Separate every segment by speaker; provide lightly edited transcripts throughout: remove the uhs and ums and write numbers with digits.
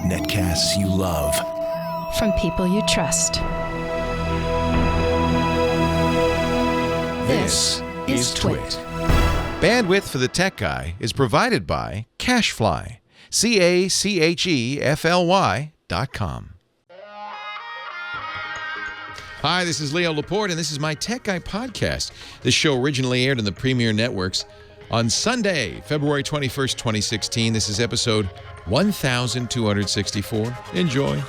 Speaker 1: Netcasts you love.
Speaker 2: From people you trust.
Speaker 1: This is Twit.
Speaker 3: Bandwidth for the Tech Guy is provided by CacheFly. CacheFly.com. Hi, this is Leo Laporte, and this is my Tech Guy podcast. This show originally aired on the Premier Networks on Sunday, February 21st, 2016. This is episode 1264. Enjoy.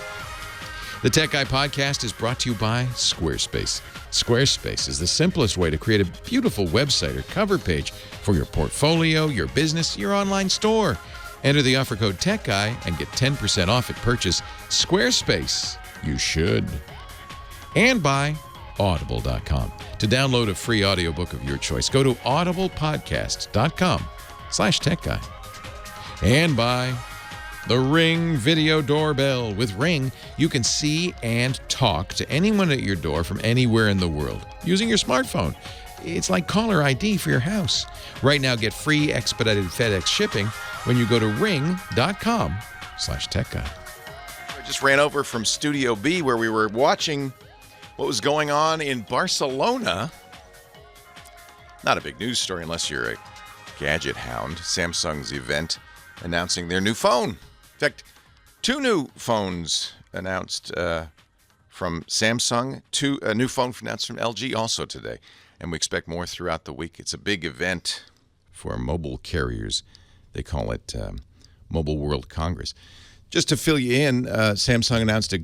Speaker 3: The Tech Guy podcast is brought to you by Squarespace. Squarespace is the simplest way to create a beautiful website or cover page for your portfolio, your business, your online store. Enter the offer code TechGuy and get 10% off at purchase. Squarespace. You should. And by Audible.com. To download a free audiobook of your choice, go to audiblepodcast.com/techguy. And by the Ring Video Doorbell. With Ring, you can see and talk to anyone at your door from anywhere in the world using your smartphone. It's like caller ID for your house. Right now, get free expedited FedEx shipping when you go to ring.com/techguy. I just ran over from Studio B where we were watching what was going on in Barcelona. Not a big news story unless you're a gadget hound. Samsung's event announcing their new phone. In fact, two new phones announced from Samsung, a new phone announced from LG also today, and we expect more throughout the week. It's a big event for mobile carriers. They call it Mobile World Congress. Just to fill you in, Samsung announced a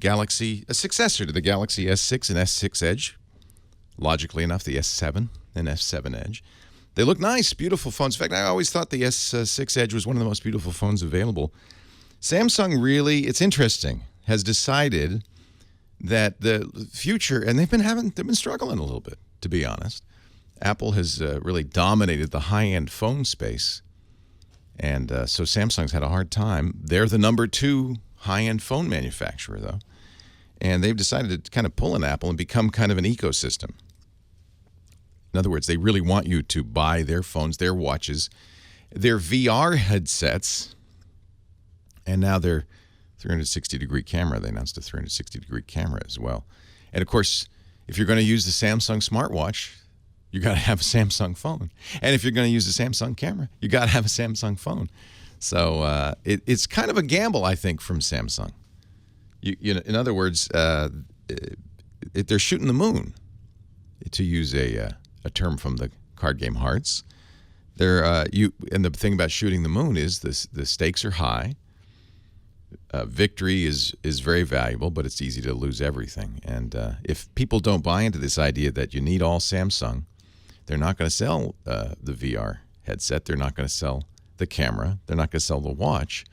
Speaker 3: successor to the Galaxy S6 and S6 Edge. Logically enough, the S7 and S7 Edge. They look nice, beautiful phones. In fact, I always thought the S6 Edge was one of the most beautiful phones available. Samsung really, it's interesting, has decided that the future, and they've been struggling a little bit, to be honest. Apple has really dominated the high-end phone space. And so Samsung's had a hard time. They're the number 2 high-end phone manufacturer, though. And they've decided to kind of pull an Apple and become kind of an ecosystem. In other words, they really want you to buy their phones, their watches, their VR headsets, and now their 360-degree camera. They announced a 360-degree camera as well. And, of course, if you're going to use the Samsung smartwatch, you got to have a Samsung phone. And if you're going to use a Samsung camera, you got to have a Samsung phone. So it's kind of a gamble, I think, from Samsung. In other words, they're shooting the moon, to use a term from the card game Hearts. And the thing about shooting the moon is the stakes are high. Victory is very valuable, but it's easy to lose everything. And if people don't buy into this idea that you need all Samsung, they're not going to sell the VR headset. They're not going to sell the camera. They're not going to sell the watch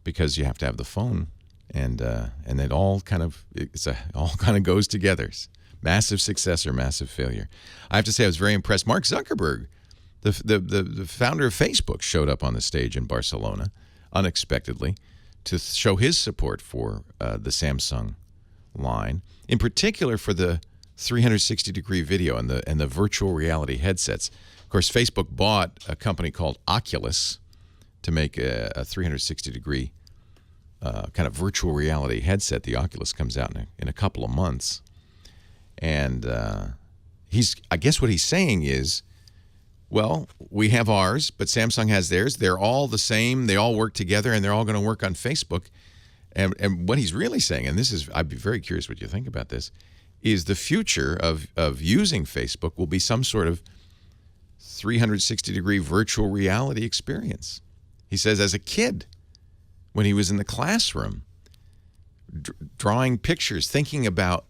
Speaker 3: because you have to have the phone, and it all kind of goes together. Massive success or massive failure. I have to say, I was very impressed. Mark Zuckerberg, the founder of Facebook, showed up on the stage in Barcelona unexpectedly to show his support for the Samsung line, in particular for the 360-degree video and the virtual reality headsets. Of course, Facebook bought a company called Oculus to make a 360-degree kind of virtual reality headset. The Oculus comes out in a couple of months. And I guess what he's saying is, well, we have ours, but Samsung has theirs. They're all the same. They all work together, and they're all going to work on Facebook. And what he's really saying, and I'd be very curious what you think about this, is the future of using Facebook will be some sort of 360-degree virtual reality experience. He says as a kid, when he was in the classroom, drawing pictures, thinking about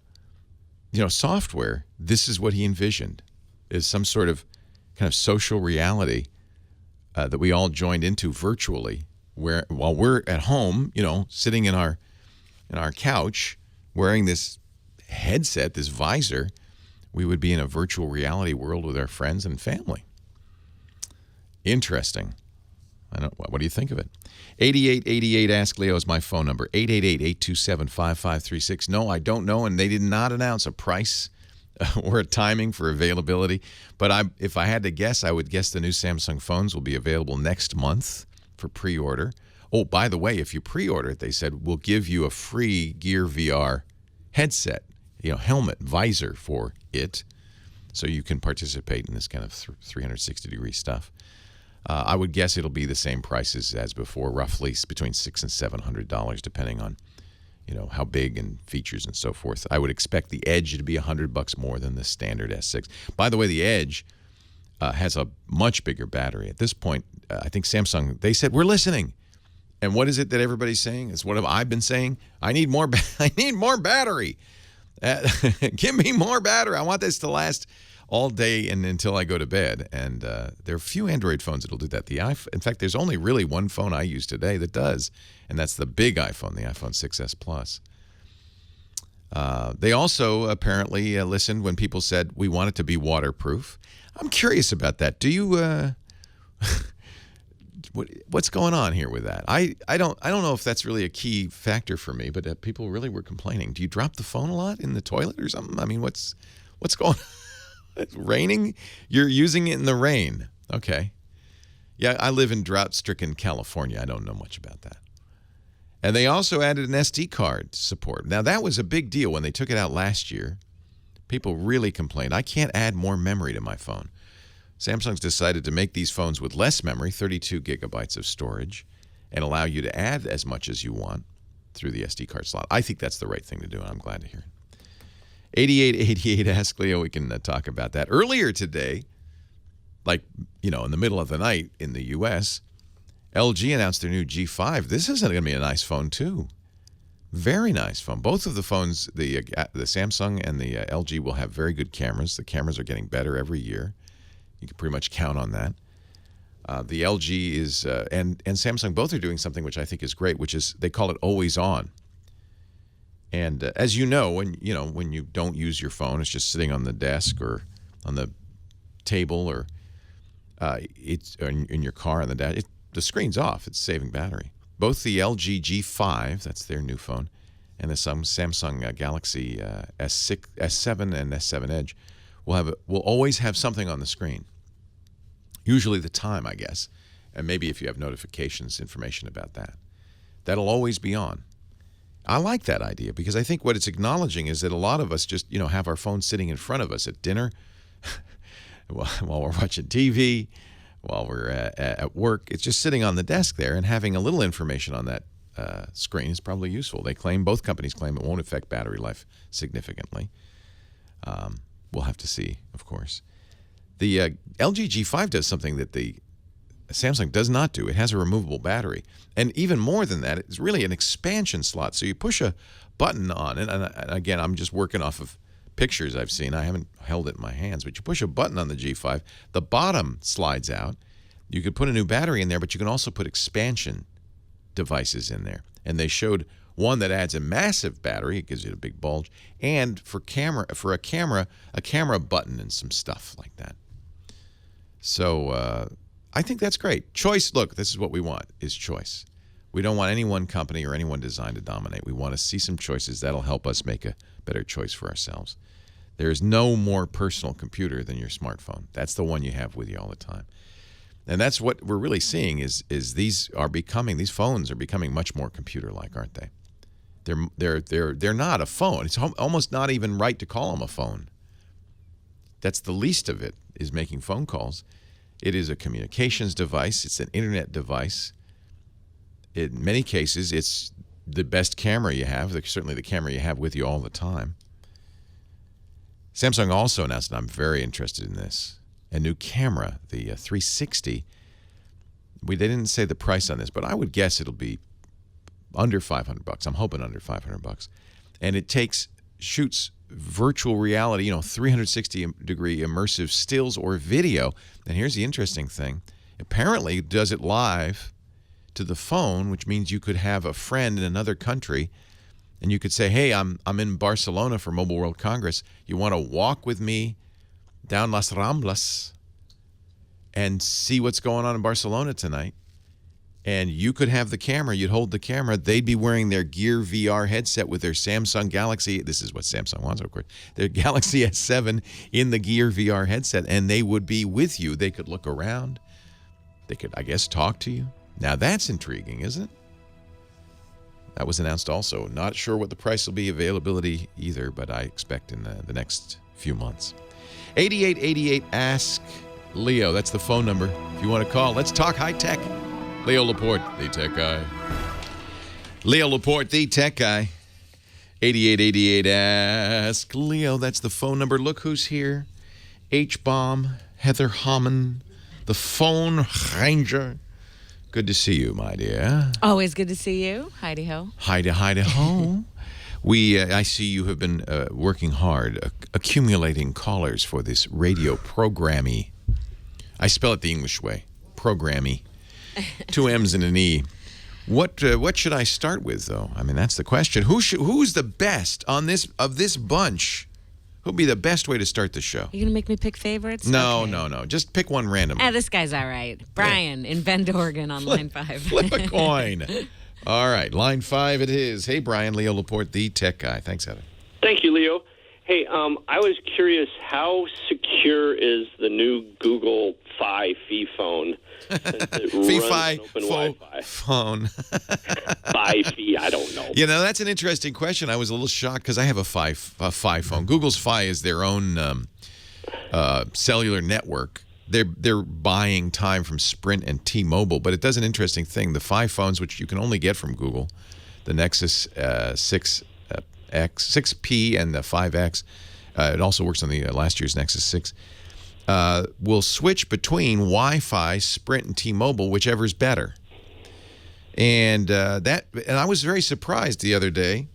Speaker 3: software, this is what he envisioned, is some sort of kind of social reality that we all joined into virtually, where while we're at home, sitting in our couch, wearing this headset, this visor, we would be in a virtual reality world with our friends and family. Interesting. What do you think of it? 8888 Ask Leo is my phone number. 888-827-5536. No, I don't know, and they did not announce a price or a timing for availability. But if I had to guess, I would guess the new Samsung phones will be available next month for pre-order. Oh, by the way, if you pre-order it, they said, we'll give you a free Gear VR headset, helmet, visor for it, so you can participate in this kind of 360-degree stuff. I would guess it'll be the same prices as before, roughly between $600 and $700, depending on, how big and features and so forth. I would expect the Edge to be $100 more than the standard S6. By the way, the Edge has a much bigger battery. At this point, I think Samsung, they said, we're listening. And what is it that everybody's saying? It's what I've been saying. I need more battery. Give me more battery. I want this to last all day and until I go to bed. And there are a few Android phones that'll do that. In fact, there's only really one phone I use today that does, and that's the big iPhone, the iPhone 6s Plus. They also apparently listened when people said we want it to be waterproof. I'm curious about that. Do you? What's going on here with that? I don't know if that's really a key factor for me, but people really were complaining. Do you drop the phone a lot in the toilet or something? I mean, what's going on? It's raining? You're using it in the rain. Okay. Yeah, I live in drought-stricken California. I don't know much about that. And they also added an SD card support. Now, that was a big deal when they took it out last year. People really complained. I can't add more memory to my phone. Samsung's decided to make these phones with less memory, 32 gigabytes of storage, and allow you to add as much as you want through the SD card slot. I think that's the right thing to do, and I'm glad to hear it. 8888 Ask Leo, we can talk about that. Earlier today, in the middle of the night in the U.S., LG announced their new G5. This is going to be a nice phone, too. Very nice phone. Both of the phones, the Samsung and the LG, will have very good cameras. The cameras are getting better every year. You can pretty much count on that. The LG is and Samsung both are doing something which I think is great, which is they call it always on. And as you know, when you don't use your phone, it's just sitting on the desk or on the table or it's in your car on the dash. The screen's off. It's saving battery. Both the LG G5, that's their new phone, and the Samsung Galaxy S7 and S7 Edge will always have something on the screen. Usually the time, I guess, and maybe if you have notifications, information about that. That'll always be on. I like that idea because I think what it's acknowledging is that a lot of us just, have our phone sitting in front of us at dinner, while we're watching TV, while we're at work. It's just sitting on the desk there, and having a little information on that screen is probably useful. Both companies claim it won't affect battery life significantly. We'll have to see, of course. The LG G5 does something that the Samsung does not do. It has a removable battery. And even more than that, it's really an expansion slot. So you push a button on it, and again, I'm just working off of pictures I've seen. I haven't held it in my hands, but you push a button on the G5, the bottom slides out. You could put a new battery in there, but you can also put expansion devices in there. And they showed one that adds a massive battery, it gives you a big bulge, and for a camera button and some stuff like that. So I think that's great. Choice, look, this is what we want, is choice. We don't want any one company or any one design to dominate. We want to see some choices that'll help us make a better choice for ourselves. There is no more personal computer than your smartphone. That's the one you have with you all the time. And that's what we're really seeing is these phones are becoming much more computer-like, aren't they? They're not a phone. It's almost not even right to call them a phone. That's the least of it, is making phone calls. It is a communications device. It's an internet device. In many cases, it's the best camera you have, certainly the camera you have with you all the time. Samsung also announced, and I'm very interested in this, a new camera, the 360. They didn't say the price on this, but I would guess it'll be under $500. I'm hoping under $500. And it shoots virtual reality, 360-degree immersive stills or video. And here's the interesting thing. Apparently, it does it live to the phone, which means you could have a friend in another country, and you could say, hey, I'm in Barcelona for Mobile World Congress. You want to walk with me down Las Ramblas and see what's going on in Barcelona tonight? And you could have the camera. You'd hold the camera. They'd be wearing their Gear VR headset with their Samsung Galaxy. This is what Samsung wants, of course. Their Galaxy S7 in the Gear VR headset, and they would be with you. They could look around. They could, I guess, talk to you. Now that's intriguing, isn't it? That was announced also. Not sure what the price will be, availability either, but I expect in the next few months. 8888 Ask Leo. That's the phone number. If you want to call, let's talk high tech. Leo Laporte, the tech guy. Leo Laporte, the tech guy. 8888 Ask Leo. That's the phone number. Look who's here. H-Bomb, Heather Hammond, the phone ranger. Good to see you, my dear.
Speaker 1: Always good to see you. Heidi ho.
Speaker 3: Heidi ho. I see you have been working hard, accumulating callers for this radio programmy. I spell it the English way, programmy. 2 M's and an E. What should I start with, though? I mean, that's the question. Who's the best of this bunch? Who'll be the best way to start the show?
Speaker 1: You gonna make me pick favorites?
Speaker 3: No,
Speaker 1: okay.
Speaker 3: no. Just pick one randomly.
Speaker 1: This guy's all right. Brian in Bend, Oregon on line 5.
Speaker 3: Flip a coin. All right, line 5 it is. Hey, Brian, Leo Laporte, the tech guy. Thanks, Heather.
Speaker 4: Thank you, Leo. Hey, I was curious, how secure is the new Google Fi phone?
Speaker 3: Fi phone.
Speaker 4: Fi, I don't know.
Speaker 3: You know, that's an interesting question. I was a little shocked because I have a Fi phone. Google's Fi is their own cellular network. They're buying time from Sprint and T-Mobile, but it does an interesting thing. The Fi phones, which you can only get from Google, the Nexus 6P and the 5X, it also works on the last year's Nexus 6, will switch between Wi-Fi, Sprint, and T-Mobile, whichever's better. And I was very surprised the other day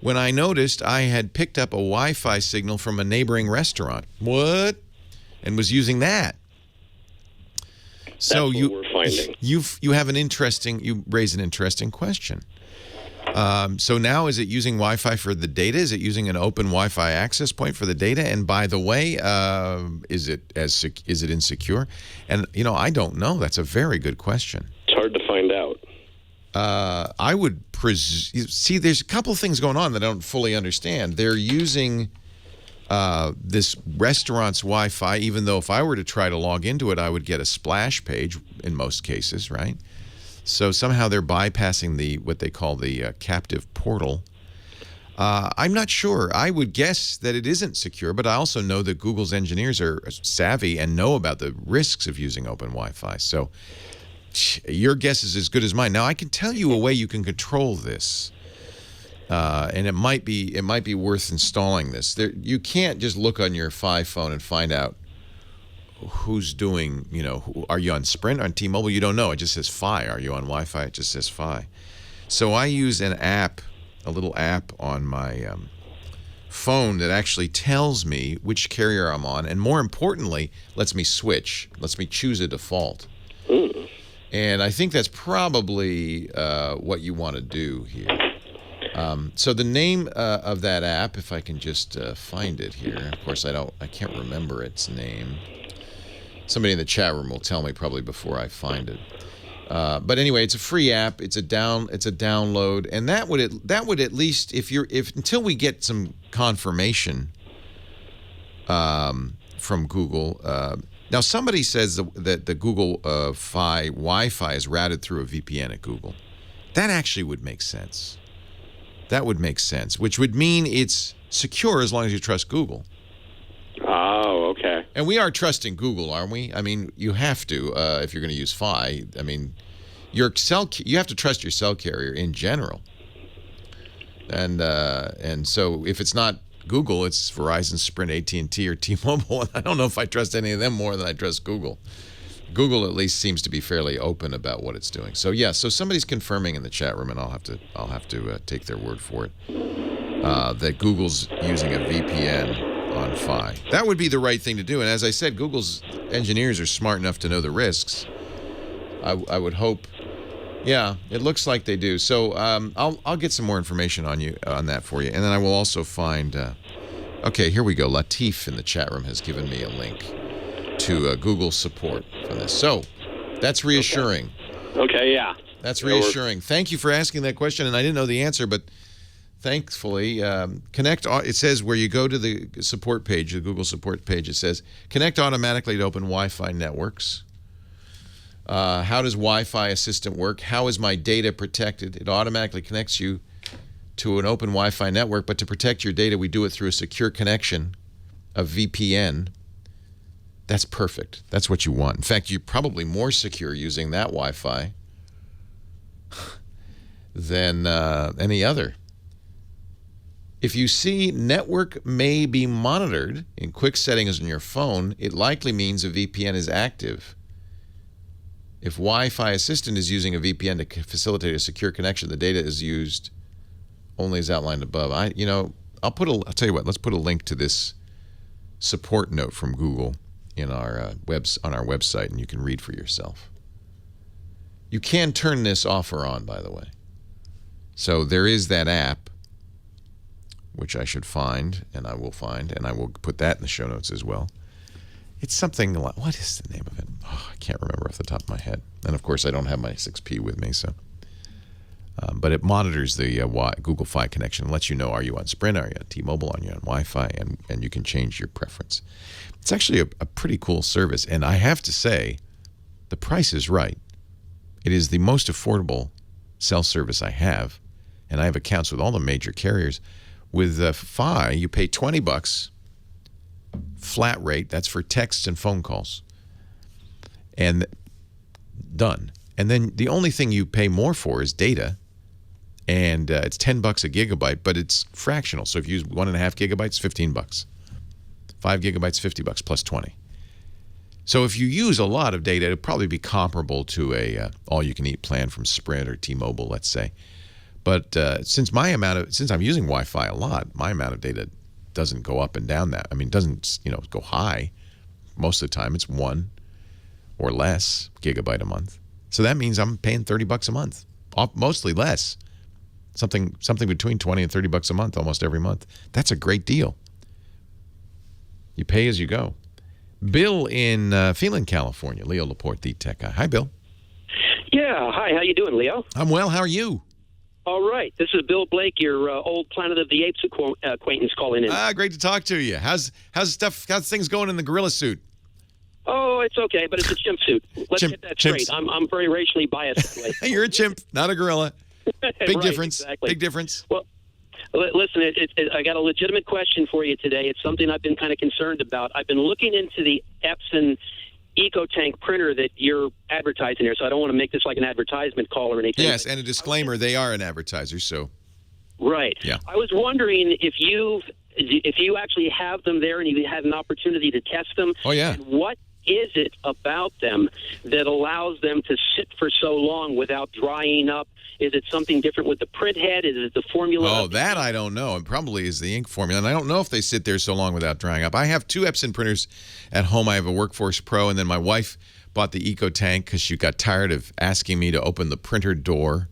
Speaker 3: when I noticed I had picked up a Wi-Fi signal from a neighboring restaurant. What? And was using that. So
Speaker 4: That's what we're finding.
Speaker 3: you raise an interesting question. So now, is it using Wi-Fi for the data? Is it using an open Wi-Fi access point for the data? And by the way, is it insecure? And I don't know. That's a very good question.
Speaker 4: It's hard to find out.
Speaker 3: I would see. There's a couple of things going on that I don't fully understand. They're using this restaurant's Wi-Fi, even though if I were to try to log into it, I would get a splash page in most cases, right? So somehow they're bypassing what they call the captive portal. I'm not sure. I would guess that it isn't secure, but I also know that Google's engineers are savvy and know about the risks of using open Wi-Fi. So your guess is as good as mine. Now, I can tell you a way you can control this, and it might be worth installing this. You can't just look on your Fi phone and find out who's doing, are you on Sprint, on T-Mobile? You don't know. It just says Fi. Are you on Wi-Fi? It just says Fi. So I use an app, a little app on my phone that actually tells me which carrier I'm on, and more importantly, lets me switch, lets me choose a default. And I think that's probably what you want to do here. So the name of that app, if I can just find it here. Of course, I can't remember its name. Somebody in the chat room will tell me probably before I find it. But anyway, it's a free app. It's a download, and that would at least, if until we get some confirmation from Google. Now somebody says that the Google Wi-Fi is routed through a VPN at Google. That actually would make sense. That would make sense, which would mean it's secure as long as you trust Google.
Speaker 4: Oh, okay.
Speaker 3: And we are trusting Google, aren't we? I mean, you have to if you're going to use Fi. I mean, you have to trust your cell carrier in general. And so if it's not Google, it's Verizon, Sprint, AT&T, or T-Mobile. And I don't know if I trust any of them more than I trust Google. Google at least seems to be fairly open about what it's doing. So yeah, so somebody's confirming in the chat room, and I'll have to take their word for it that Google's using a VPN on Fi. That would be the right thing to do. And as I said, Google's engineers are smart enough to know the risks. I would hope. Yeah, it looks like they do. So I'll get some more information on that for you, and then I will also find. Okay, here we go. Latif in the chat room has given me a link to Google support for this. So that's reassuring.
Speaker 4: Okay, yeah.
Speaker 3: That's reassuring. Thank you for asking that question, and I didn't know the answer, but thankfully, it says where you go to the support page, the Google support page, it says connect automatically to open Wi-Fi networks. How does Wi-Fi Assistant work? How is my data protected? It automatically connects you to an open Wi-Fi network, but to protect your data, we do it through a secure connection, a VPN. That's perfect. That's what you want. In fact, you're probably more secure using that Wi-Fi than any other. If you see network may be monitored in quick settings on your phone, it likely means a VPN is active. If Wi-Fi Assistant is using a VPN to facilitate a secure connection, the data is used only as outlined above. I'll tell you what, let's put a link to this support note from Google in our on our website, and you can read for yourself. You can turn this off or on, by the way. So there is that app, which I should find, and I will find, and I will put that in the show notes as well. It's something like, what is the name of it? Oh, I can't remember off the top of my head. And of course, I don't have my 6P with me, so. But it monitors the Google Fi connection and lets you know, are you on Sprint, are you on T-Mobile, are you on Wi-Fi, and you can change your preference. It's actually a pretty cool service, and I have to say, the price is right. It is the most affordable cell service I have, and I have accounts with all the major carriers. With Fi, you pay $20 flat rate. That's for texts and phone calls, and done. And then the only thing you pay more for is data, and it's $10 a gigabyte, but it's fractional. So if you use 1.5 gigabytes, $15. 5 gigabytes, $50 plus 20. So if you use a lot of data, it'll probably be comparable to a all-you-can-eat plan from Sprint or T-Mobile, let's say. But since I'm using Wi-Fi a lot, my amount of data doesn't go up and down that. I mean, it doesn't go high. Most of the time, it's 1 or less gigabyte a month. So that means I'm paying $30 a month, mostly less. Something between $20 and $30 a month, almost every month. That's a great deal. You pay as you go. Bill in Phelan, California. Leo Laporte, the tech guy. Hi, Bill.
Speaker 5: Yeah. Hi. How you doing, Leo?
Speaker 3: I'm well. How are you?
Speaker 5: All right. This is Bill Blake, your old Planet of the Apes acquaintance calling in.
Speaker 3: Great to talk to you. How's things going in the gorilla suit?
Speaker 5: Oh, it's okay, but it's a chimp suit. Let's get that straight. I'm very racially biased that way.
Speaker 3: You're a chimp, not a gorilla. Big
Speaker 5: right,
Speaker 3: difference.
Speaker 5: Exactly.
Speaker 3: Big difference.
Speaker 5: Well, listen, I got a legitimate question for you today. It's something I've been kind of concerned about. I've been looking into the Epson EcoTank printer that you're advertising here, so I don't want to make this like an advertisement call or anything.
Speaker 3: Yes, and a disclaimer, they are an advertiser, so.
Speaker 5: Right.
Speaker 3: Yeah.
Speaker 5: I was wondering if you actually have them there and you had an opportunity to test them.
Speaker 3: Oh, yeah.
Speaker 5: And what is it about them that allows them to sit for so long without drying up? Is it something different with the print head? Is it the formula?
Speaker 3: Oh, that I don't know. It probably is the ink formula. And I don't know if they sit there so long without drying up. I have 2 Epson printers at home. I have a Workforce Pro, and then my wife bought the EcoTank because she got tired of asking me to open the printer door.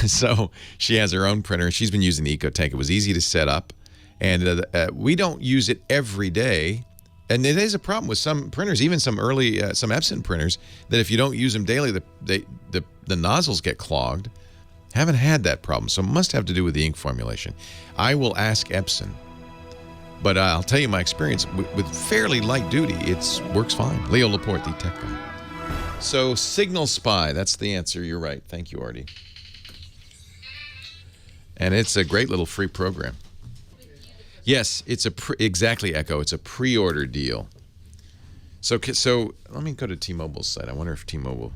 Speaker 3: So she has her own printer. She's been using the EcoTank. It was easy to set up. And we don't use it every day. And it is a problem with some printers, even some early, some Epson printers, that if you don't use them daily, the nozzles get clogged. Haven't had that problem, so it must have to do with the ink formulation. I will ask Epson, but I'll tell you my experience with fairly light duty. It works fine. Leo Laporte, the tech guy. So Signal Spy, that's the answer. You're right. Thank you, Artie. And it's a great little free program. Yes, it's exactly, Echo. It's a pre-order deal. So let me go to T-Mobile's site. I wonder if T-Mobile.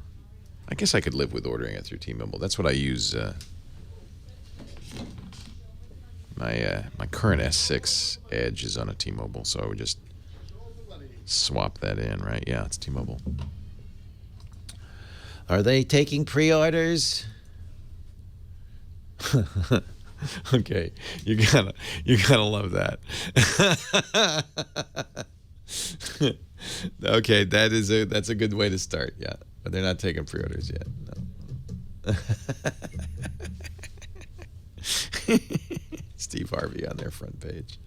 Speaker 3: I guess I could live with ordering it through T-Mobile. That's what I use. My current S6 Edge is on a T-Mobile, so I would just swap that in, right? Yeah, it's T-Mobile.
Speaker 6: Are they taking pre-orders?
Speaker 3: Okay, you gotta love that. Okay, that's a good way to start. Yeah, but they're not taking pre-orders yet. No. Steve Harvey on their front page.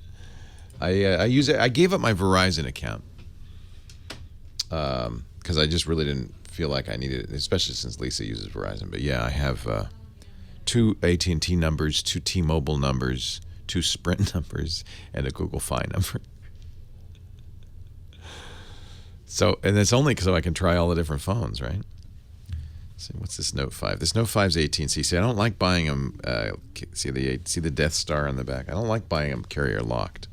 Speaker 3: I use it. I gave up my Verizon account because I just really didn't feel like I needed it, especially since Lisa uses Verizon. But yeah, I have 2 AT&T numbers, 2 T-Mobile numbers, 2 Sprint numbers, and a Google Fi number. So, and it's only so I can try all the different phones, right? See, what's this Note 5? This Note 5's 18C. See, I don't like buying them. See the Death Star on the back. I don't like buying them carrier locked.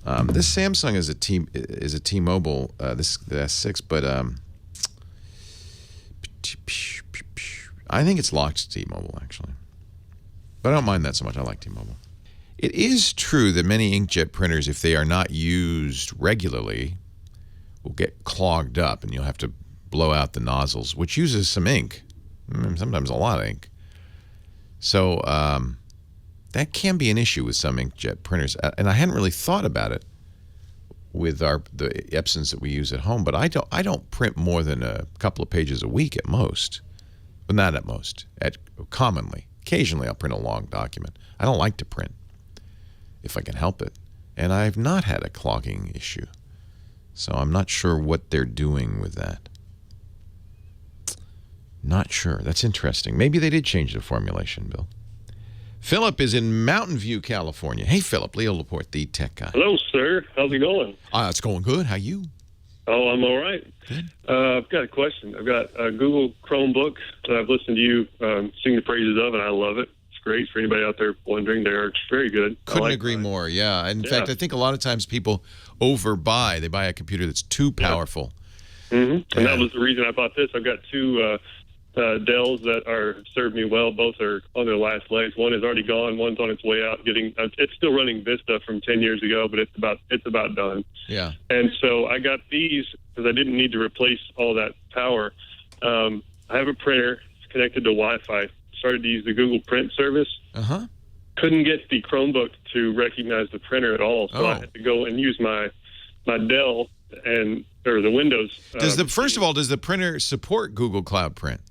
Speaker 3: This Samsung is a T-Mobile. This the S6, but I think it's locked to T-Mobile actually. But I don't mind that so much. I like T-Mobile. It is true that many inkjet printers, if they are not used regularly, will get clogged up, and you'll have to blow out the nozzles, which uses some ink, sometimes a lot of ink. So that can be an issue with some inkjet printers, and I hadn't really thought about it with the Epsons that we use at home. But I don't print more than a couple of pages a week at most, but not at most. Commonly, occasionally I'll print a long document. I don't like to print if I can help it, and I've not had a clogging issue. So I'm not sure what they're doing with that. Not sure. That's interesting. Maybe they did change the formulation, Bill. Philip is in Mountain View, California. Hey, Philip. Leo Laporte, the tech guy.
Speaker 7: Hello, sir. How's it going?
Speaker 3: It's going good. How you?
Speaker 7: Oh, I'm all right.
Speaker 3: Good.
Speaker 7: I've got a question. I've got a Google Chromebook that I've listened to you sing the praises of, and I love it. It's great for anybody out there wondering. They're very good.
Speaker 3: Couldn't agree more, yeah. In fact, I think a lot of times people overbuy. They buy a computer that's too powerful.
Speaker 7: Mm-hmm. And that was the reason I bought this. I've got two Dells that served me well. Both are on their last legs. One is already gone. One's on its way out. It's still running Vista from 10 years ago, but it's about done.
Speaker 3: Yeah.
Speaker 7: And so I got these because I didn't need to replace all that power. I have a printer. It's connected to Wi-Fi. Started to use the Google Print service.
Speaker 3: Uh-huh.
Speaker 7: Couldn't get the Chromebook to recognize the printer at all, so I had to go and use my Dell or the Windows.
Speaker 3: First of all, does the printer support Google Cloud Print?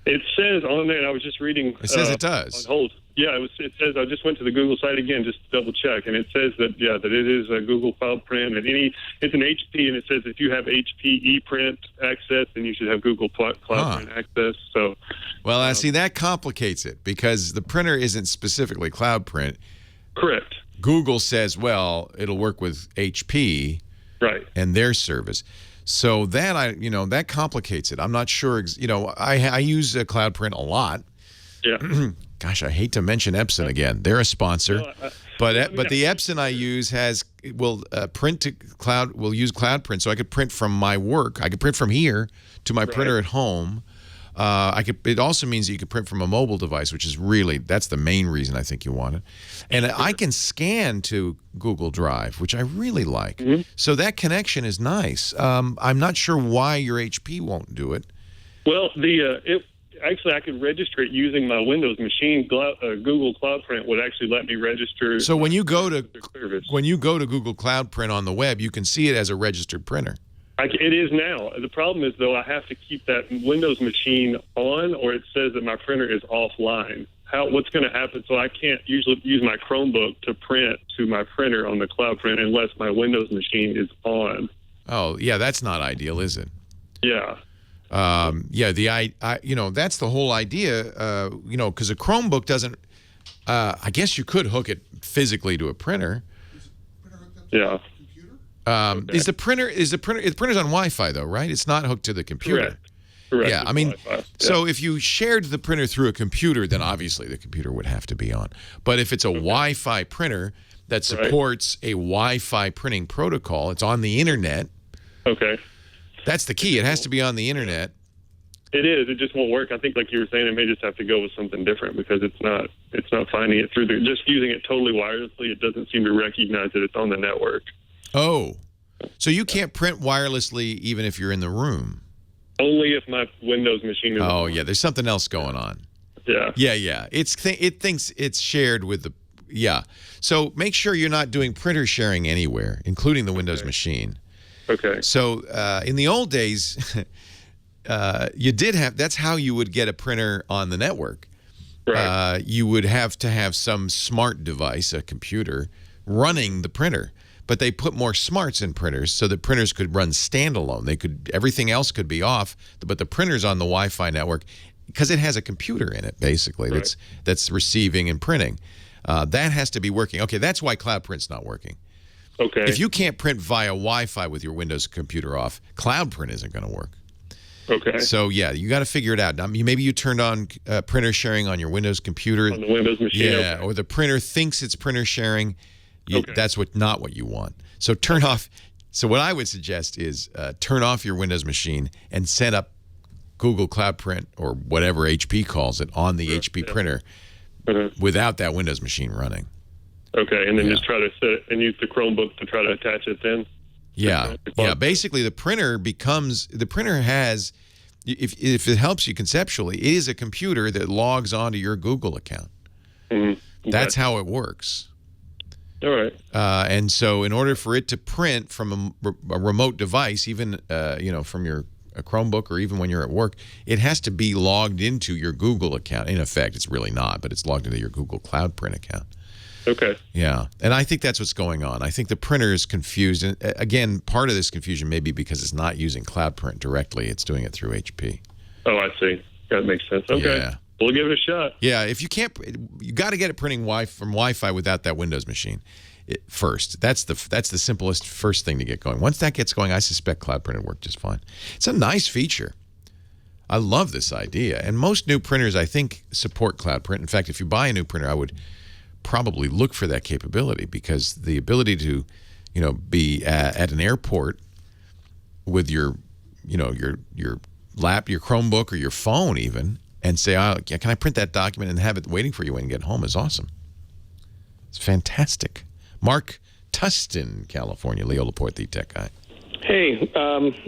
Speaker 7: It says on there, and I was just reading.
Speaker 3: It says it does.
Speaker 7: On hold. Yeah, it says, I just went to the Google site again just to double check, and it says that it is a Google Cloud Print, and it's an HP, and it says if you have HP ePrint access, then you should have Google Cloud Print access. So,
Speaker 3: well, see, that complicates it because the printer isn't specifically Cloud Print.
Speaker 7: Correct.
Speaker 3: Google says, well, it'll work with HP,
Speaker 7: right,
Speaker 3: and their service. So that that complicates it. I'm not sure. I use Cloud Print a lot.
Speaker 7: Yeah.
Speaker 3: Gosh, I hate to mention Epson again. They're a sponsor, but the Epson I use will print to cloud. Will use Cloud Print, so I could print from my work. I could print from here to my printer at home. It also means that you can print from a mobile device, which is that's the main reason I think you want it. And I can scan to Google Drive, which I really like. Mm-hmm. So that connection is nice. I'm not sure why your HP won't do it.
Speaker 7: Well, actually, I could register it using my Windows machine. Google Cloud Print would actually let me register.
Speaker 3: So when you go to Google Cloud Print on the web, you can see it as a registered printer.
Speaker 7: It is now. The problem is, though, I have to keep that Windows machine on, or it says that my printer is offline. What's going to happen? So I can't usually use my Chromebook to print to my printer on the Cloud Print unless my Windows machine is on.
Speaker 3: Oh, yeah, that's not ideal, is it?
Speaker 7: Yeah.
Speaker 3: That's the whole idea. Because a Chromebook doesn't. I guess you could hook it physically to a printer.
Speaker 7: Yeah.
Speaker 3: Okay. The printer's on Wi-Fi though, right? It's not hooked to the computer.
Speaker 7: Correct.
Speaker 3: Yeah, I mean, so if you shared the printer through a computer, then obviously the computer would have to be on. But if it's a Wi-Fi printer that supports a Wi-Fi printing protocol, it's on the internet.
Speaker 7: Okay.
Speaker 3: That's the key. It has to be on the internet.
Speaker 7: It is. It just won't work. I think, like you were saying, it may just have to go with something different because it's not finding it through just using it totally wirelessly. It doesn't seem to recognize that it's on the network. Oh,
Speaker 3: so you can't print wirelessly even if you're in the room?
Speaker 7: Only if my Windows machine is on.
Speaker 3: Yeah, there's something else going on.
Speaker 7: Yeah.
Speaker 3: Yeah. It thinks it's shared with the... Yeah. So make sure you're not doing printer sharing anywhere, including the Windows machine.
Speaker 7: Okay.
Speaker 3: So in the old days, you did have... That's how you would get a printer on the network.
Speaker 7: Right.
Speaker 3: You would have to have some smart device, a computer, running the printer. But they put more smarts in printers so that printers could run standalone. Everything else could be off, but the printer's on the Wi-Fi network because it has a computer in it, basically, that's receiving and printing. That has to be working. Okay, that's why Cloud Print's not working.
Speaker 7: Okay.
Speaker 3: If you can't print via Wi-Fi with your Windows computer off, Cloud Print isn't going to work.
Speaker 7: Okay.
Speaker 3: So, yeah, you got to figure it out. Now, maybe you turned on printer sharing on your Windows computer.
Speaker 7: On the Windows machine.
Speaker 3: Yeah,
Speaker 7: Okay.
Speaker 3: or the printer thinks it's printer sharing.
Speaker 7: Okay.
Speaker 3: That's not what you want. So turn off. So what I would suggest is turn off your Windows machine and set up Google Cloud Print or whatever HP calls it on the HP printer without that Windows machine running.
Speaker 7: Okay, and then just try to set it and use the Chromebook to try to attach it then?
Speaker 3: Yeah. Basically, the printer has, if it helps you conceptually, it is a computer that logs onto your Google account.
Speaker 7: Mm-hmm.
Speaker 3: That's how it works.
Speaker 7: All right.
Speaker 3: And so in order for it to print from a remote device, even, from a Chromebook or even when you're at work, it has to be logged into your Google account. In effect, it's really not, but it's logged into your Google Cloud Print account.
Speaker 7: Okay.
Speaker 3: Yeah. And I think that's what's going on. I think the printer is confused. And again, part of this confusion may be because it's not using Cloud Print directly. It's doing it through HP.
Speaker 7: Oh, I see. That makes sense. Okay.
Speaker 3: Yeah.
Speaker 7: We'll give it a shot.
Speaker 3: Yeah. If you can't, you got to get it printing from Wi-Fi without that Windows machine first. That's the simplest first thing to get going. Once that gets going, I suspect Cloud Print will work just fine. It's a nice feature. I love this idea. And most new printers, I think, support Cloud Print. In fact, if you buy a new printer, I would probably look for that capability, because the ability to, be at an airport with your Chromebook or your phone even, and say, can I print that document and have it waiting for you when you get home is awesome. It's fantastic. Mark Tustin, California. Leo Laporte, the tech guy.
Speaker 4: Hey,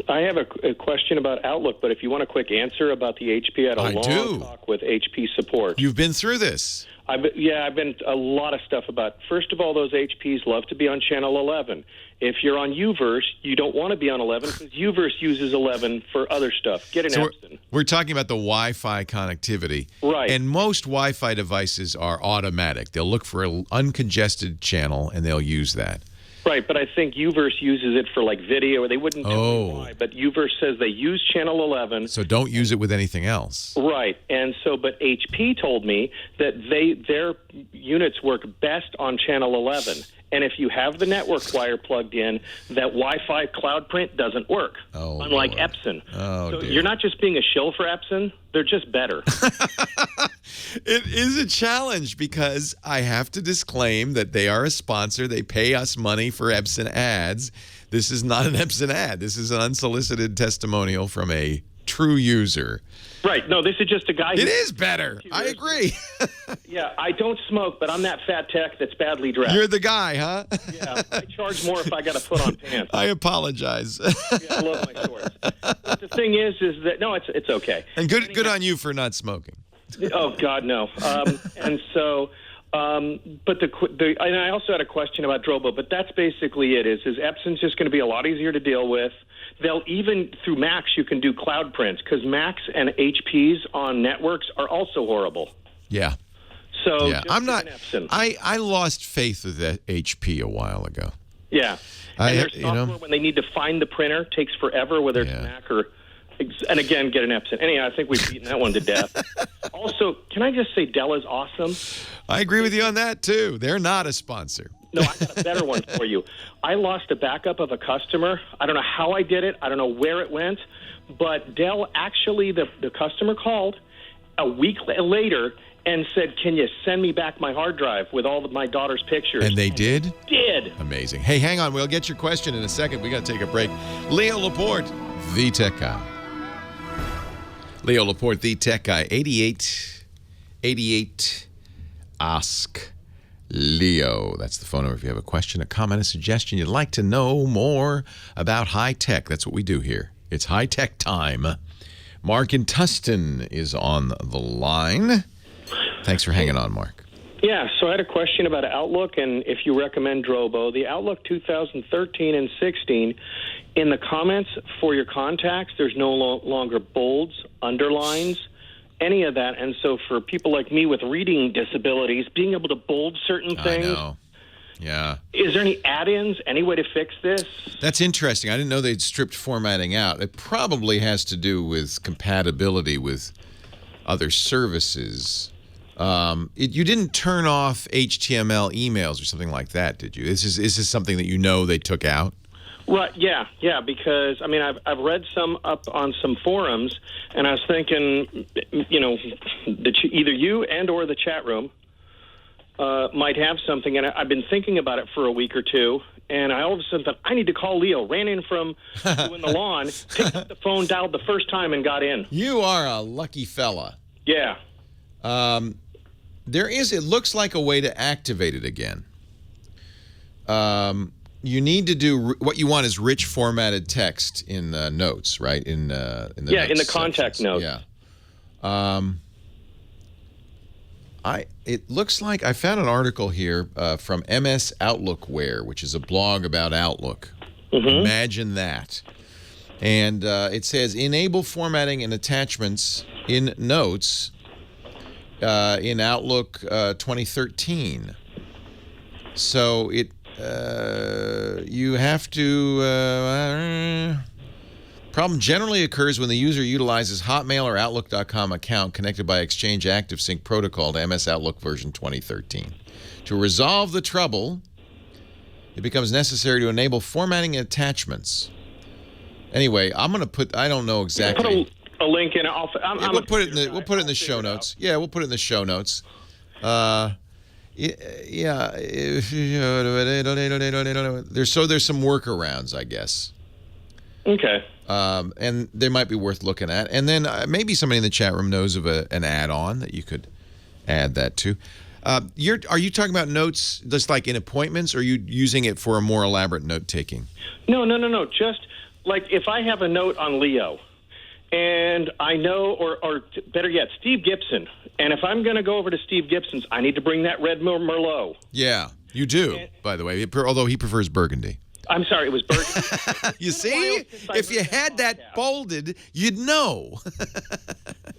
Speaker 4: I have a question about Outlook, but if you want a quick answer about the HP, I had a long talk with HP support.
Speaker 3: You've been through this.
Speaker 4: I've been a lot of stuff about. First of all, those HPs love to be on channel 11. If you're on Uverse, you don't want to be on 11 because Uverse uses 11 for other stuff. Get an Epson.
Speaker 3: We're talking about the Wi-Fi connectivity.
Speaker 4: Right.
Speaker 3: And most Wi-Fi devices are automatic. They'll look for an uncongested channel, and they'll use that.
Speaker 4: Right, but I think Uverse uses it for like video, or they wouldn't tell me why. But Uverse says they use channel 11.
Speaker 3: So don't use it with anything else.
Speaker 4: Right, and so, but HP told me that their units work best on channel 11. And if you have the network wire plugged in, that Wi-Fi Cloud Print doesn't work, unlike
Speaker 3: Lord.
Speaker 4: Epson.
Speaker 3: So
Speaker 4: you're not just being a shill for Epson, they're just better.
Speaker 3: It is a challenge because I have to disclaim that they are a sponsor. They pay us money for Epson ads. This is not an Epson ad. This is an unsolicited testimonial from a true user.
Speaker 4: Right. No, this is just a guy who...
Speaker 3: It is better. I agree.
Speaker 4: Yeah, I don't smoke, but I'm that fat tech that's badly dressed.
Speaker 3: You're the guy, huh?
Speaker 4: Yeah, I charge more if I got to put on pants.
Speaker 3: I apologize.
Speaker 4: Yeah, I love my shorts. But the thing is that, no, it's okay.
Speaker 3: And good on you for not smoking.
Speaker 4: Oh, God, no. And so... but and I also had a question about Drobo, but that's basically it. Is Epson's just going to be a lot easier to deal with. They'll even, through Macs, you can do cloud prints, because Macs and HPs on networks are also horrible.
Speaker 3: Yeah.
Speaker 4: So
Speaker 3: yeah. I'm not.
Speaker 4: Epson.
Speaker 3: I lost faith with that HP a while ago.
Speaker 4: Yeah. And their software, when they need to find the printer, takes forever, whether it's Mac or... And again, get an Epson. Anyhow, I think we've beaten that one to death. Also, can I just say Dell is awesome?
Speaker 3: I agree with you on that, too. They're not a sponsor.
Speaker 4: No, I got a better one for you. I lost a backup of a customer. I don't know how I did it. I don't know where it went. But Dell actually, the customer called a week later and said, can you send me back my hard drive with all of my daughter's pictures?
Speaker 3: And they did?
Speaker 4: Did.
Speaker 3: Amazing. Hey, hang on. We'll get your question in a second. We got to take a break. Leo Laporte, the tech guy. Leo Laporte, the tech guy. 8888 Ask Leo. That's the phone number if you have a question, a comment, a suggestion, you'd like to know more about high tech. That's what we do here. It's high tech time. Mark in Tustin is on the line. Thanks for hanging on, Mark.
Speaker 4: Yeah, so I had a question about Outlook and if you recommend Drobo. The Outlook 2013 and 16, in the comments for your contacts, there's no longer bolds, underlines, any of that. And so for people like me with reading disabilities, being able to bold certain things.
Speaker 3: I know. Yeah.
Speaker 4: Is there any add-ins, any way to fix this?
Speaker 3: That's interesting. I didn't know they'd stripped formatting out. It probably has to do with compatibility with other services. You didn't turn off HTML emails or something like that, did you? Is this something that you know they took out?
Speaker 4: Right, yeah, because, I mean, I've read some up on some forums, and I was thinking, you know, that either you and or the chat room might have something, and I've been thinking about it for a week or two, and I all of a sudden thought, I need to call Leo. Ran in from doing the lawn, picked up the phone, dialed the first time, and got in.
Speaker 3: You are a lucky fella.
Speaker 4: Yeah.
Speaker 3: It looks like a way to activate it again. You need to do what you want is rich formatted text in notes, right? In the
Speaker 4: in the contact
Speaker 3: sections.
Speaker 4: notes.
Speaker 3: Yeah. It looks like I found an article here from MS Outlook-ware, which is a blog about Outlook. Imagine that. And it says enable formatting and attachments in notes in Outlook 2013. So you have to. Problem generally occurs when the user utilizes Hotmail or Outlook.com account connected by Exchange ActiveSync protocol to MS Outlook version 2013. To resolve the trouble, it becomes necessary to enable formatting and attachments. Anyway, I'm going to put. I don't know exactly.
Speaker 4: Put a link in.
Speaker 3: We'll put it in the show notes. Yeah, we'll put it in the show notes. Yeah. There's some workarounds, I guess.
Speaker 4: Okay.
Speaker 3: And they might be worth looking at. And then maybe somebody in the chat room knows of an add-on that you could add that to. Are you talking about notes just like in appointments, or are you using it for a more elaborate note-taking?
Speaker 4: No. Just like if I have a note on Leo, and I know, or better yet, Steve Gibson. And if I'm going to go over to Steve Gibson's, I need to bring that red Merlot.
Speaker 3: Yeah, you do, by the way, although he prefers Burgundy.
Speaker 4: I'm sorry, it was Burgundy.
Speaker 3: You see? If you had that bolded, you'd know.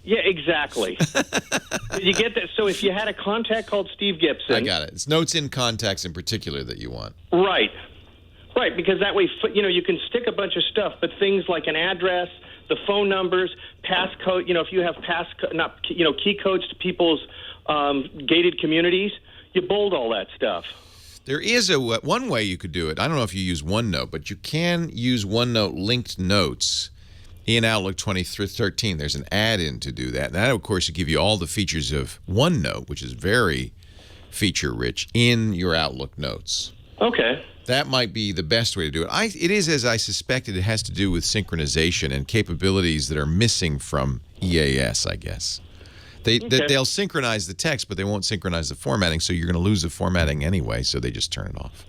Speaker 4: Yeah, exactly. Did you get that? So if you had a contact called Steve Gibson.
Speaker 3: I got it. It's notes in contacts in particular that you want.
Speaker 4: Right, because that way, you can stick a bunch of stuff, but things like an address, the phone numbers, passcode, if you have key codes to people's gated communities, you bold all that stuff.
Speaker 3: There is one way you could do it. I don't know if you use OneNote, but you can use OneNote linked notes in Outlook 2013. There's an add-in to do that. And that, of course, will give you all the features of OneNote, which is very feature-rich, in your Outlook notes.
Speaker 4: Okay.
Speaker 3: That might be the best way to do it. It is, as I suspected, it has to do with synchronization and capabilities that are missing from EAS, I guess. They'll synchronize the text, but they won't synchronize the formatting, so you're going to lose the formatting anyway, so they just turn it off.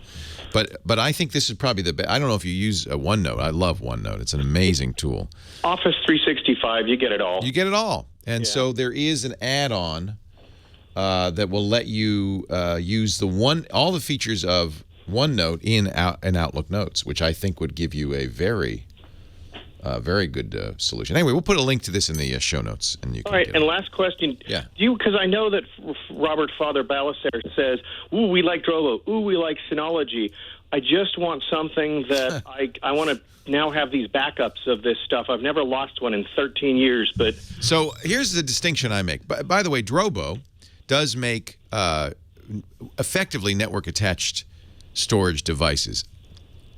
Speaker 3: But I think this is probably the best. I don't know if you use OneNote. I love OneNote. It's an amazing tool.
Speaker 4: Office 365, you get it all.
Speaker 3: You get it all. And so there is an add-on that will let you use all the features of OneNote in Outlook Notes, which I think would give you a very good solution. Anyway, we'll put a link to this in the show notes, and you can.
Speaker 4: All right. And last question.
Speaker 3: Yeah.
Speaker 4: Because I know that Robert Father Ballester says, "Ooh, we like Drobo. Ooh, we like Synology." I just want something that I want to now have these backups of this stuff. I've never lost one in 13 years, but.
Speaker 3: So here's the distinction I make. By the way, Drobo does make effectively network attached storage devices.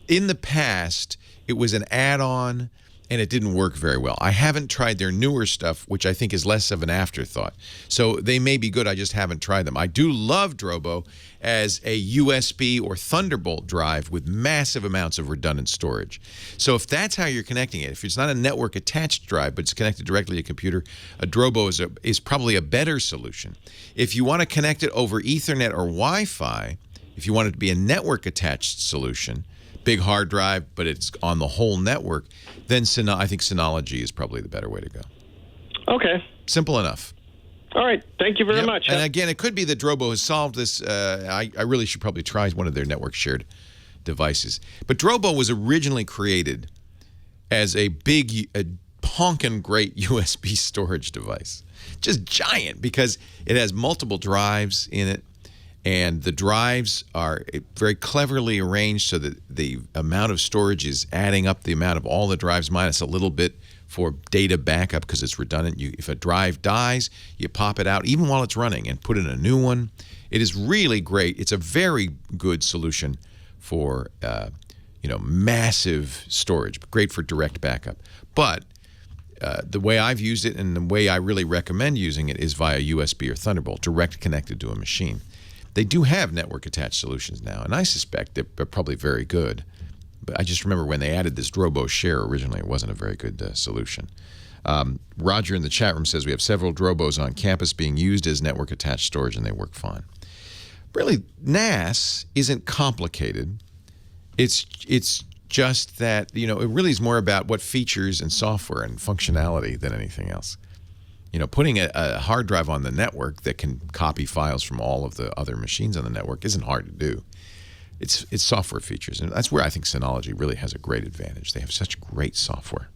Speaker 3: In the past, it was an add-on, and it didn't work very well. I haven't tried their newer stuff, which I think is less of an afterthought. So they may be good, I just haven't tried them. I do love Drobo as a USB or Thunderbolt drive with massive amounts of redundant storage. So if that's how you're connecting it, if it's not a network-attached drive, but it's connected directly to a computer, a Drobo is probably a better solution. If you want to connect it over Ethernet or Wi-Fi, if you want it to be a network-attached solution, big hard drive, but it's on the whole network, then I think Synology is probably the better way to go.
Speaker 4: Okay.
Speaker 3: Simple enough.
Speaker 4: All right. Thank you very much.
Speaker 3: And again, it could be that Drobo has solved this. I really should probably try one of their network shared devices. But Drobo was originally created as a big, honkin' great USB storage device. Just giant, because it has multiple drives in it. And the drives are very cleverly arranged so that the amount of storage is adding up the amount of all the drives minus a little bit for data backup, because it's redundant. If a drive dies, you pop it out even while it's running and put in a new one. It is really great. It's a very good solution for massive storage, great for direct backup. But the way I've used it and the way I really recommend using it is via USB or Thunderbolt, direct connected to a machine. They do have network-attached solutions now, and I suspect they're probably very good. But I just remember when they added this Drobo Share originally, it wasn't a very good solution. Roger in the chat room says we have several Drobos on campus being used as network-attached storage, and they work fine. Really, NAS isn't complicated. It's just that, it really is more about what features and software and functionality than anything else. Putting a hard drive on the network that can copy files from all of the other machines on the network isn't hard to do. It's software features, and that's where I think Synology really has a great advantage. They have such great software.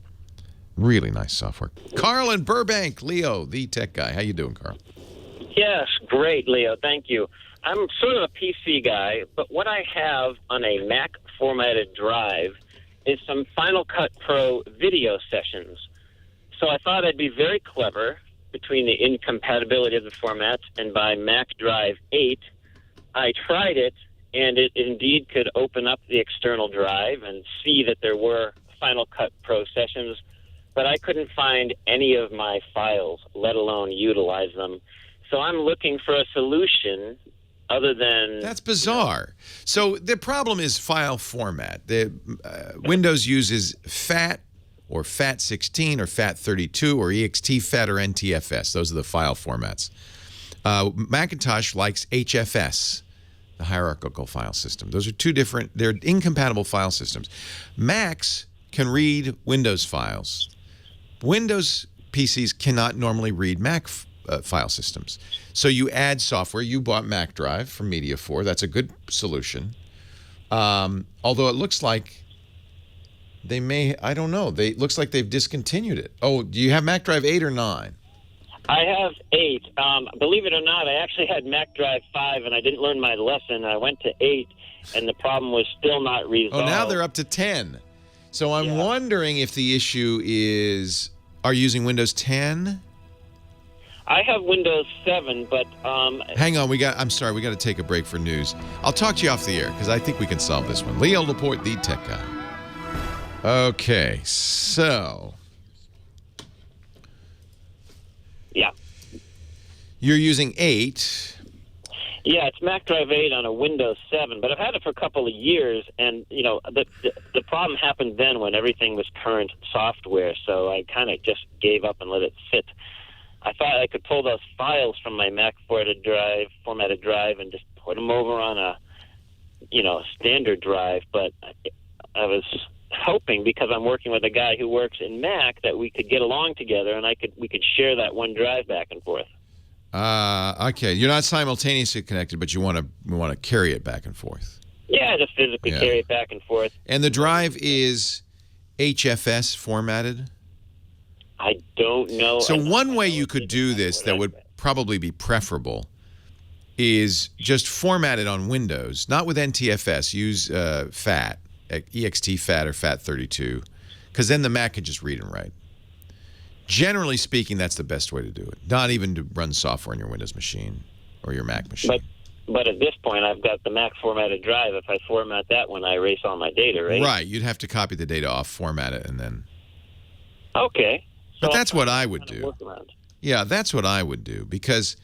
Speaker 3: Really nice software. Carl in Burbank, Leo, the tech guy. How you doing, Carl?
Speaker 8: Yes, great, Leo. Thank you. I'm sort of a PC guy, but what I have on a Mac formatted drive is some Final Cut Pro video sessions. So I thought I'd be very clever between the incompatibility of the formats and by Mac Drive 8. I tried it, and it indeed could open up the external drive and see that there were Final Cut Pro sessions, but I couldn't find any of my files, let alone utilize them. So I'm looking for a solution other than...
Speaker 3: That's bizarre. So the problem is file format. The Windows uses FAT or FAT16 or FAT32 or EXTFAT or NTFS. Those are the file formats. Macintosh likes HFS, the hierarchical file system. Those are two different, they're incompatible file systems. Macs can read Windows files. Windows PCs cannot normally read Mac file systems. So you add software. You bought Mac Drive from Media4. That's a good solution. Although it looks like they may, I don't know. It looks like they've discontinued it. Oh, do you have Mac Drive 8 or 9?
Speaker 8: I have 8. Believe it or not, I actually had Mac Drive 5, and I didn't learn my lesson. I went to 8, and the problem was still not resolved.
Speaker 3: Oh, now they're up to 10. So I'm wondering if the issue is, are you using Windows 10?
Speaker 8: I have Windows 7, but...
Speaker 3: Hang on, I'm sorry, we got to take a break for news. I'll talk to you off the air, because I think we can solve this one. Leo Laporte, the tech guy. Okay, so...
Speaker 8: Yeah.
Speaker 3: You're using 8.
Speaker 8: Yeah, it's Mac Drive 8 on a Windows 7, but I've had it for a couple of years, and, the problem happened then when everything was current software, so I kind of just gave up and let it sit. I thought I could pull those files from my Mac formatted drive, and just put them over on a, standard drive, but I was hoping, because I'm working with a guy who works in Mac, that we could get along together and we could share that one drive back and forth.
Speaker 3: Okay, you're not simultaneously connected, but you want to carry it back and forth.
Speaker 8: Yeah, just physically carry it back and forth.
Speaker 3: And the drive is HFS formatted?
Speaker 8: I don't know.
Speaker 3: So one way you could do this that would probably be preferable is just format it on Windows, not with NTFS. Use FAT, EXTFAT or FAT32, because then the Mac can just read and write. Generally speaking, that's the best way to do it. Not even to run software on your Windows machine or your Mac machine.
Speaker 8: But at this point, I've got the Mac formatted drive. If I format that one, I erase all my data, right?
Speaker 3: Right. You'd have to copy the data off, format it, and then...
Speaker 8: Okay.
Speaker 3: But that's what I would do. Yeah, that's what I would do, because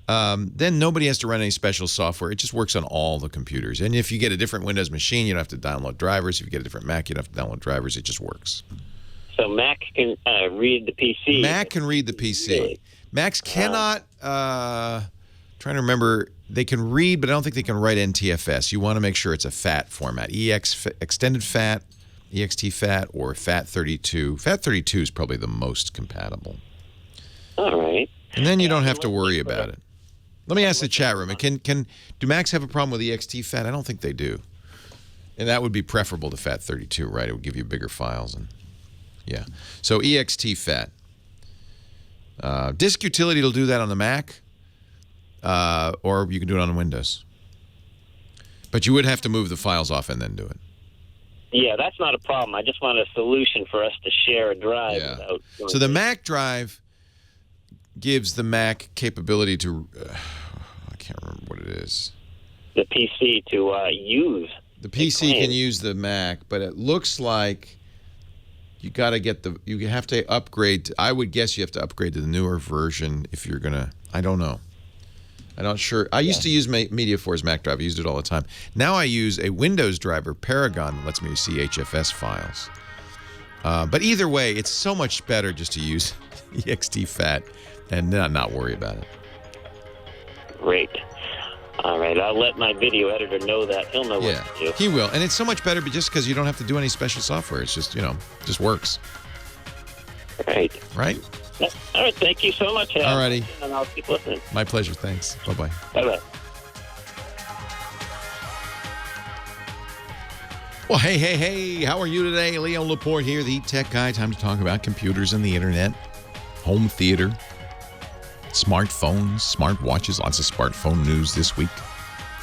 Speaker 3: then nobody has to run any special software. It just works on all the computers. And if you get a different Windows machine, you don't have to download drivers. If you get a different Mac, you don't have to download drivers. It just works.
Speaker 8: So Mac can read the PC.
Speaker 3: Mac can read the PC. Really? Macs cannot, trying to remember, they can read, but I don't think they can write NTFS. You want to make sure it's a FAT format. Extended FAT, EXTFAT, or FAT32. FAT32 is probably the most compatible.
Speaker 8: All right.
Speaker 3: And then you don't have to worry about it. Let me ask the chat room. Do Macs have a problem with EXTFAT? I don't think they do. And that would be preferable to FAT32, right? It would give you bigger files. And yeah. So EXTFAT. Disk Utility will do that on the Mac, or you can do it on Windows. But you would have to move the files off and then do it.
Speaker 8: Yeah, that's not a problem. I just want a solution for us to share a drive.
Speaker 3: Yeah. So the Mac drive gives the Mac capability to, I can't remember what it is.
Speaker 8: The PC to use
Speaker 3: The PC can use the Mac, but it looks like you got to get you have to upgrade. I would guess you have to upgrade to the newer version if you're going to, I don't know. I'm not sure. I used to use MediaForce Mac Drive. I used it all the time. Now I use a Windows driver, Paragon, that lets me see HFS files. But either way, it's so much better just to use EXTFAT and not worry about it.
Speaker 8: Great. All right, I'll let my video editor know that. He'll know what to do.
Speaker 3: He will. And it's so much better just because you don't have to do any special software. It's just, just works.
Speaker 8: Right.
Speaker 3: Right?
Speaker 8: All right, thank you so much, Al.
Speaker 3: All righty.
Speaker 8: And I'll keep listening.
Speaker 3: My pleasure. Thanks. Bye-bye.
Speaker 8: Bye-bye.
Speaker 3: Well, hey. How are you today? Leo Laporte here, the tech guy. Time to talk about computers and the internet, home theater, smartphones, smartwatches, lots of smartphone news this week.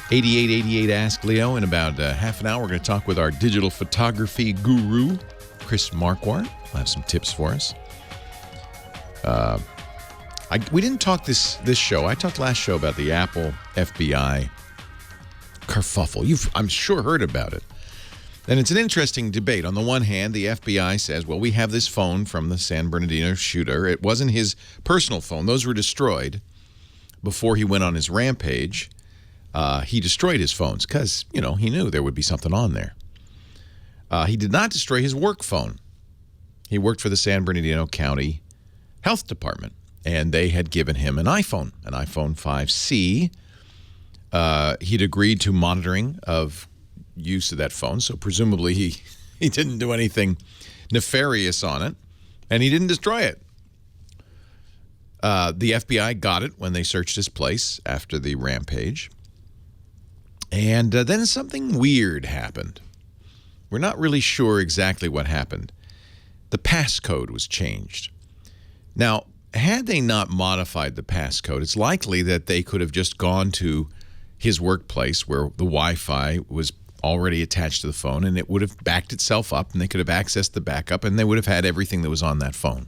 Speaker 3: 8888 Ask Leo. In about half an hour, we're going to talk with our digital photography guru, Chris Marquardt. He'll have some tips for us. We didn't talk this show. I talked last show about the Apple FBI kerfuffle. You've, I'm sure, heard about it. And it's an interesting debate. On the one hand, the FBI says, well, we have this phone from the San Bernardino shooter. It wasn't his personal phone. Those were destroyed before he went on his rampage. He destroyed his phones because, he knew there would be something on there. He did not destroy his work phone. He worked for the San Bernardino County Health Department, and they had given him an iPhone 5C. He'd agreed to monitoring of use of that phone, so presumably he didn't do anything nefarious on it, and he didn't destroy it. The FBI got it when they searched his place after the rampage, and then something weird happened. We're not really sure exactly what happened. The passcode was changed. Now, had they not modified the passcode, it's likely that they could have just gone to his workplace where the Wi-Fi was already attached to the phone, and it would have backed itself up, and they could have accessed the backup, and they would have had everything that was on that phone.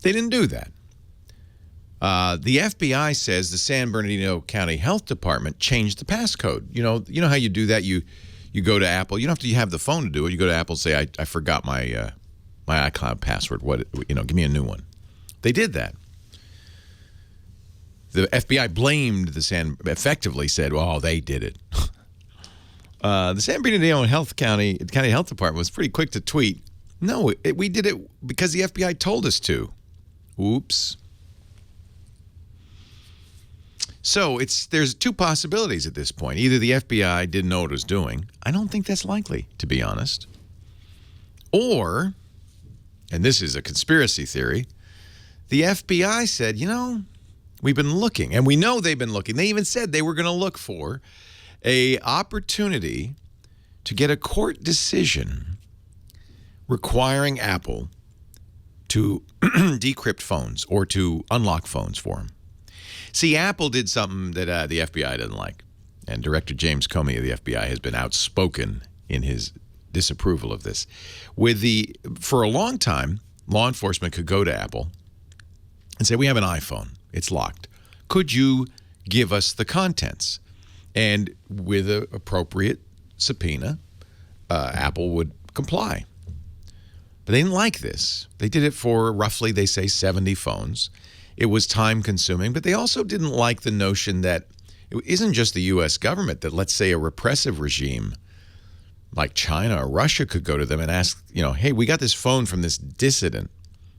Speaker 3: They didn't do that. The FBI says the San Bernardino County Health Department changed the passcode. You know how you do that? You go to Apple. You don't have to have the phone to do it. You go to Apple and say, I forgot my iCloud password. Give me a new one. They did that. The FBI blamed effectively said, well, they did it. The San Bernardino County Health Department was pretty quick to tweet, no, we did it because the FBI told us to. Oops. So there's two possibilities at this point. Either the FBI didn't know what it was doing. I don't think that's likely, to be honest. Or, and this is a conspiracy theory, the FBI said, we've been looking, and we know they've been looking. They even said they were going to look for an opportunity to get a court decision requiring Apple to decrypt phones or to unlock phones for them. See, Apple did something that the FBI didn't like, and Director James Comey of the FBI has been outspoken in his disapproval of this. For a long time, law enforcement could go to Apple and say, we have an iPhone. It's locked. Could you give us the contents? And with an appropriate subpoena, Apple would comply. But they didn't like this. They did it for roughly, they say, 70 phones. It was time-consuming, but they also didn't like the notion that it isn't just the U.S. government, that let's say a repressive regime like China or Russia could go to them and ask, hey, we got this phone from this dissident.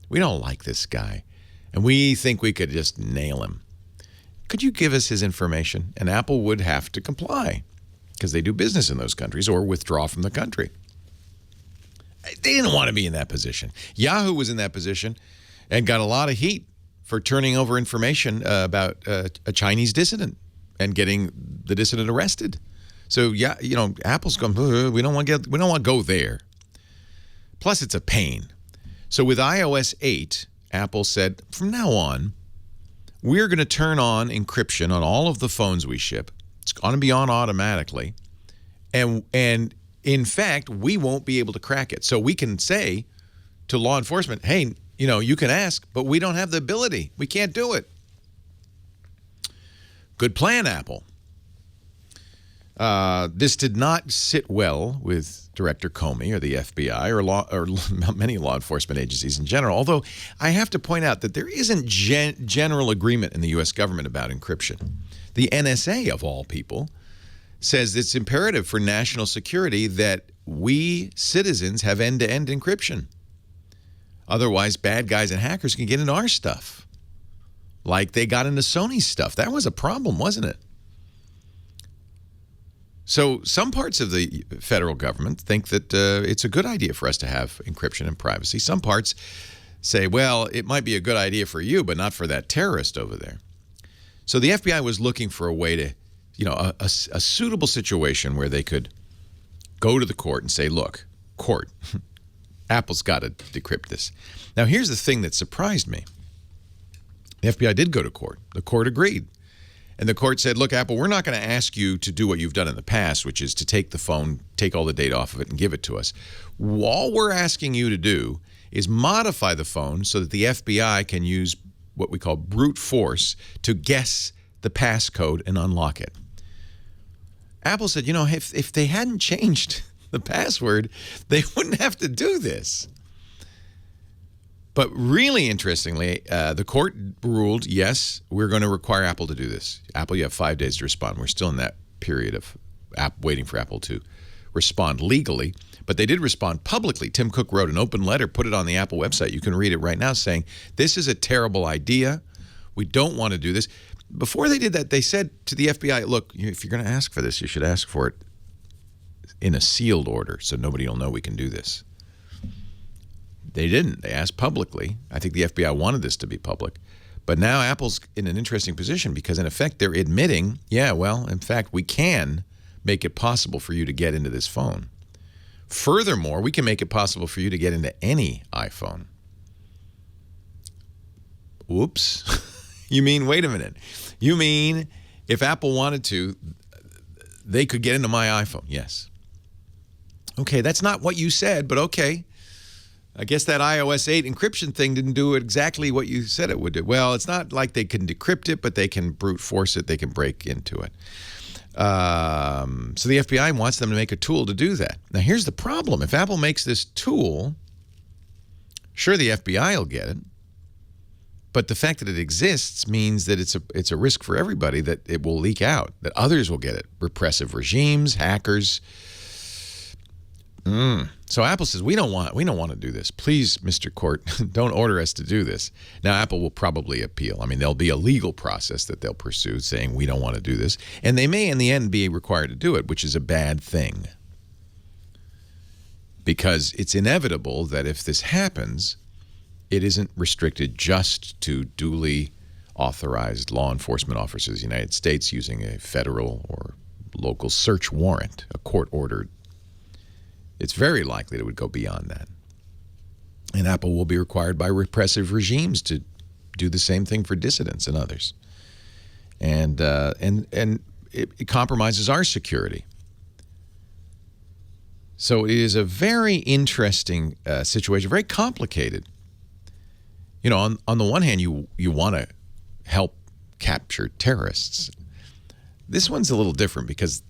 Speaker 3: We don't like this guy. And we think we could just nail him. Could you give us his information? And Apple would have to comply because they do business in those countries or withdraw from the country. They didn't want to be in that position. Yahoo was in that position and got a lot of heat for turning over information about a Chinese dissident and getting the dissident arrested. So, Apple's going, we don't want to go there. Plus, it's a pain. So with iOS 8, Apple said, from now on, we're going to turn on encryption on all of the phones we ship. It's going to be on automatically. And in fact, we won't be able to crack it. So we can say to law enforcement, hey, you can ask, but we don't have the ability. We can't do it. Good plan, Apple. This did not sit well with Director Comey or the FBI or many law enforcement agencies in general, although I have to point out that there isn't general agreement in the U.S. government about encryption. The NSA, of all people, says it's imperative for national security that we citizens have end-to-end encryption. Otherwise, bad guys and hackers can get into our stuff, like they got into Sony's stuff. That was a problem, wasn't it? So some parts of the federal government think that it's a good idea for us to have encryption and privacy. Some parts say, well, it might be a good idea for you, but not for that terrorist over there. So the FBI was looking for a way to, a suitable situation where they could go to the court and say, look, court, Apple's got to decrypt this. Now, here's the thing that surprised me. The FBI did go to court. The court agreed. And the court said, look, Apple, we're not going to ask you to do what you've done in the past, which is to take the phone, take all the data off of it, and give it to us. All we're asking you to do is modify the phone so that the FBI can use what we call brute force to guess the passcode and unlock it. Apple said, if they hadn't changed the password, they wouldn't have to do this. But really interestingly, the court ruled, yes, we're going to require Apple to do this. Apple, you have 5 days to respond. We're still in that period of waiting for Apple to respond legally. But they did respond publicly. Tim Cook wrote an open letter, put it on the Apple website. You can read it right now, saying, this is a terrible idea. We don't want to do this. Before they did that, they said to the FBI, look, if you're going to ask for this, you should ask for it in a sealed order so nobody will know we can do this. They didn't. They asked publicly. I think the FBI wanted this to be public. But now Apple's in an interesting position because, in effect, they're admitting, in fact, we can make it possible for you to get into this phone. Furthermore, we can make it possible for you to get into any iPhone. Oops. You mean, wait a minute. You mean if Apple wanted to, they could get into my iPhone? Yes. Okay, that's not what you said, but okay. I guess that iOS 8 encryption thing didn't do exactly what you said it would do. Well, it's not like they can decrypt it, but they can brute force it. They can break into it. So the FBI wants them to make a tool to do that. Now, here's the problem. If Apple makes this tool, sure, the FBI will get it. But the fact that it exists means that it's a risk for everybody that it will leak out, that others will get it. Repressive regimes, hackers. So Apple says, we don't want to do this. Please, Mr. Court, don't order us to do this. Now, Apple will probably appeal. I mean, there'll be a legal process that they'll pursue saying we don't want to do this. And they may, in the end, be required to do it, which is a bad thing. Because it's inevitable that if this happens, it isn't restricted just to duly authorized law enforcement officers of the United States using a federal or local search warrant, a court-ordered. It's very likely that it would go beyond that. And Apple will be required by repressive regimes to do the same thing for dissidents and others. And it compromises our security. So it is a very interesting situation, very complicated. On the one hand, you want to help capture terrorists. This one's a little different because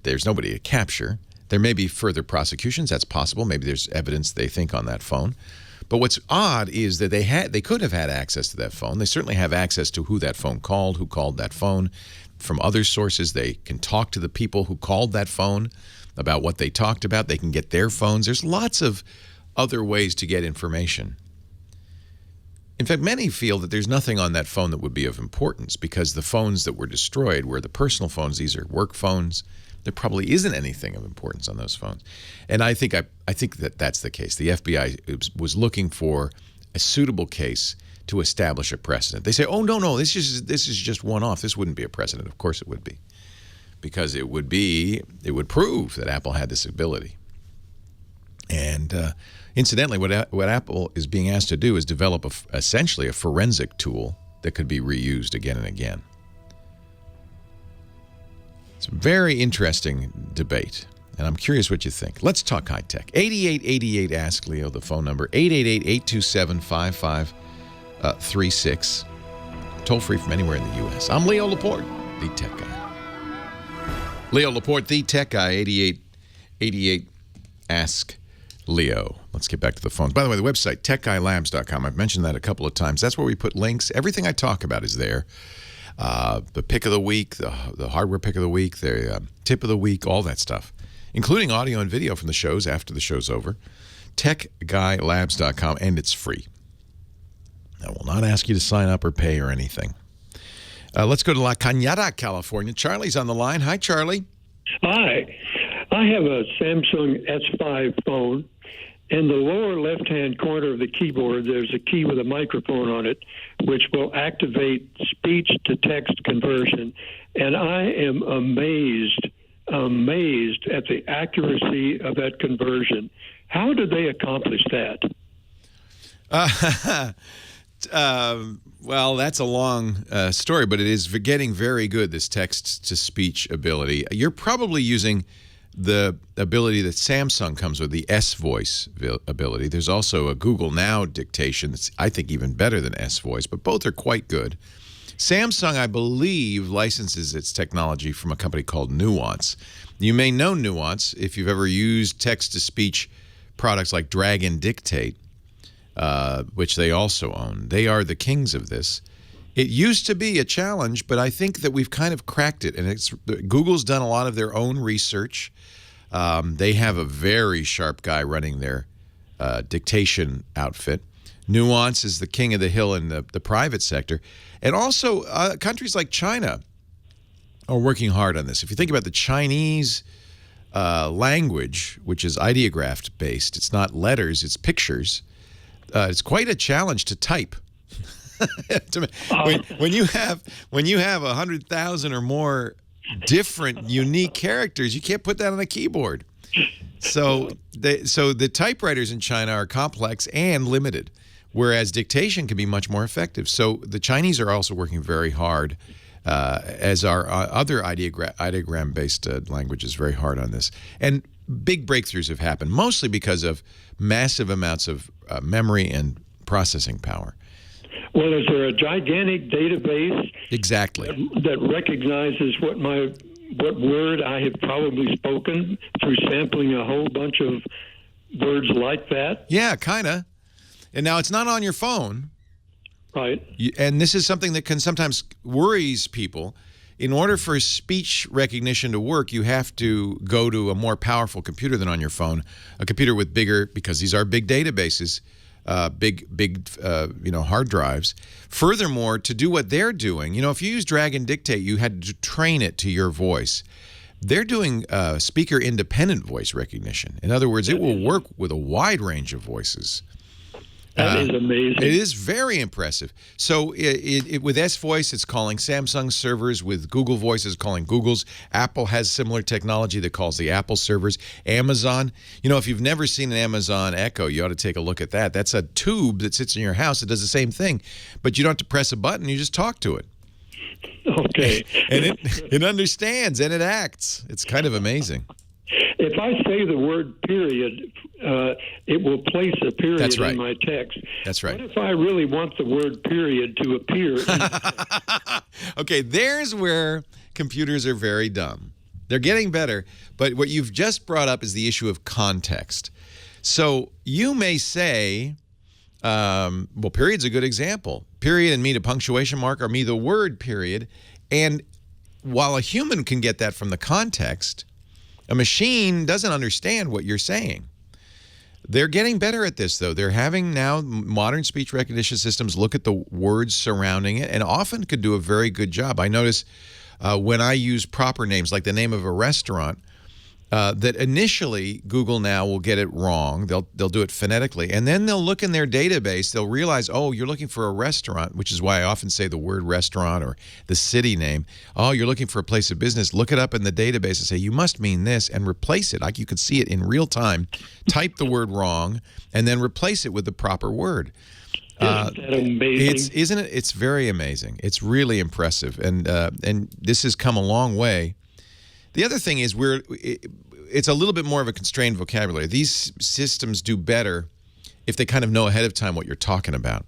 Speaker 3: there's nobody to capture. There may be further prosecutions. That's possible. Maybe there's evidence they think on that phone. But what's odd is that they could have had access to that phone. They certainly have access to who that phone called, who called that phone. From other sources, they can talk to the people who called that phone about what they talked about. They can get their phones. There's lots of other ways to get information. In fact, many feel that there's nothing on that phone that would be of importance because the phones that were destroyed were the personal phones. These are work phones. There probably isn't anything of importance on those phones. And I think that that's the case. The FBI was looking for a suitable case to establish a precedent. They say, oh, no, this is just one-off. This wouldn't be a precedent. Of course it would be. Because it would prove that Apple had this ability. And incidentally, what Apple is being asked to do is develop essentially a forensic tool that could be reused again and again. It's a very interesting debate, and I'm curious what you think. Let's talk high-tech. 8888 Ask Leo, the phone number, 888-827-5536. Toll-free from anywhere in the U.S. I'm Leo Laporte, the Tech Guy. Leo Laporte, the tech guy, 8888 Ask Leo. Let's get back to the phones. By the way, the website, techguylabs.com. I've mentioned that a couple of times. That's where we put links. Everything I talk about is there. The pick of the week, the hardware pick of the week, the tip of the week, all that stuff, including audio and video from the shows after the show's over. techguylabs.com, and it's free. I will not ask you to sign up or pay or anything. Let's go to La Cañada, California. Charlie's on the line. Hi, Charlie.
Speaker 9: Hi. I have a Samsung S5 phone. In the lower left-hand corner of the keyboard, there's a key with a microphone on it, which will activate speech-to-text conversion. And I am amazed at the accuracy of that conversion. How did they accomplish that?
Speaker 3: Well, that's a long story, but it is getting very good, this text-to-speech ability. You're probably using the ability that Samsung comes with, the S-Voice ability. There's also a Google Now dictation that's, I think, even better than S-Voice, but both are quite good. Samsung, I believe, licenses its technology from a company called Nuance. You may know Nuance if you've ever used text-to-speech products like Dragon Dictate, which they also own. They are the kings of this. It used to be a challenge, but I think that we've kind of cracked it. And Google's done a lot of their own research. They have a very sharp guy running their dictation outfit. Nuance is the king of the hill in the private sector. And also, countries like China are working hard on this. If you think about the Chinese language, which is ideographed-based, it's not letters, it's pictures. It's quite a challenge to type. when you have 100,000 or more different unique characters, you can't put that on a keyboard. So the typewriters in China are complex and limited, whereas dictation can be much more effective. So the Chinese are also working very hard, as are other ideogram-based languages, very hard on this. And big breakthroughs have happened, mostly because of massive amounts of memory and processing power.
Speaker 9: Well, is there a gigantic database
Speaker 3: exactly
Speaker 9: that recognizes what word I have probably spoken through sampling a whole bunch of words like that?
Speaker 3: Yeah, kind of. And now it's not on your phone.
Speaker 9: Right.
Speaker 3: And this is something that can sometimes worries people. In order for speech recognition to work, you have to go to a more powerful computer than on your phone, a computer with bigger, because these are big databases, big hard drives. Furthermore, to do what they're doing, if you use Dragon Dictate, you had to train it to your voice. They're doing speaker-independent voice recognition. In other words, it will work with a wide range of voices.
Speaker 9: That is amazing.
Speaker 3: It is very impressive. So with S-Voice, it's calling Samsung servers. With Google Voice, it's calling Google's. Apple has similar technology that calls the Apple servers. Amazon, if you've never seen an Amazon Echo, you ought to take a look at that. That's a tube that sits in your house. It does the same thing, but you don't have to press a button. You just talk to it.
Speaker 9: Okay.
Speaker 3: And it understands and it acts. It's kind of amazing.
Speaker 9: If I say the word period, it will place a period in my text.
Speaker 3: That's right.
Speaker 9: What if I really want the word period to appear?
Speaker 3: Okay, there's where computers are very dumb. They're getting better, but what you've just brought up is the issue of context. So you may say, period's a good example. Period and me the punctuation mark, or me the word period. And while a human can get that from the context, a machine doesn't understand what you're saying. They're getting better at this, though. They're having now modern speech recognition systems look at the words surrounding it and often could do a very good job. I notice when I use proper names, like the name of a restaurant, that initially Google now will get it wrong. They'll do it phonetically, and then they'll look in their database. They'll realize, oh, you're looking for a restaurant, which is why I often say the word restaurant or the city name. Oh, you're looking for a place of business. Look it up in the database and say, you must mean this, and replace it. Like you could see it in real time. Type the word wrong, and then replace it with the proper word.
Speaker 9: Isn't that amazing?
Speaker 3: Isn't it? It's very amazing. It's really impressive, and this has come a long way. The other thing is it's a little bit more of a constrained vocabulary. These systems do better if they kind of know ahead of time what you're talking about.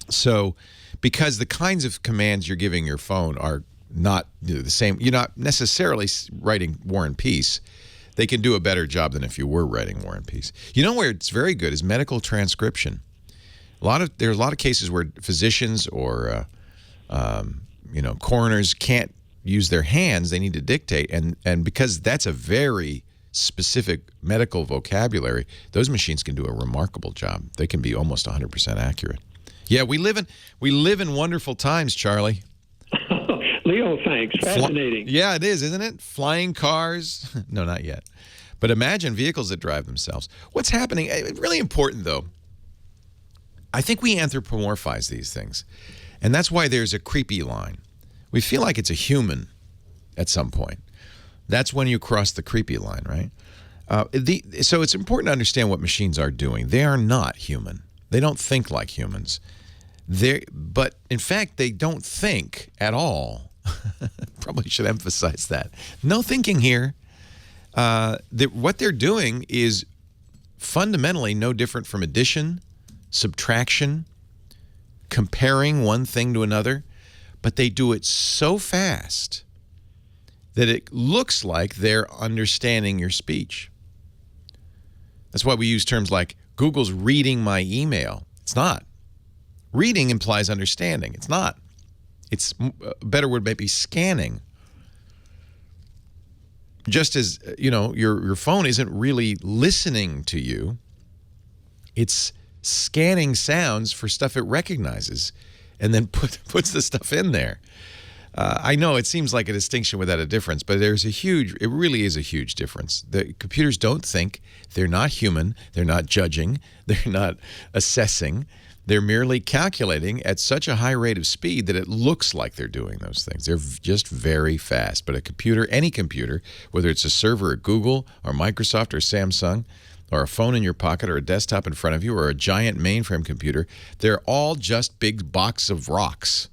Speaker 3: So because the kinds of commands you're giving your phone are not the same. You're not necessarily writing War and Peace. They can do a better job than if you were writing War and Peace. You know where it's very good is medical transcription. There's a lot of cases where physicians or coroners can't use their hands. They need to dictate, and because that's a very specific medical vocabulary, those machines can do a remarkable job. They can be almost 100% accurate. Yeah, we live in wonderful times, Charlie.
Speaker 9: Leo, thanks. Fascinating.
Speaker 3: Yeah, it is, isn't it? Flying cars. No, not yet. But imagine vehicles that drive themselves. What's happening? Really important, though. I think we anthropomorphize these things. And that's why there's a creepy line. We feel like it's a human at some point. That's when you cross the creepy line, right? So it's important to understand what machines are doing. They are not human. They don't think like humans. But in fact, they don't think at all. Probably should emphasize that. No thinking here. What they're doing is fundamentally no different from addition, subtraction, comparing one thing to another, but they do it so fast that it looks like they're understanding your speech. That's why we use terms like Google's reading my email. It's not. Reading implies understanding. It's not. It's a better word might be scanning. Just as, your phone isn't really listening to you. It's scanning sounds for stuff it recognizes and then puts the stuff in there. I know it seems like a distinction without a difference, but it really is a huge difference. The computers don't think. They're not human. They're not judging. They're not assessing. They're merely calculating at such a high rate of speed that it looks like they're doing those things. They're just very fast. But a computer, any computer, whether it's a server at Google or Microsoft or Samsung, or a phone in your pocket or a desktop in front of you or a giant mainframe computer, they're all just big boxes of rocks.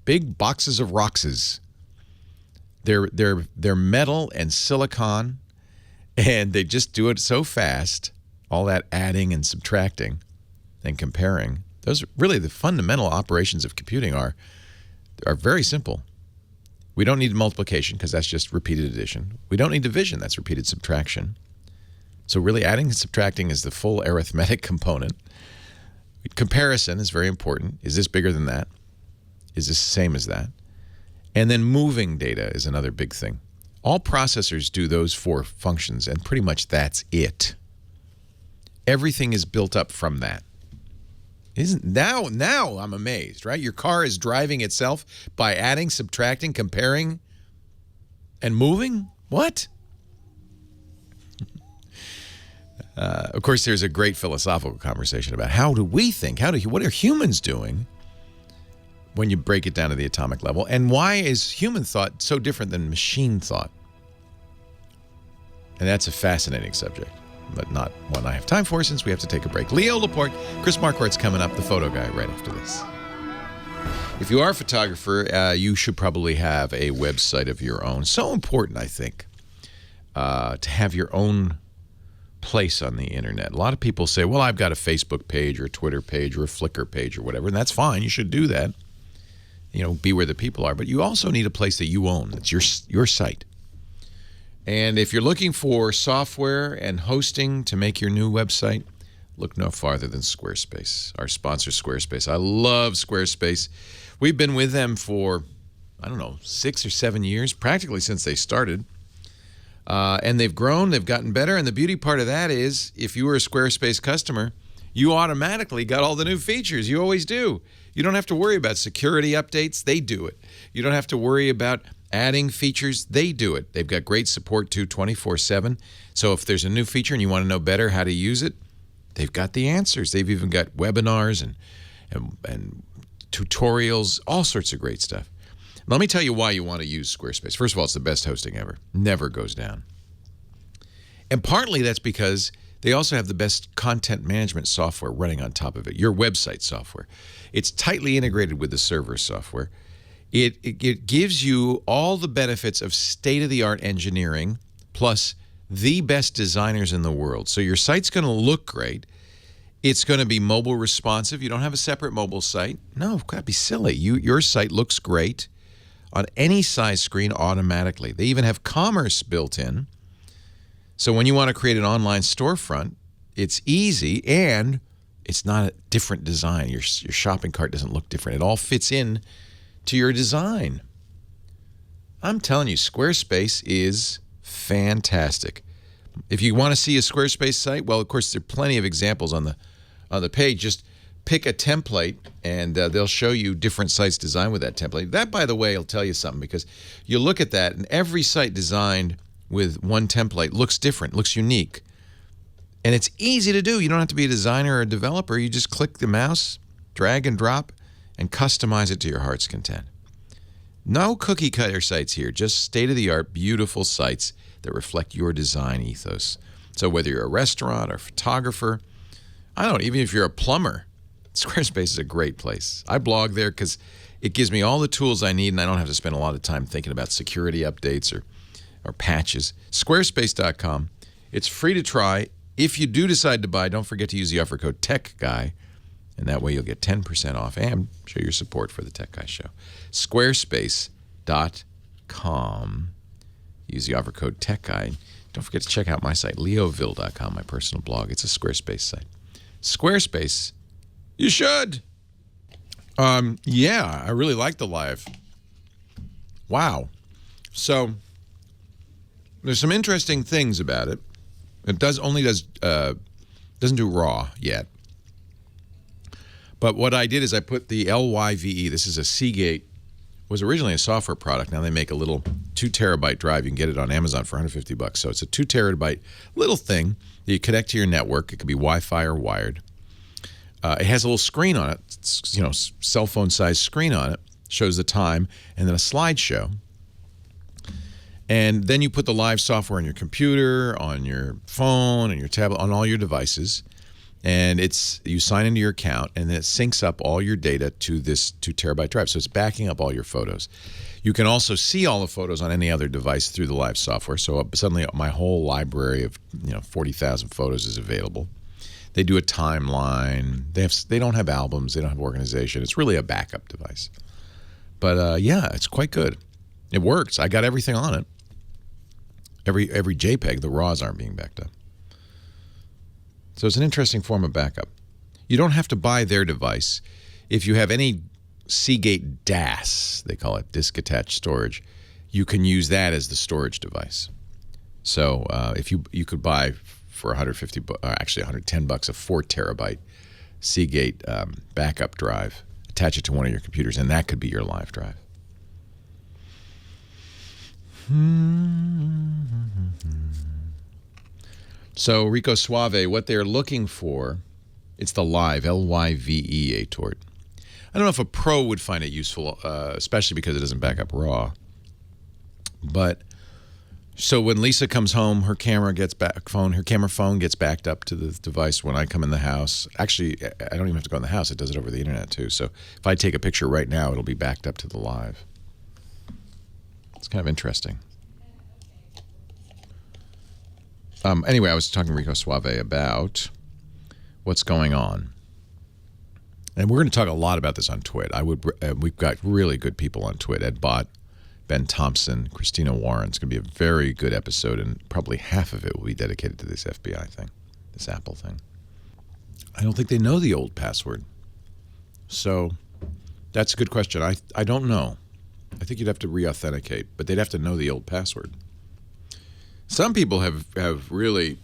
Speaker 3: Big boxes of roxes. They're metal and silicon, and they just do it so fast, all that adding and subtracting and comparing. Those really the fundamental operations of computing are very simple. We don't need multiplication because that's just repeated addition. We don't need division, that's repeated subtraction. So really adding and subtracting is the full arithmetic component. Comparison is very important. Is this bigger than that? Is this the same as that? And then moving data is another big thing. All processors do those four functions, and pretty much that's it. Everything is built up from that. Now I'm amazed, right? Your car is driving itself by adding, subtracting, comparing, and moving? What? Of course, there's a great philosophical conversation about how do we think? What are humans doing when you break it down to the atomic level? And why is human thought so different than machine thought? And that's a fascinating subject, but not one I have time for since we have to take a break. Leo Laporte, Chris Marquardt's coming up, the photo guy, right after this. If you are a photographer, you should probably have a website of your own. So important, I think, to have your own place on the internet. A lot of people say, well, I've got a Facebook page or a Twitter page or a Flickr page or whatever, and that's fine. You should do that. Be where the people are. But you also need a place that you own. It's your site. And if you're looking for software and hosting to make your new website, look no farther than Squarespace, our sponsor, Squarespace. I love Squarespace. We've been with them for, 6 or 7 years, practically since they started. And they've grown, they've gotten better. And the beauty part of that is if you were a Squarespace customer, you automatically got all the new features. You always do. You don't have to worry about security updates. They do it. You don't have to worry about adding features. They do it. They've got great support, too, 24/7. So if there's a new feature and you want to know better how to use it, they've got the answers. They've even got webinars and tutorials, all sorts of great stuff. Let me tell you why you want to use Squarespace. First of all, it's the best hosting ever. Never goes down. And partly that's because they also have the best content management software running on top of it, your website software. It's tightly integrated with the server software. It gives you all the benefits of state-of-the-art engineering plus the best designers in the world. So your site's going to look great. It's going to be mobile responsive. You don't have a separate mobile site. No, it's got to be silly. Your site looks great on any size screen automatically. They even have commerce built in. So when you want to create an online storefront, it's easy and it's not a different design. Your shopping cart doesn't look different. It all fits in to your design. I'm telling you, Squarespace is fantastic. If you want to see a Squarespace site, well, of course, there are plenty of examples on the page. Just pick a template, and they'll show you different sites designed with that template. That, by the way, will tell you something, because you look at that, and every site designed with one template looks different, looks unique. And it's easy to do. You don't have to be a designer or a developer. You just click the mouse, drag and drop, and customize it to your heart's content. No cookie cutter sites here, just state-of-the-art, beautiful sites that reflect your design ethos. So whether you're a restaurant or a photographer, even if you're a plumber, Squarespace is a great place. I blog there because it gives me all the tools I need, and I don't have to spend a lot of time thinking about security updates or patches. Squarespace.com. It's free to try. If you do decide to buy, don't forget to use the offer code TECHGUY, and that way you'll get 10% off and show your support for the Tech Guy Show. Squarespace.com. Use the offer code TECHGUY. Don't forget to check out my site, leoville.com, my personal blog. It's a Squarespace site. Squarespace, you should. Yeah, I really like the Live. Wow. So there's some interesting things about it. It doesn't do RAW yet. But what I did is I put the LYVE. This is a Seagate. Was originally a software product. Now they make a little 2 terabyte drive. You can get it on Amazon for $150. So it's a 2 terabyte little thing that you connect to your network. It could be Wi-Fi or wired. It has a little screen on it. It's, cell phone size screen on it. Shows the time, and then a slideshow. And then you put the Live software on your computer, on your phone, on your tablet, on all your devices. And you sign into your account, and then it syncs up all your data to this 2 terabyte drive. So it's backing up all your photos. You can also see all the photos on any other device through the Live software. So suddenly my whole library of 40,000 photos is available. They do a timeline. They don't have albums. They don't have organization. It's really a backup device. But yeah, it's quite good. It works. I got everything on it. Every JPEG, the RAWs aren't being backed up. So it's an interesting form of backup. You don't have to buy their device. If you have any Seagate DAS, they call it, disk attached storage, you can use that as the storage device. So if you could buy for $110 a 4 terabyte Seagate backup drive, attach it to one of your computers, and that could be your Live drive. So Rico Suave, what they're looking for, it's the Live, L-Y-V-E, tort. I don't know if a pro would find it useful, especially because it doesn't back up RAW. But so when Lisa comes home, her camera phone gets backed up to the device when I come in the house. Actually, I don't even have to go in the house. It does it over the internet too. So if I take a picture right now, it'll be backed up to the Live. It's kind of interesting. Anyway, I was talking to Rico Suave about what's going on. And we're going to talk a lot about this on Twit. We've got really good people on Twit. Ed Bott, Ben Thompson, Christina Warren. It's going to be a very good episode, and probably half of it will be dedicated to this FBI thing, this Apple thing. I don't think they know the old password. So that's a good question. I don't know. I think you'd have to re-authenticate, but they'd have to know the old password. Some people have really,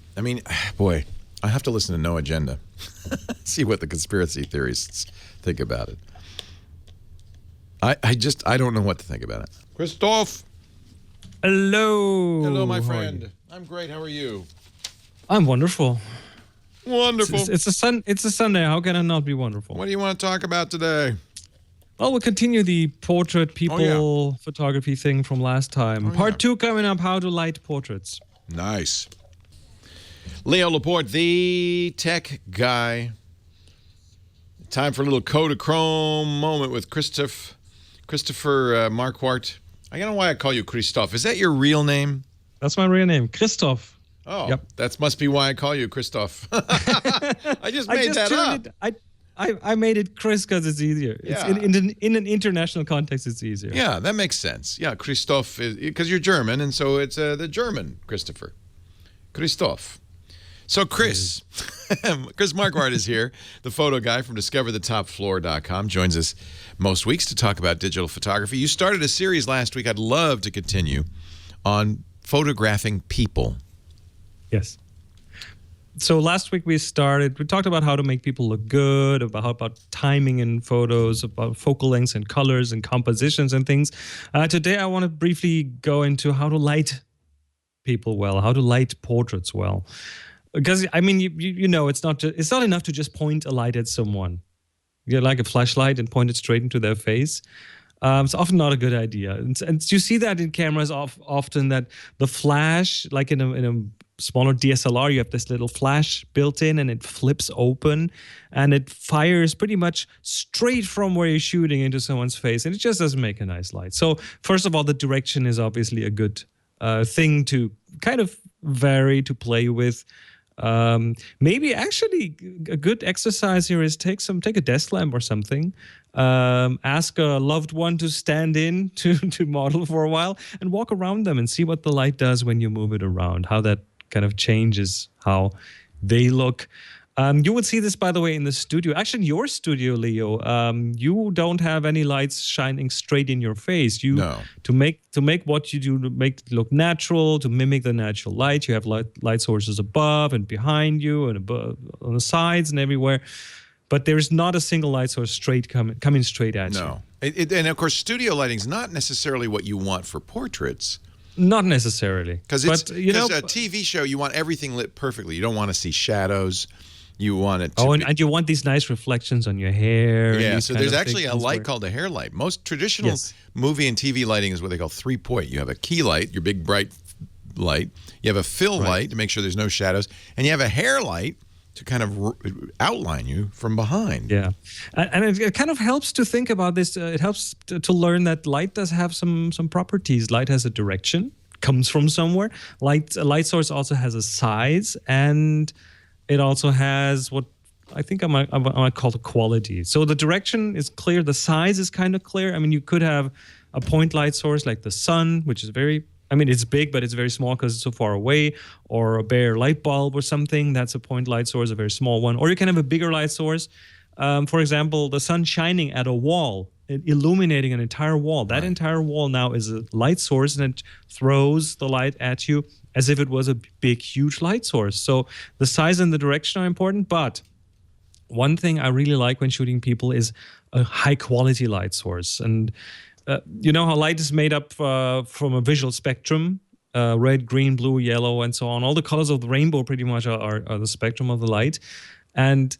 Speaker 3: boy, I have to listen to No Agenda. See what the conspiracy theorists think about it. I don't know what to think about it. Christoph.
Speaker 10: Hello.
Speaker 3: Hello, my friend. I'm great. How are you?
Speaker 10: I'm wonderful.
Speaker 3: Wonderful.
Speaker 10: It's a Sunday. How can I not be wonderful?
Speaker 3: What do you want to talk about today?
Speaker 10: Well, we'll continue the portrait people photography thing from last time. Part 2 coming up, how to light portraits.
Speaker 3: Nice. Leo Laporte, the tech guy. Time for a little Kodachrome moment with Christopher Marquardt. I don't know why I call you Christoph. Is that your real name?
Speaker 10: That's my real name, Christoph.
Speaker 3: Oh,
Speaker 10: yep.
Speaker 3: That must be why I call you Christoph. I just made that up.
Speaker 10: I made it Chris because it's easier. It's
Speaker 3: Yeah.
Speaker 10: in an international context, it's easier.
Speaker 3: Yeah, that makes sense. Yeah, Christoph is because you're German, and so it's the German Christopher. Christoph. So Chris Marquardt is here, the photo guy from DiscoverTheTopFloor.com, joins us most weeks to talk about digital photography. You started a series last week I'd love to continue on photographing people.
Speaker 10: Yes. So last week we talked about how to make people look good, about timing in photos, about focal lengths and colors and compositions and things. Today I want to briefly go into how to light people well, how to light portraits well. Because I mean, you know, it's not enough to just point a light at someone. You get like a flashlight and point it straight into their face. It's often not a good idea, and you see that in cameras often that the flash, like in a smaller DSLR, you have this little flash built in, and it flips open, and it fires pretty much straight from where you're shooting into someone's face, and it just doesn't make a nice light. So first of all, the direction is obviously a good thing to kind of vary, to play with. Maybe actually a good exercise here is take a desk lamp or something. Ask a loved one to stand in to model for a while and walk around them and see what the light does when you move it around, how that kind of changes how they look. You would see this, by the way, in the studio. Actually, in your studio, Leo, you don't have any lights shining straight in your face.
Speaker 3: No.
Speaker 10: To make what you do, to make it look natural, to mimic the natural light, you have light sources above and behind you and above, on the sides and everywhere. But there's not a single light source coming straight at you.
Speaker 3: No. And of course, studio lighting is not necessarily what you want for portraits.
Speaker 10: Not necessarily.
Speaker 3: Because a TV show, you want everything lit perfectly. You don't want to see shadows. You want it to
Speaker 10: and you want these nice reflections on your hair.
Speaker 3: Yeah, so there's actually a light called a hair light. Most traditional movie and TV lighting is what they call three-point. You have a key light, your big bright light. You have a fill light to make sure there's no shadows. And you have a hair light to kind of outline you from behind.
Speaker 10: Yeah, and it kind of helps to think about this. It helps to learn that light does have some properties. Light has a direction, comes from somewhere. A light source also has a size, and it also has what I think I might call the quality. So the direction is clear. The size is kind of clear. I mean, you could have a point light source like the sun, which is it's big, but it's very small because it's so far away, or a bare light bulb or something. That's a point light source, a very small one. Or you can have a bigger light source. For example, the sun shining at a wall, illuminating an entire wall. That entire wall now is a light source, and it throws the light at you as if it was a big, huge light source. So the size and the direction are important, but one thing I really like when shooting people is a high-quality light source. And you know how light is made up from a visual spectrum, red, green, blue, yellow, and so on. All the colors of the rainbow pretty much are the spectrum of the light. And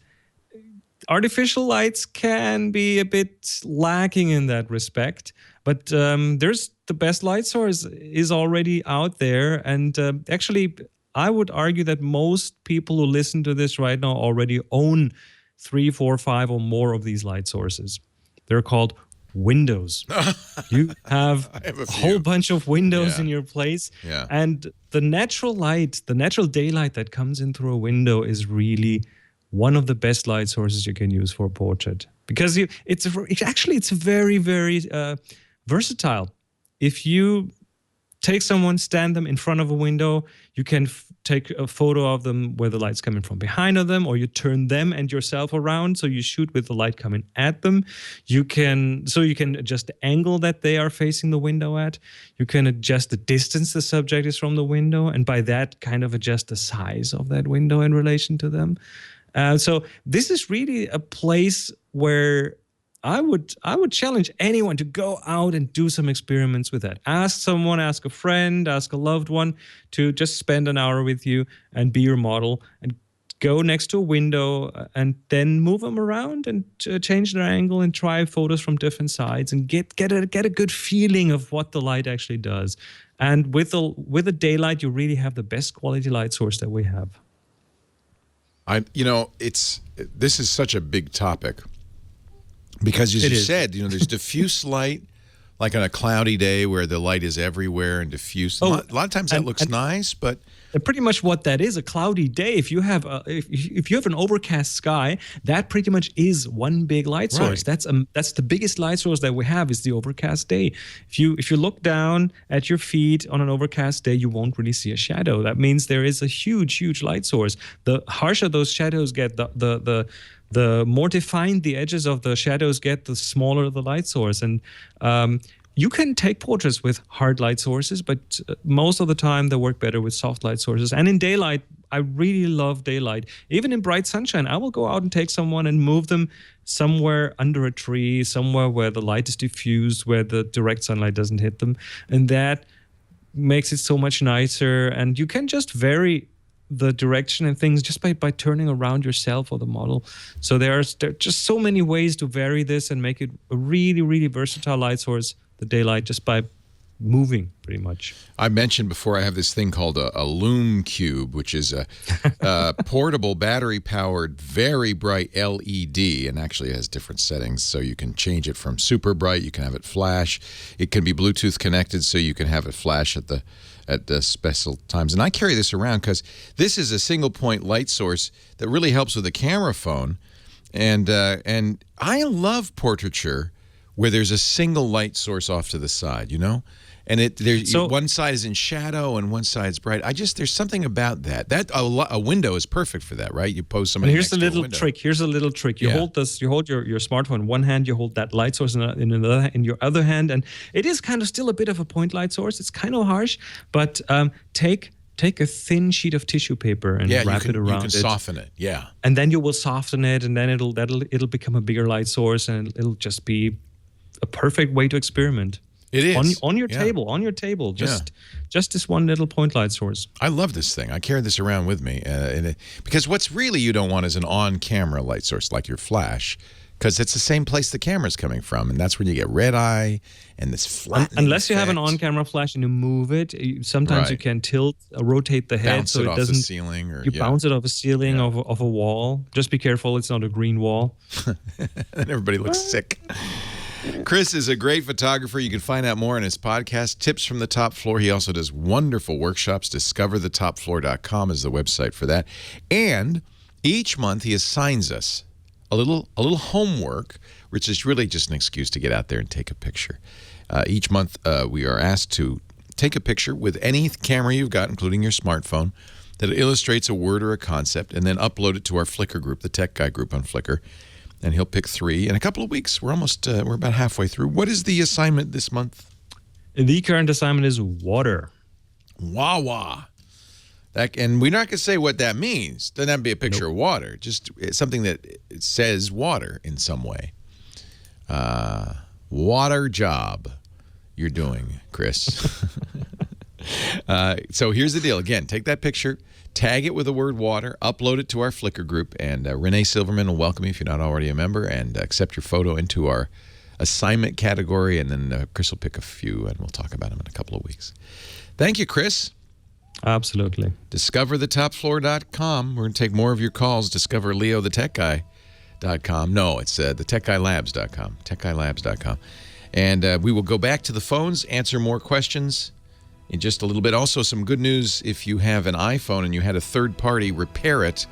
Speaker 10: artificial lights can be a bit lacking in that respect, but there's the best light source is already out there. And actually, I would argue that most people who listen to this right now already own 3, 4, 5 or more of these light sources. They're called windows. You have a whole bunch of windows in your place.
Speaker 3: Yeah.
Speaker 10: And the natural light, the natural daylight that comes in through a window is really one of the best light sources you can use for a portrait, because it's very, very versatile. If you take someone, stand them in front of a window, you can take a photo of them where the light's coming from behind of them, or you turn them and yourself around, so you shoot with the light coming at them. You can adjust the angle that they are facing the window at. You can adjust the distance the subject is from the window, and by that kind of adjust the size of that window in relation to them. So this is really a place where I would challenge anyone to go out and do some experiments with that. Ask someone, ask a friend, ask a loved one to just spend an hour with you and be your model, and go next to a window and then move them around and change their angle and try photos from different sides and get a good feeling of what the light actually does. And with the daylight, you really have the best quality light source that we have.
Speaker 3: This is such a big topic. Because as you said, there's diffuse light, Like on a cloudy day where the light is everywhere and diffuse. A lot of times that looks nice, but
Speaker 10: pretty much what that is, a cloudy day. If you have if you have an overcast sky, that pretty much is one big light source. That's the biggest light source that we have is the overcast day. If you look down at your feet on an overcast day, you won't really see a shadow. That means there is a huge light source. The harsher those shadows get, the more defined the edges of the shadows get, the smaller the light source. And you can take portraits with hard light sources, but most of the time they work better with soft light sources. And in daylight, I really love daylight. Even in bright sunshine, I will go out and take someone and move them somewhere under a tree, somewhere where the light is diffused, where the direct sunlight doesn't hit them. And that makes it so much nicer. And you can just vary the direction and things just by turning around yourself or the model. So there are just so many ways to vary this and make it a really versatile light source, the daylight, just by moving pretty much.
Speaker 3: I mentioned before I have this thing called a Lume Cube, which is a portable battery-powered, very bright LED, and actually has different settings, so you can change it from super bright, you can have it flash, it can be Bluetooth connected, so you can have it flash at the special times. And I carry this around because this is a single-point light source that really helps with a camera phone, and I love portraiture where there's a single light source off to the side, you know? And one side is in shadow and one side's bright. There's something about that. A window is perfect for that, right? You pose somebody
Speaker 10: next to a window. Here's a little trick. You hold your smartphone in one hand, you hold that light source in your other hand, and it is kind of still a bit of a point light source. It's kind of harsh, but take a thin sheet of tissue paper and wrap it around it.
Speaker 3: You can soften it,
Speaker 10: and then you will soften it, and then it'll become a bigger light source, and it'll just be a perfect way to experiment.
Speaker 3: It is
Speaker 10: on your table. Just this one little point light source.
Speaker 3: I love this thing. I carry this around with me, because what's really you don't want is an on-camera light source like your flash, because it's the same place the camera's coming from, and that's when you get red eye and this flattening
Speaker 10: Unless you have an
Speaker 3: effect.
Speaker 10: on-camera flash and you move it, sometimes you can rotate the head
Speaker 3: bounce
Speaker 10: so
Speaker 3: it
Speaker 10: it
Speaker 3: off
Speaker 10: doesn't.
Speaker 3: The ceiling, or
Speaker 10: bounce it off a ceiling of a wall. Just be careful; it's not a green wall.
Speaker 3: And everybody looks sick. Chris is a great photographer. You can find out more on his podcast, Tips from the Top Floor. He also does wonderful workshops. DiscoverTheTopFloor.com is the website for that. And each month he assigns us a little homework, which is really just an excuse to get out there and take a picture. Each month we are asked to take a picture with any camera you've got, including your smartphone, that illustrates a word or a concept, and then upload it to our Flickr group, the Tech Guy group on Flickr. And he'll pick 3 in a couple of weeks. We're about halfway through. What is the assignment this month?
Speaker 10: The current assignment is water.
Speaker 3: Wawa. And we're not going to say what that means. Doesn't have to be a picture of water. Just something that it says water in some way. Water job you're doing, Chris. So here's the deal. Again, take that picture, tag it with the word water, upload it to our Flickr group, and Renee Silverman will welcome you if you're not already a member, and accept your photo into our assignment category, and then Chris will pick a few, and we'll talk about them in a couple of weeks. Thank you, Chris.
Speaker 10: Absolutely.
Speaker 3: DiscoverTheTopFloor.com. We're going to take more of your calls. Discover LeoTheTechGuy.com. No, it's thetechguylabs.com. TechGuyLabs.com. And we will go back to the phones, answer more questions in just a little bit. Also, some good news if you have an iPhone and you had a third party repair it.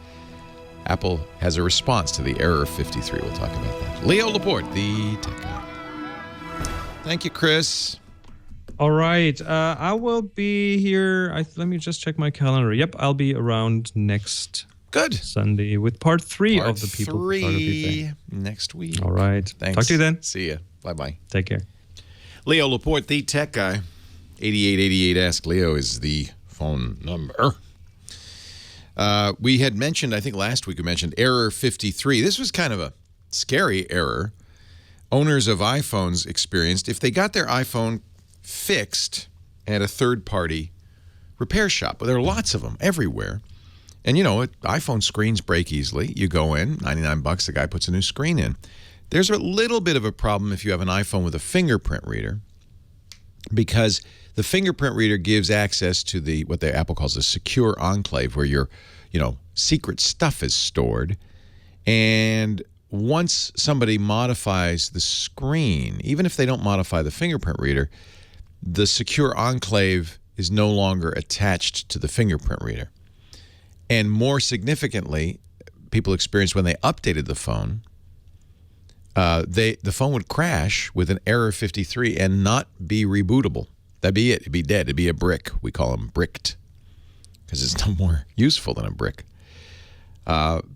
Speaker 3: Apple has a response to the error 53. We'll talk about that. Leo Laporte, the Tech Guy. Thank you, Chris.
Speaker 10: All right. I will be here. Let me just check my calendar. Yep, I'll be around next Sunday with part 3 of the People Photography thing.
Speaker 3: Next week.
Speaker 10: All right.
Speaker 3: Thanks.
Speaker 10: Talk to you then.
Speaker 3: See ya. Bye-bye.
Speaker 10: Take care.
Speaker 3: Leo Laporte, the Tech Guy. 8888 Ask Leo is the phone number. We had mentioned, I think last week we mentioned error 53. This was kind of a scary error owners of iPhones experienced if they got their iPhone fixed at a third-party repair shop. Well, there are lots of them everywhere. And, iPhone screens break easily. You go in, $99, the guy puts a new screen in. There's a little bit of a problem if you have an iPhone with a fingerprint reader, because the fingerprint reader gives access to what the Apple calls a secure enclave, where your, secret stuff is stored. And once somebody modifies the screen, even if they don't modify the fingerprint reader, the secure enclave is no longer attached to the fingerprint reader. And more significantly, people experienced when they updated the phone, the phone would crash with an error 53 and not be rebootable. That'd be it. It'd be dead. It'd be a brick. We call them bricked because it's no more useful than a brick.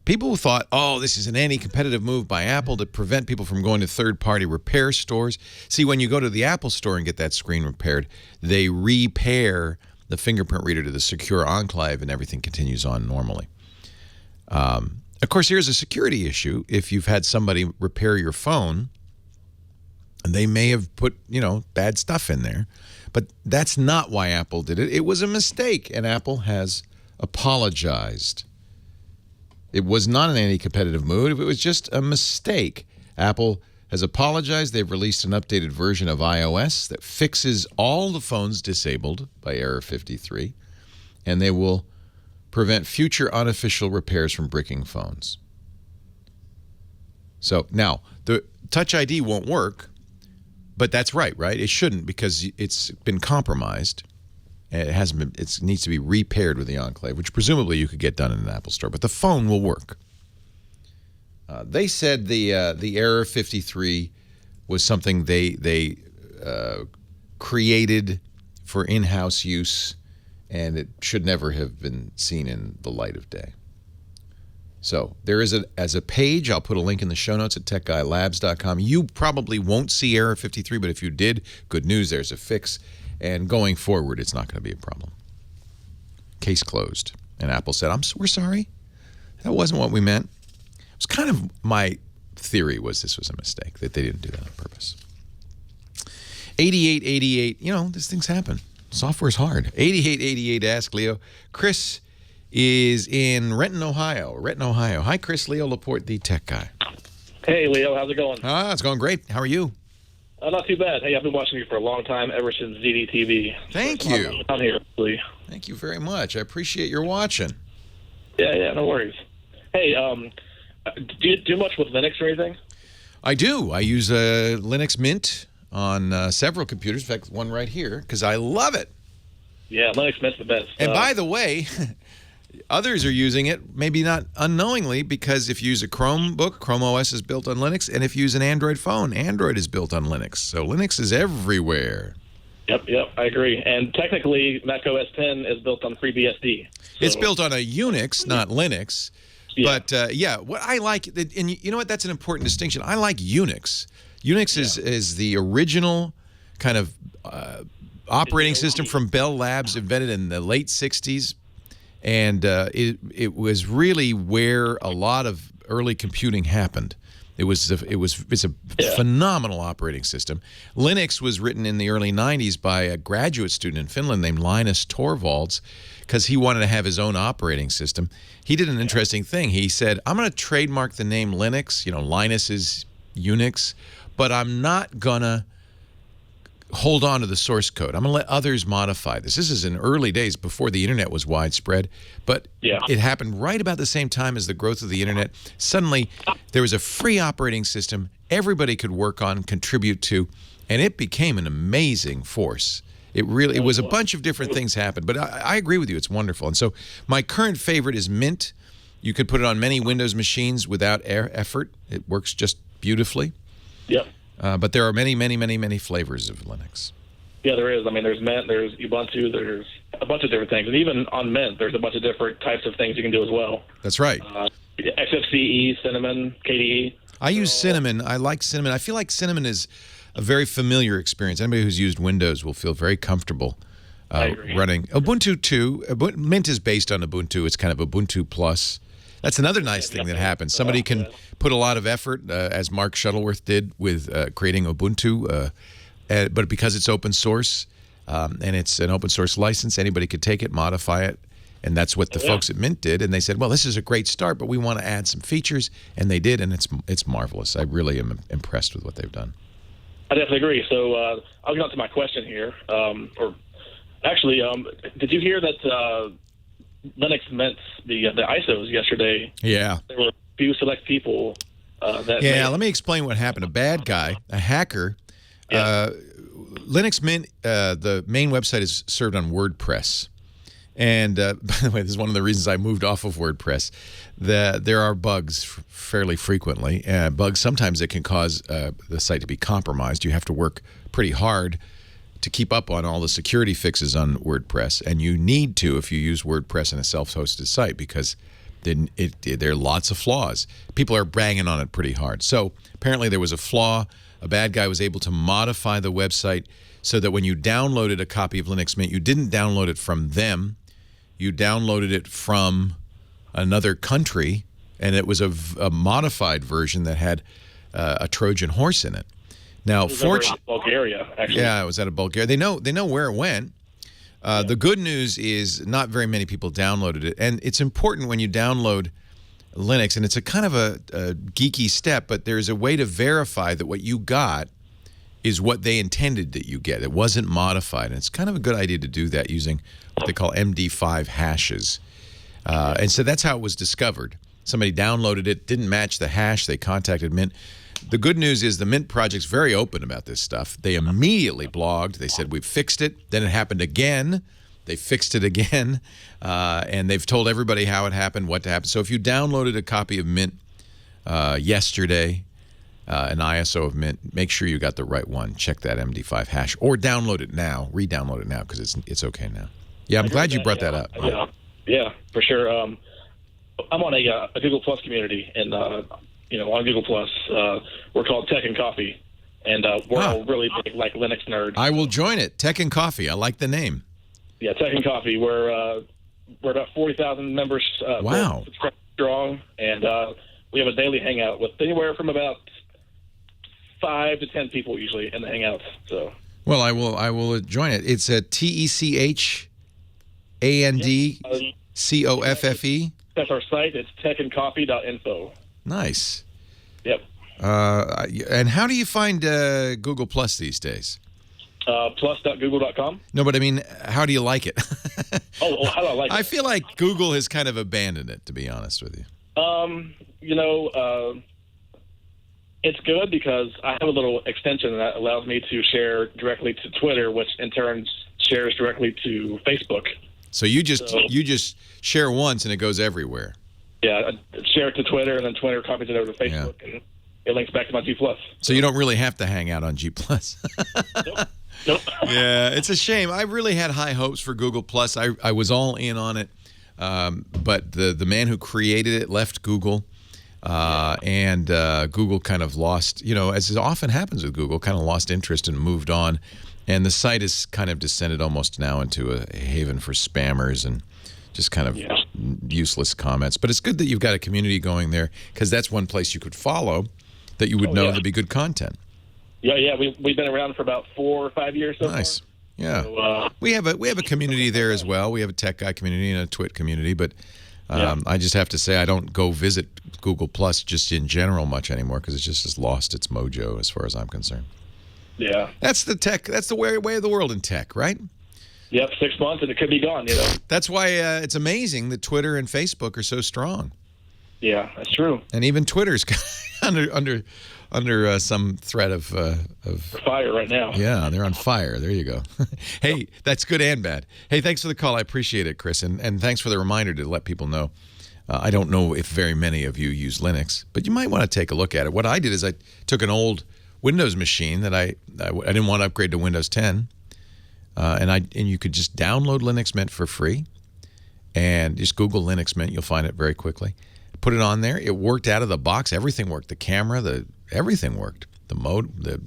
Speaker 3: People thought, oh, this is an anti-competitive move by Apple to prevent people from going to third-party repair stores. See, when you go to the Apple store and get that screen repaired, they repair the fingerprint reader to the secure enclave and everything continues on normally. Of course, here's a security issue. If you've had somebody repair your phone, and they may have put, bad stuff in there, but that's not why Apple did it. It was a mistake, and Apple has apologized. It was not an anti-competitive move. It was just a mistake. Apple has apologized. They've released an updated version of iOS that fixes all the phones disabled by error 53, and they will prevent future unofficial repairs from bricking phones. So now, the Touch ID won't work, but that's right? It shouldn't because it's been compromised. It hasn't been. It needs to be repaired with the enclave, which presumably you could get done in an Apple store. But the phone will work. They said the error 53 was something they created for in-house use, and it should never have been seen in the light of day. So there is as a page. I'll put a link in the show notes at techguylabs.com. You probably won't see error 53, but if you did, good news. There's a fix. And going forward, it's not going to be a problem. Case closed. And Apple said, we're sorry. That wasn't what we meant. It was kind of my theory was this was a mistake, that they didn't do that on purpose. 8888, these things happen. Software's hard. 8888, ask Leo. Chris is in Renton, Ohio. Hi, Chris. Leo Laporte, the tech guy.
Speaker 11: Hey, Leo. How's it going?
Speaker 3: It's going great. How are you?
Speaker 11: Not too bad. Hey, I've been watching you for a long time, ever since ZDTV.
Speaker 3: Thank you.
Speaker 11: I'm here, please.
Speaker 3: Thank you very much. I appreciate your watching.
Speaker 11: Yeah, no worries. Hey, do you do much with Linux or anything?
Speaker 3: I do. I use Linux Mint on several computers. In fact, one right here, because I love it.
Speaker 11: Yeah, Linux Mint's the best.
Speaker 3: And by the way, others are using it, maybe not unknowingly, because if you use a Chromebook, Chrome OS is built on Linux, and if you use an Android phone, Android is built on Linux. So Linux is everywhere.
Speaker 11: Yep, I agree. And technically, Mac OS X is built on FreeBSD. So.
Speaker 3: It's built on a Unix, not Linux. Yeah. But, what I like, and you know what, that's an important distinction. I like Unix. Unix is the original kind of operating system from Bell Labs, invented in the late 60s. And it was really where a lot of early computing happened. It's a phenomenal operating system. Linux was written in the early 90s by a graduate student in Finland named Linus Torvalds because he wanted to have his own operating system. He did an interesting thing. He said, I'm going to trademark the name Linux. Linus is Unix, but I'm not going to hold on to the source code. I'm going to let others modify this. This is in early days before the internet was widespread, but it happened right about the same time as the growth of the internet. Suddenly, there was a free operating system everybody could work on, contribute to, and it became an amazing force. It was a bunch of different things happened, but I agree with you. It's wonderful. And so my current favorite is Mint. You could put it on many Windows machines without effort. It works just beautifully.
Speaker 11: Yep.
Speaker 3: But there are many, many, many, many flavors of Linux.
Speaker 11: Yeah, there is. I mean, there's Mint, there's Ubuntu, there's a bunch of different things. And even on Mint, there's a bunch of different types of things you can do as well.
Speaker 3: That's right.
Speaker 11: XFCE, Cinnamon, KDE.
Speaker 3: I use Cinnamon. I like Cinnamon. I feel like Cinnamon is a very familiar experience. Anybody who's used Windows will feel very comfortable running. Ubuntu, too. Mint is based on Ubuntu. It's kind of Ubuntu Plus. That's another nice thing that happens. Somebody can put a lot of effort, as Mark Shuttleworth did with creating Ubuntu, but because it's open source and it's an open source license, anybody could take it, modify it, and that's what the folks at Mint did. And they said, well, this is a great start, but we want to add some features, and they did, and it's marvelous. I really am impressed with what they've done.
Speaker 11: I definitely agree. So I'll get on to my question here. Did you hear that Linux Mint the ISOs yesterday?
Speaker 3: Yeah.
Speaker 11: There were a few select people
Speaker 3: Let me explain what happened. A bad guy, a hacker, Linux Mint, the main website is served on WordPress. And by the way, this is one of the reasons I moved off of WordPress. There are bugs fairly frequently. Bugs sometimes that can cause the site to be compromised. You have to work pretty hard to keep up on all the security fixes on WordPress. And you need to if you use WordPress in a self-hosted site because there are lots of flaws. People are banging on it pretty hard. So apparently there was a flaw. A bad guy was able to modify the website so that when you downloaded a copy of Linux Mint, you didn't download it from them. You downloaded it from another country, and it was a modified version that had a Trojan horse in it. Now, fortunately,
Speaker 11: Bulgaria, actually.
Speaker 3: Yeah, it was out of Bulgaria. They know where it went. The good news is not very many people downloaded it, and it's important when you download Linux, and it's a kind of a geeky step, but there's a way to verify that what you got is what they intended that you get. It wasn't modified, and it's kind of a good idea to do that using what they call MD5 hashes. And so that's how it was discovered. Somebody downloaded it, didn't match the hash, they contacted Mint. The good news is the Mint project's very open about this stuff. They immediately blogged. They said, we've fixed it. Then it happened again. They fixed it again. And they've told everybody how it happened, what happened. So if you downloaded a copy of Mint yesterday, an ISO of Mint, make sure you got the right one. Check that MD5 hash. Or download it now. Re-download it now because it's okay now. Yeah, I'm glad you brought that up.
Speaker 11: Yeah, for sure. I'm on a Google Plus community, and on Google Plus, we're called Tech and Coffee, and we're all really big, like Linux nerds.
Speaker 3: I will join it. Tech and Coffee. I like the name.
Speaker 11: Yeah, Tech and Coffee. We're about 40,000 members.
Speaker 3: Wow.
Speaker 11: Strong, and we have a daily hangout with anywhere from about 5 to 10 people usually in the hangouts. So. Well,
Speaker 3: I will join it. It's a TECHANDCOFFE.
Speaker 11: That's our site. It's techandcoffee.info.
Speaker 3: Nice.
Speaker 11: Yep.
Speaker 3: And how do you find Google Plus these days?
Speaker 11: Plus.google.com.
Speaker 3: No, but I mean, how do you like it?
Speaker 11: how do I like it?
Speaker 3: I feel like Google has kind of abandoned it, to be honest with you.
Speaker 11: It's good because I have a little extension that allows me to share directly to Twitter, which in turn shares directly to Facebook.
Speaker 3: So you just share once and it goes everywhere.
Speaker 11: Yeah, I share it to Twitter, and then Twitter copies it over to Facebook, and it links back to my G+.
Speaker 3: So you don't really have to hang out on G+.
Speaker 11: Nope.
Speaker 3: Yeah, it's a shame. I really had high hopes for Google+. I was all in on it, but the man who created it left Google, and Google kind of lost, as often happens with Google, kind of lost interest and moved on. And the site has kind of descended almost now into a haven for spammers and just kind of useless comments. But it's good that you've got a community going there, because that's one place you could follow that you would know there'd be good content.
Speaker 11: Yeah, we've been around for about 4 or 5 years so
Speaker 3: nice.
Speaker 11: far.
Speaker 3: Yeah, so, we have a community there as well. We have a tech guy community and a Twit community, but I just have to say I don't go visit Google Plus just in general much anymore because it just has lost its mojo as far as I'm concerned.
Speaker 11: Yeah,
Speaker 3: that's the tech. That's the way of the world in tech, right?
Speaker 11: Yep, 6 months and it could be gone.
Speaker 3: That's why it's amazing that Twitter and Facebook are so strong.
Speaker 11: Yeah, that's true.
Speaker 3: And even Twitter's under some threat of
Speaker 11: fire right now.
Speaker 3: Yeah, they're on fire. There you go. Hey, that's good and bad. Hey, thanks for the call. I appreciate it, Chris, and thanks for the reminder to let people know. I don't know if very many of you use Linux, but you might want to take a look at it. What I did is I took an old Windows machine that I didn't want to upgrade to Windows 10, and you could just download Linux Mint for free, and just Google Linux Mint. You'll find it very quickly. Put it on there. It worked out of the box. Everything worked. The camera, everything worked. The mode, the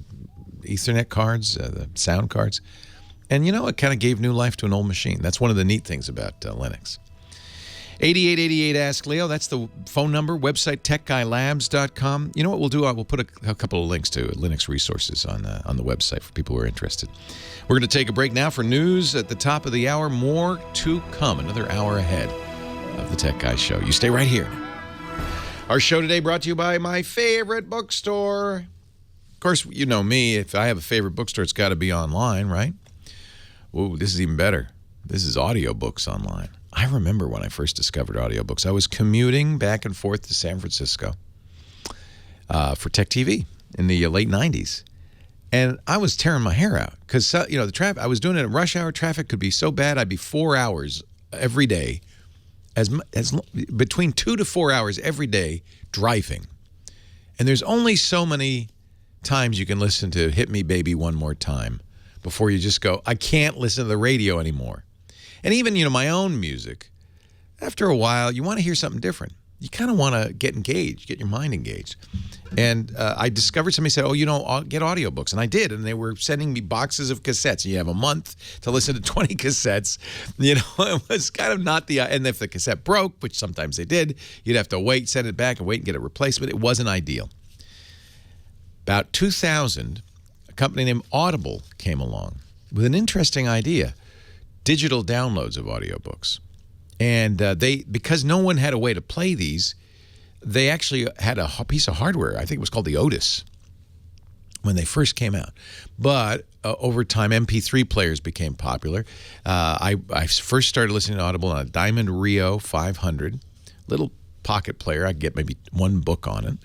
Speaker 3: Ethernet cards, the sound cards, and it kind of gave new life to an old machine. That's one of the neat things about Linux. 8888 Ask Leo. That's the phone number. Website techguylabs.com. You know what we'll do? We'll put a couple of links to Linux resources on the website for people who are interested. We're going to take a break now for news at the top of the hour. More to come. Another hour ahead of the Tech Guy Show. You stay right here. Our show today brought to you by my favorite bookstore. Of course, you know me. If I have a favorite bookstore, it's got to be online, right? Ooh, this is even better. This is audiobooks online. I remember when I first discovered audiobooks. I was commuting back and forth to San Francisco, for Tech TV in the late 90s. And I was tearing my hair out because, the traffic, I was doing it at rush hour. Traffic could be so bad. I'd be 4 hours every day, between 2 to 4 hours every day driving. And there's only so many times you can listen to Hit Me Baby One More Time before you just go, I can't listen to the radio anymore. And even, my own music, after a while, you want to hear something different. You kind of want to get engaged, get your mind engaged. And I discovered somebody said, get audiobooks. And I did. And they were sending me boxes of cassettes. And you have a month to listen to 20 cassettes. It was kind of not and if the cassette broke, which sometimes they did, you'd have to wait, send it back, and wait and get a replacement. It wasn't ideal. About 2000, a company named Audible came along with an interesting idea, digital downloads of audiobooks. And because no one had a way to play these, they actually had a piece of hardware. I think it was called the Otis when they first came out. But over time, MP3 players became popular. I first started listening to Audible on a Diamond Rio 500, little pocket player. I could get maybe one book on it.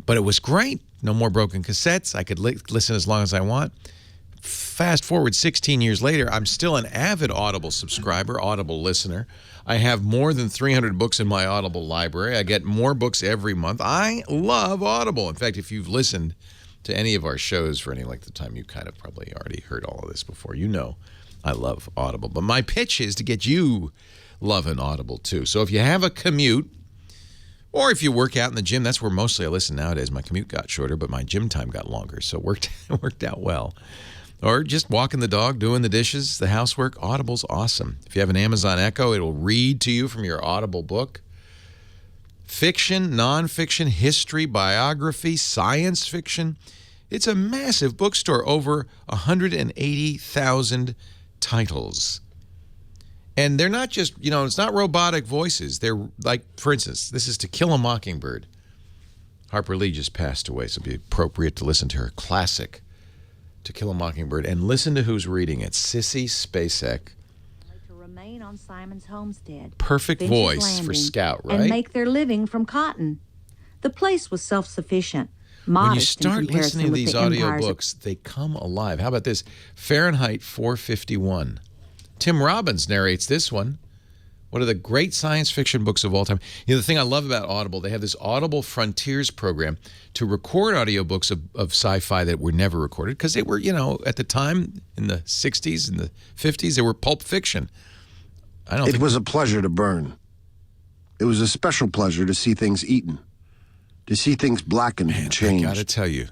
Speaker 3: But it was great. No more broken cassettes. I could listen as long as I want. Fast forward 16 years later, I'm still an avid Audible subscriber, Audible listener. I have more than 300 books in my Audible library. I get more books every month. I love Audible. In fact, if you've listened to any of our shows for any length of time, you kind of probably already heard all of this before. I love Audible. But my pitch is to get you loving Audible too. So if you have a commute, or if you work out in the gym, that's where mostly I listen nowadays. My commute got shorter, but my gym time got longer, so it worked out well. Or just walking the dog, doing the dishes, the housework. Audible's awesome. If you have an Amazon Echo, it'll read to you from your Audible book. Fiction, nonfiction, history, biography, science fiction. It's a massive bookstore, over 180,000 titles. And they're not just, it's not robotic voices. They're like, for instance, this is To Kill a Mockingbird. Harper Lee just passed away, so it'd be appropriate to listen to her classic, To Kill a Mockingbird, and listen to who's reading it. Sissy Spacek.
Speaker 12: To remain on Simon's homestead.
Speaker 3: Perfect
Speaker 12: Finch's
Speaker 3: voice
Speaker 12: Landing,
Speaker 3: for Scout, right?
Speaker 12: And make their living from cotton. The place was self-sufficient.
Speaker 3: When you
Speaker 12: Modest
Speaker 3: start
Speaker 12: in comparison
Speaker 3: listening to
Speaker 12: with
Speaker 3: these
Speaker 12: the empires
Speaker 3: audiobooks, they come alive. How about this? Fahrenheit 451. Tim Robbins narrates this one. One of the great science fiction books of all time. The thing I love about Audible, they have this Audible Frontiers program to record audiobooks of sci-fi that were never recorded because they were, at the time in the 60s and the 50s, they were pulp fiction.
Speaker 13: It was a pleasure to burn. It was a special pleasure to see things eaten, to see things blackened and changed.
Speaker 3: I got to tell you.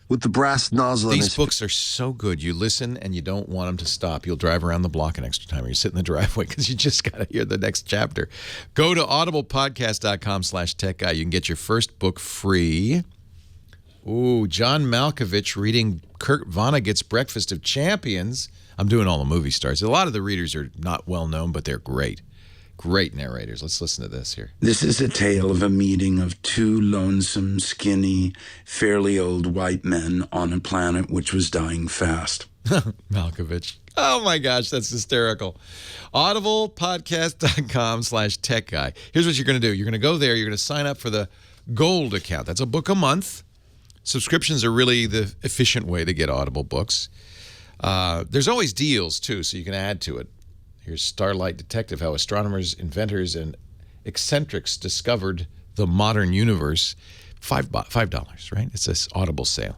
Speaker 13: With the brass nozzle.
Speaker 3: These books are so good. You listen and you don't want them to stop. You'll drive around the block an extra time or you sit in the driveway because you just got to hear the next chapter. Go to audiblepodcast.com/techguy. You can get your first book free. Ooh, John Malkovich reading Kurt Vonnegut's Breakfast of Champions. I'm doing all the movie stars. A lot of the readers are not well known, but they're great. Great narrators. Let's listen to this here.
Speaker 14: This is a tale of a meeting of two lonesome, skinny, fairly old white men on a planet which was dying fast.
Speaker 3: Malkovich. Oh my gosh, that's hysterical. audiblepodcast.com/techguy. Here's what you're going to do. You're going to go there. You're going to sign up for the Gold account. That's a book a month. Subscriptions are really the efficient way to get Audible books. There's always deals, too, so you can add to it. Here's Starlight Detective, how astronomers, inventors, and eccentrics discovered the modern universe. $5, right? It's this Audible sale.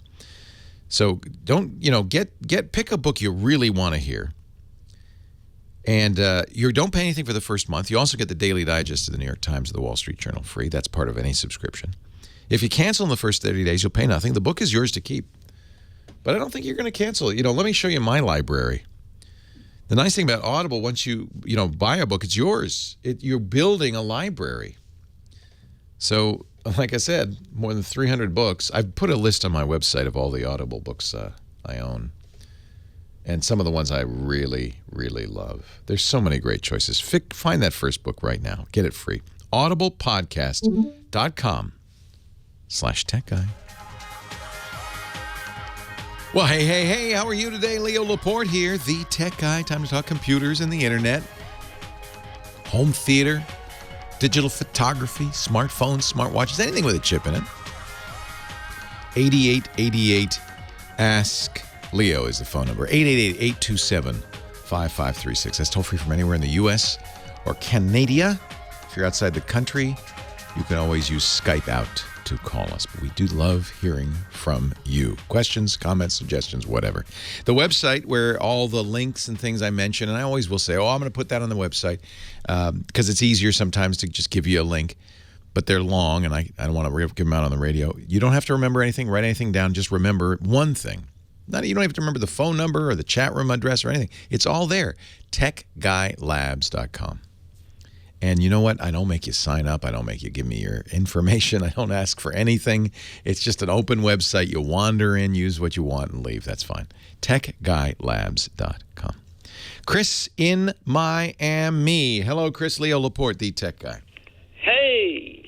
Speaker 3: So don't, pick a book you really want to hear. And you don't pay anything for the first month. You also get the Daily Digest of the New York Times or the Wall Street Journal free. That's part of any subscription. If you cancel in the first 30 days, you'll pay nothing. The book is yours to keep. But I don't think you're going to cancel it. Let me show you my library. The nice thing about Audible, once you buy a book, it's yours. You're building a library. So, like I said, more than 300 books. I've put a list on my website of all the Audible books I own. And some of the ones I really, really love. There's so many great choices. Find that first book right now. Get it free. audiblepodcast.com/techguy. Well, hey, how are you today? Leo Laporte here, the tech guy. Time to talk computers and the internet, home theater, digital photography, smartphones, smartwatches, anything with a chip in it. 8888 Ask Leo is the phone number. 888-827-5536. That's toll free from anywhere in the U.S. or Canada. If you're outside the country, you can always use Skype out to call us. But we do love hearing from you. Questions, comments, suggestions, whatever. The website where all the links and things I mentioned, and I always will say, I'm going to put that on the website because it's easier sometimes to just give you a link. But they're long, and I don't want to give them out on the radio. You don't have to remember anything, write anything down. Just remember one thing. You don't have to remember the phone number or the chat room address or anything. It's all there. TechGuyLabs.com. And you know what? I don't make you sign up. I don't make you give me your information. I don't ask for anything. It's just an open website. You wander in, use what you want, and leave. That's fine. TechGuyLabs.com. Chris in Miami. Hello, Chris. Leo Laporte, the tech guy.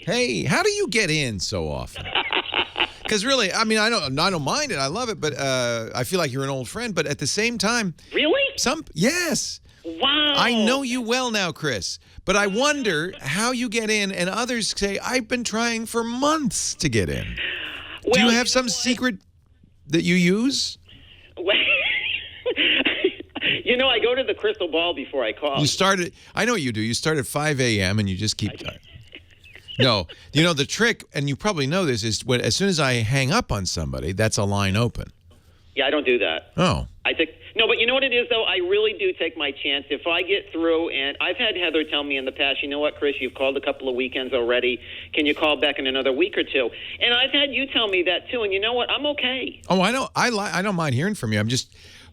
Speaker 15: Hey,
Speaker 3: how do you get in so often? Because really, I mean, I don't mind it. I love it, but I feel like you're an old friend. But at the same time,
Speaker 15: really,
Speaker 3: yes.
Speaker 15: Wow.
Speaker 3: I know you well now, Chris. But I wonder how you get in. And others say I've been trying for months to get in.
Speaker 15: Well,
Speaker 3: do you have some secret that you use?
Speaker 15: I go to the crystal ball before I call.
Speaker 3: I know what you do. You start at 5 a.m. and you just keep. No, the trick, and you probably know this, is as soon as I hang up on somebody, that's a line open.
Speaker 15: Yeah, I don't do that.
Speaker 3: Oh.
Speaker 15: No, but you know what it is, though? I really do take my chance. If I get through, and I've had Heather tell me in the past, you know what, Chris, you've called a couple of weekends already. Can you call back in another week or two? And I've had you tell me that, too, and you know what? I'm okay.
Speaker 3: Oh, I know. I don't mind hearing from you.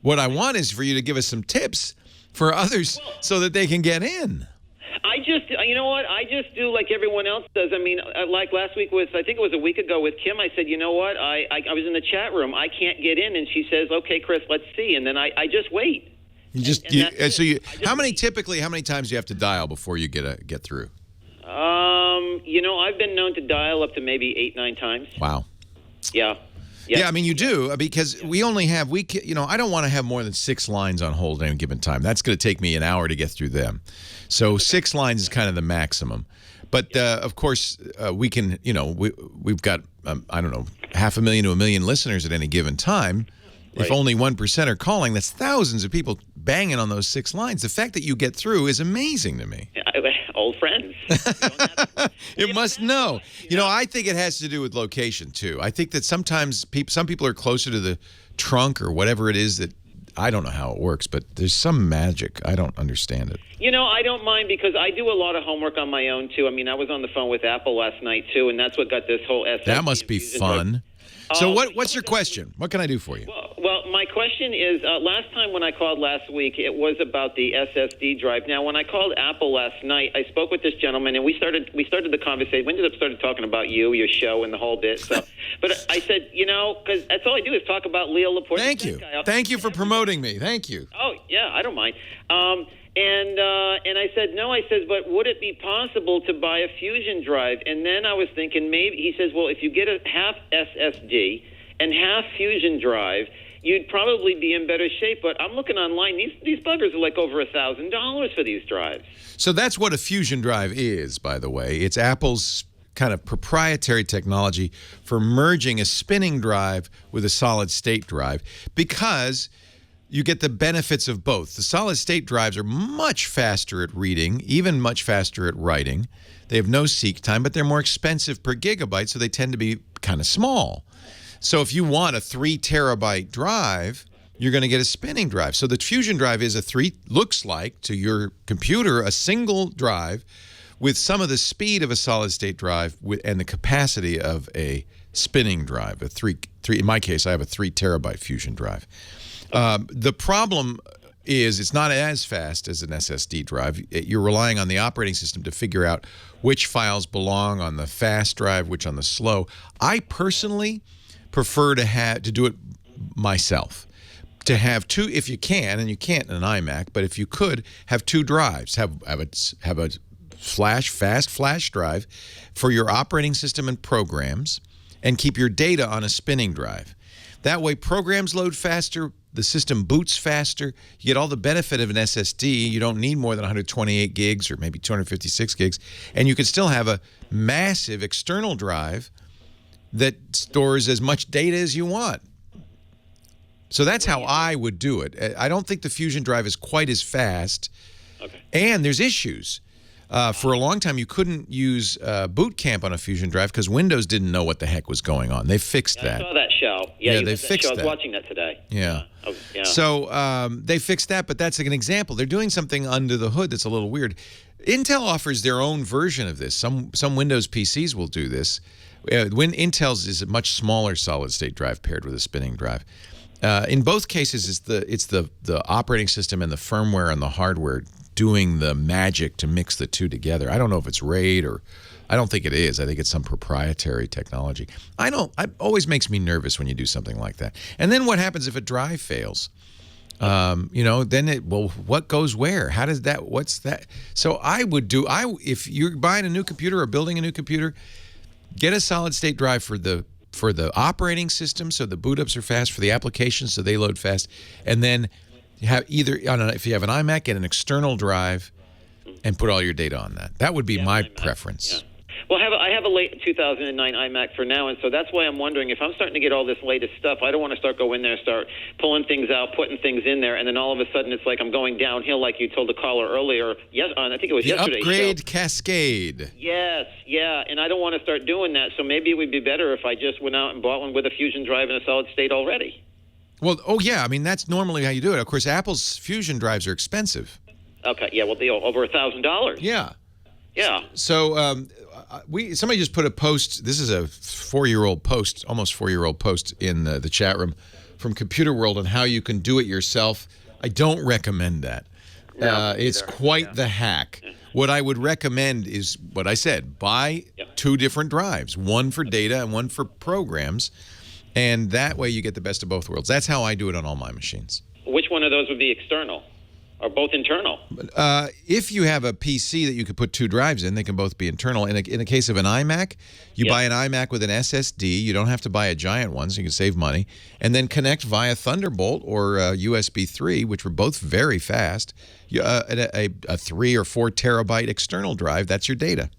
Speaker 3: What I want is for you to give us some tips for others so that they can get in.
Speaker 15: You know what? I just do like everyone else does. I mean, like last week I think it was a week ago with Kim, I said, you know what? I was in the chat room. I can't get in. And she says, okay, Chris, let's see. And then I just wait.
Speaker 3: How many times do you have to dial before you get through?
Speaker 15: I've been known to dial up to maybe 8-9 times.
Speaker 3: Wow.
Speaker 15: Yeah.
Speaker 3: Yeah, I mean, you do, because we only have, I don't want to have more than 6 lines on hold at any given time. That's going to take me an hour to get through them. So 6 lines is kind of the maximum. But, of course, we can, we've got, 500,000 to 1 million listeners at any given time. Right. If only 1% are calling, that's thousands of people banging on those 6 lines. The fact that you get through is amazing to me.
Speaker 15: Old friends.
Speaker 3: You must know. I think it has to do with location, too. I think that sometimes some people are closer to the trunk or whatever it is that, I don't know how it works, but there's some magic. I don't understand it.
Speaker 15: I don't mind because I do a lot of homework on my own, too. I mean, I was on the phone with Apple last night, too, and that's what got this whole SSD.
Speaker 3: That must be fun. So what's your question? What can I do for you?
Speaker 15: Well, my question is, last time when I called last week, it was about the SSD drive. Now, when I called Apple last night, I spoke with this gentleman, and we started the conversation. We ended up talking about you, your show, and the whole bit. So, but I said, because that's all I do is talk about Leo Laporte.
Speaker 3: Thank you. Thank you for promoting me. Thank you.
Speaker 15: Oh, yeah, I don't mind. And I said, no, but would it be possible to buy a Fusion drive? And then I was thinking maybe, he says, well, if you get a half SSD and half Fusion drive, you'd probably be in better shape. But I'm looking online. These buggers are like over $1,000 for these drives.
Speaker 3: So that's what a Fusion drive is, by the way. It's Apple's kind of proprietary technology for merging a spinning drive with a solid-state drive because you get the benefits of both. The solid-state drives are much faster at reading, even much faster at writing. They have no seek time, but they're more expensive per gigabyte, so they tend to be kind of small. So if you want a 3-terabyte drive, you're going to get a spinning drive. So the Fusion drive is looks like to your computer a single drive with some of the speed of a solid-state drive and the capacity of a spinning drive. In my case, I have a 3-terabyte Fusion drive. The problem is it's not as fast as an SSD drive. You're relying on the operating system to figure out which files belong on the fast drive, which on the slow. I personally prefer to do it myself. To have 2, if you can, and you can't in an iMac, but if you could, have 2 drives. Have a fast flash drive for your operating system and programs, and keep your data on a spinning drive. That way, programs load faster, the system boots faster, you get all the benefit of an SSD, you don't need more than 128 gigs or maybe 256 gigs, and you can still have a massive external drive that stores as much data as you want. So that's how I would do it. I don't think the Fusion drive is quite as fast.
Speaker 15: Okay.
Speaker 3: And there's issues. For a long time, you couldn't use Boot Camp on a Fusion drive because Windows didn't know what the heck was going on. They fixed that.
Speaker 15: I saw that show. Yeah,
Speaker 3: they fixed
Speaker 15: that. I was
Speaker 3: that.
Speaker 15: watching that today.
Speaker 3: Yeah.
Speaker 15: Yeah.
Speaker 3: So they fixed that, but that's like an example. They're doing something under the hood that's a little weird. Intel offers their own version of this. Some Windows PCs will do this. When Intel's is a much smaller solid-state drive paired with a spinning drive. In both cases, it's the operating system and the firmware and the hardware doing the magic to mix the two together. I don't know if it's RAID or I don't think it is. I think it's some proprietary technology. It always makes me nervous when you do something like that. And then what happens if a drive fails? Then what goes where? How does that, what's that? So if you're buying a new computer or building a new computer, get a solid state drive for the operating system so the boot ups are fast, for the applications so they load fast, and then have if you have an iMac, get an external drive and put all your data on that. That would be my preference.
Speaker 15: Yeah. Well, I have a late 2009 iMac for now, and so that's why I'm wondering if I'm starting to get all this latest stuff, I don't want to start going there and start pulling things out, putting things in there, and then all of a sudden it's like I'm going downhill, like you told the caller earlier. Yes, I think it was yesterday.
Speaker 3: Upgrade cascade.
Speaker 15: Yes, yeah, and I don't want to start doing that, so maybe it would be better if I just went out and bought one with a Fusion drive and a solid state already.
Speaker 3: Well, yeah, I mean, that's normally how you do it. Of course, Apple's Fusion drives are expensive.
Speaker 15: Okay, yeah, well, they are over $1,000.
Speaker 3: Yeah.
Speaker 15: Yeah.
Speaker 3: So somebody just put a post. This is a 4-year-old post, almost 4-year-old post in the chat room from Computer World on how you can do it yourself. I don't recommend that.
Speaker 15: No,
Speaker 3: it's quite the hack. What I would recommend is what I said. Buy 2 different drives, one for data and one for programs, and that way you get the best of both worlds. That's how I do it on all my machines.
Speaker 15: Which one of those would be external? Or both internal?
Speaker 3: If you have a PC that you could put 2 drives in, they can both be internal. In the case of an iMac, you buy an iMac with an SSD. You don't have to buy a giant one, so you can save money. And then connect via Thunderbolt or USB 3, which were both very fast. A 3 or 4 terabyte external drive, that's your data.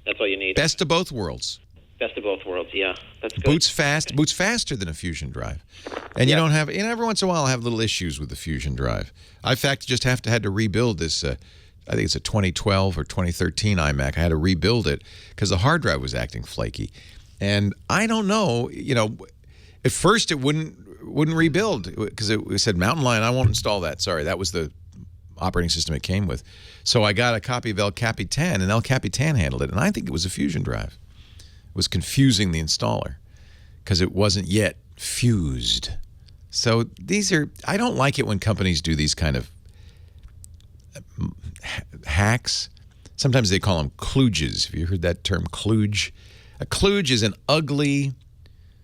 Speaker 15: That's all you need.
Speaker 3: Best of both worlds.
Speaker 15: Best of both worlds, yeah. That's good.
Speaker 3: Boots fast. Boots faster than a Fusion drive. And you don't have, every once in a while I'll have little issues with the Fusion drive. I, in fact, just had to rebuild this, I think it's a 2012 or 2013 iMac. I had to rebuild it because the hard drive was acting flaky. And I don't know, at first it wouldn't rebuild because it said Mountain Lion, I won't install that. Sorry, that was the operating system it came with. So I got a copy of El Capitan, and El Capitan handled it. And I think it was a Fusion drive. Was confusing the installer because it wasn't yet fused. So I don't like it when companies do these kind of hacks. Sometimes they call them kludges. Have you heard that term, kludge? A kludge is an ugly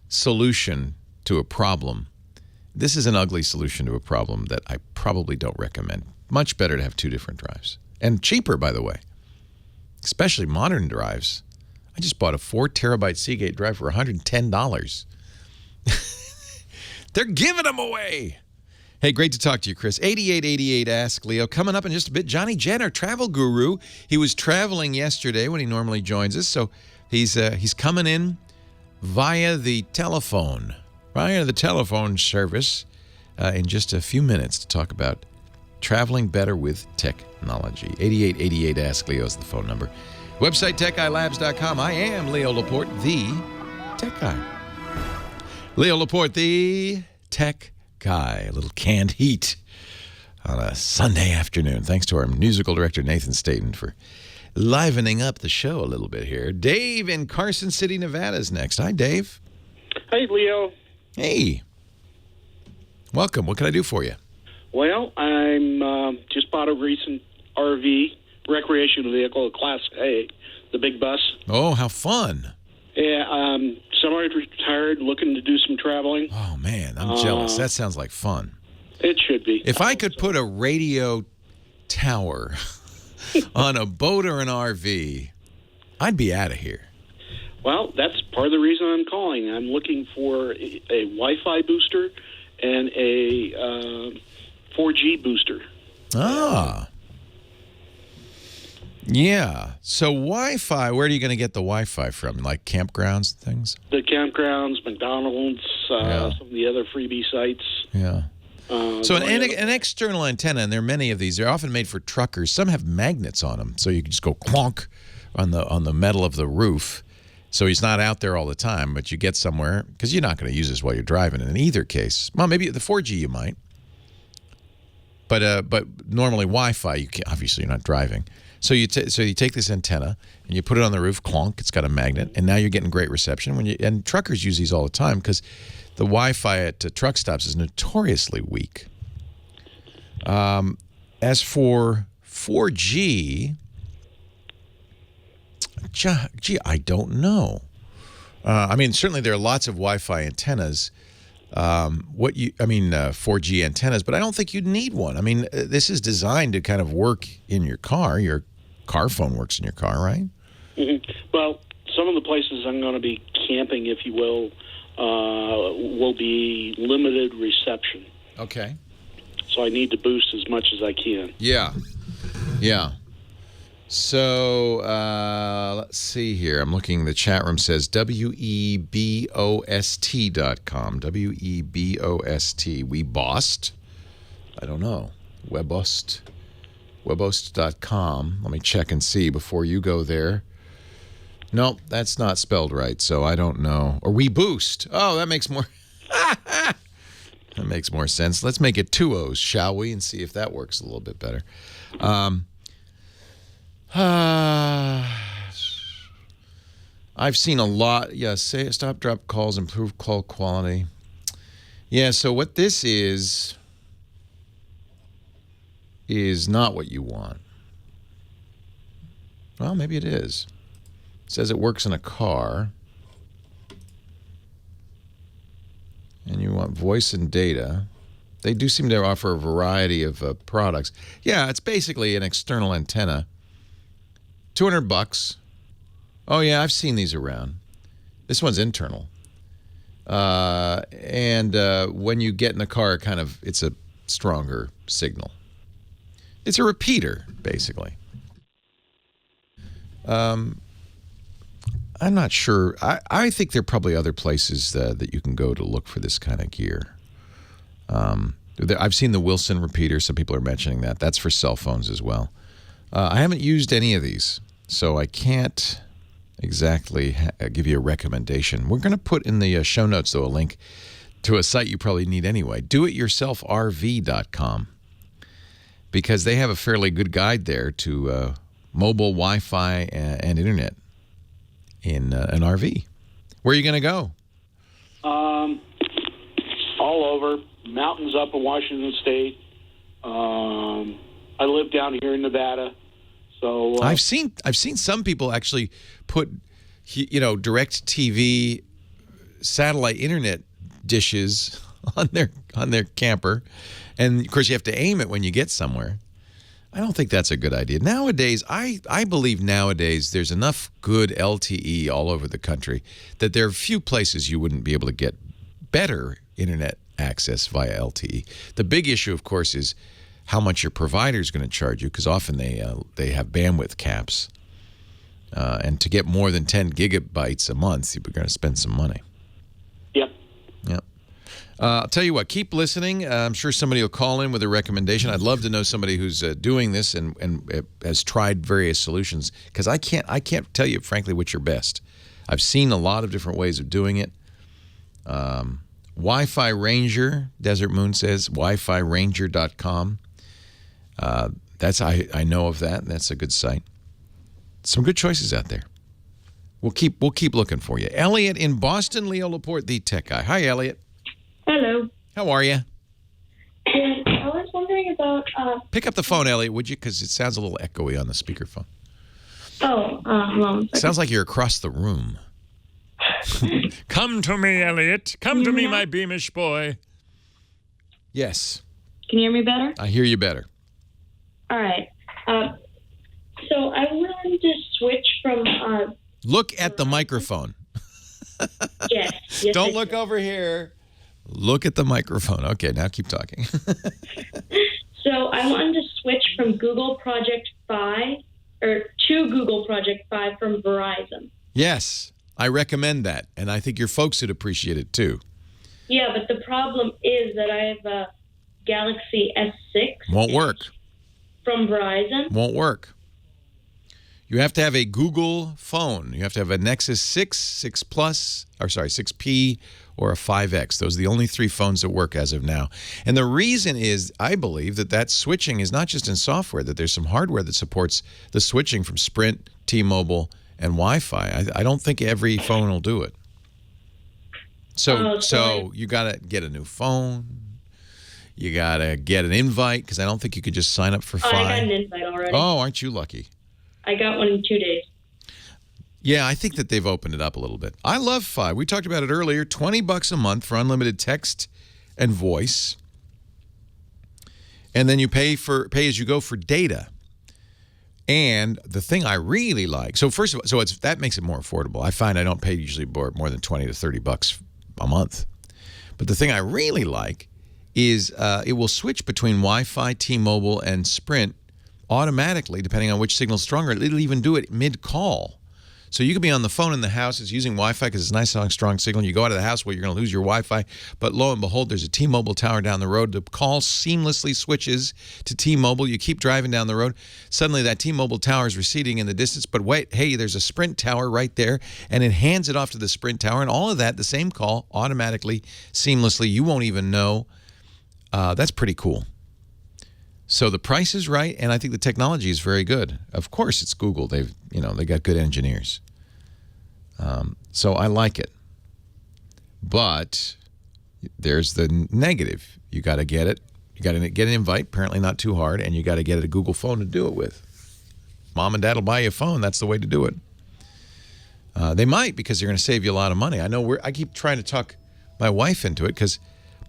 Speaker 3: solution to a problem. This is an ugly solution to a problem that I probably don't recommend. Much better to have 2 different drives. And cheaper, by the way. Especially modern drives. I just bought a 4 terabyte Seagate drive for $110. They're giving them away. Hey, great to talk to you, Chris. 8888 Ask Leo. Coming up in just a bit, Johnny Jenner, travel guru. He was traveling yesterday when he normally joins us, so he's coming in via the telephone service in just a few minutes to talk about traveling better with technology. 8888 Ask Leo is the phone number. Website, techguylabs.com. I am Leo Laporte, the tech guy. Leo Laporte, the tech guy. A little canned heat on a Sunday afternoon. Thanks to our musical director, Nathan Staten, for livening up the show a little bit here. Dave in Carson City, Nevada is next. Hi, Dave.
Speaker 16: Hey, Leo.
Speaker 3: Hey. Welcome. What can I do for you?
Speaker 16: Well, I'm just bought a recent RV recreational vehicle, a Class A, the big bus.
Speaker 3: Oh, how fun.
Speaker 16: Yeah, semi-retired, looking to do some traveling.
Speaker 3: Oh, man, I'm jealous. That sounds like fun.
Speaker 16: It should be.
Speaker 3: If I could put a radio tower on a boat or an RV, I'd be out of here.
Speaker 16: Well, that's part of the reason I'm calling. I'm looking for a Wi-Fi booster and a 4G booster.
Speaker 3: Ah. Yeah. So Wi-Fi, where are you going to get the Wi-Fi from? Like campgrounds and things?
Speaker 16: The campgrounds, McDonald's, some of the other freebie sites.
Speaker 3: Yeah. So an external antenna, and there are many of these. They're often made for truckers. Some have magnets on them, so you can just go clonk on the metal of the roof. So he's not out there all the time, but you get somewhere because you're not going to use this while you're driving. In either case, well, maybe the 4G you might, but normally Wi-Fi you can't. Obviously, you're not driving. So you take this antenna and you put it on the roof. Clonk, it's got a magnet, and now you're getting great reception. And truckers use these all the time because the Wi-Fi at truck stops is notoriously weak. As for 4G, gee, I don't know. I mean, certainly there are lots of Wi-Fi antennas. 4G antennas, but I don't think you'd need one. I mean, this is designed to kind of work in your car. Your car phone works in your car, right?
Speaker 16: Mm-hmm. Well, some of the places I'm going to be camping, if you will be limited reception.
Speaker 3: Okay.
Speaker 16: So I need to boost as much as I can.
Speaker 3: Yeah. Yeah. So, let's see here. I'm looking. The chat room says webost.com. W-E-B-O-S-T. We bossed? I don't know. Webost.com. Let me check and see before you go there. No, that's not spelled right, so I don't know. Or we boost. Oh, that makes more... that makes more sense. Let's make it 2 O's, shall we? And see if that works a little bit better. I've seen a lot. Yeah, stop, drop calls, improve call quality. Yeah, so what this is not what you want. Well, maybe it is. It says it works in a car. And you want voice and data. They do seem to offer a variety of products. Yeah, it's basically an external antenna. $200. Oh yeah, I've seen these around. This one's internal. And when you get in the car, it's a stronger signal. It's a repeater, basically. I'm not sure. I think there are probably other places that you can go to look for this kind of gear. I've seen the Wilson repeater. Some people are mentioning that. That's for cell phones as well. I haven't used any of these, so I can't exactly give you a recommendation. We're going to put in the show notes, though, a link to a site you probably need anyway, doityourselfrv.com, because they have a fairly good guide there to mobile Wi-Fi and internet in an RV. Where are you going to go?
Speaker 16: All over. Mountains up in Washington State. I live down here in Nevada. So
Speaker 3: I've seen some people actually put direct TV satellite internet dishes on their camper, and of course you have to aim it when you get somewhere. I don't think that's a good idea. Nowadays, I believe nowadays there's enough good LTE all over the country that there are few places you wouldn't be able to get better internet access via LTE. The big issue, of course, is how much your provider is going to charge you, because often they have bandwidth caps. And to get more than 10 gigabytes a month, you're going to spend some money.
Speaker 16: Yep.
Speaker 3: Yep. I'll tell you what, keep listening. I'm sure somebody will call in with a recommendation. I'd love to know somebody who's doing this and has tried various solutions, because I can't tell you, frankly, which are best. I've seen a lot of different ways of doing it. Wi-Fi Ranger, Desert Moon says, WiFiRanger.com. I know of that. That's a good site. Some good choices out there. We'll keep looking for you. Elliot in Boston, Leo Laporte, the tech guy. Hi, Elliot.
Speaker 17: Hello.
Speaker 3: How are you?
Speaker 17: I was wondering about...
Speaker 3: Pick up the phone, Elliot, would you? Because it sounds a little echoey on the speakerphone.
Speaker 17: hold on.
Speaker 3: Sounds like you're across the room. Come to me, Elliot. Come to me, my beamish boy. Yes.
Speaker 17: Can you hear me better?
Speaker 3: I hear you better.
Speaker 17: All right. So I wanted to switch from...
Speaker 3: Look at the microphone.
Speaker 17: Yes.
Speaker 3: Don't look over here. Look at the microphone. Okay, now keep talking.
Speaker 17: So I wanted to switch from Google Project Fi
Speaker 3: Yes, I recommend that, and I think your folks would appreciate it too.
Speaker 17: Yeah, but the problem is that I have a Galaxy S6.
Speaker 3: Won't work.
Speaker 17: From Verizon.
Speaker 3: Won't work. You have to have a Google phone. You have to have a Nexus 6, 6 Plus, or sorry, 6P, or a 5X. Those are the only 3 phones that work as of now. And the reason is, I believe, that switching is not just in software, that there's some hardware that supports the switching from Sprint, T-Mobile, and Wi-Fi. I don't think every phone will do it. So you got to get a new phone. You got to get an invite, because I don't think you could just sign up for Fi.
Speaker 17: I got an invite already.
Speaker 3: Oh, aren't you lucky?
Speaker 17: I got one in 2 days.
Speaker 3: Yeah, I think that they've opened it up a little bit. I love Fi. We talked about it earlier. $20 a month for unlimited text and voice. And then you pay as you go for data. And the thing I really like, so first of all, that makes it more affordable. I find I don't pay usually more than $20 to $30 a month. But the thing I really like is it will switch between Wi-Fi, T-Mobile, and Sprint automatically, depending on which signal's stronger. It'll even do it mid-call. So you could be on the phone in the house. It's using Wi-Fi because it's a nice, strong signal. You go out of the house, well, you're going to lose your Wi-Fi. But lo and behold, there's a T-Mobile tower down the road. The call seamlessly switches to T-Mobile. You keep driving down the road. Suddenly, that T-Mobile tower is receding in the distance. But wait, hey, there's a Sprint tower right there. And it hands it off to the Sprint tower. And all of that, the same call, automatically, seamlessly. You won't even know. That's pretty cool. So the price is right, and I think the technology is very good. Of course, it's Google. They got good engineers. So I like it. But there's the negative. You got to get it. You got to get an invite, apparently not too hard, and you got to get a Google phone to do it with. Mom and Dad will buy you a phone. That's the way to do it. They might, because they're going to save you a lot of money. I know I keep trying to talk my wife into it, because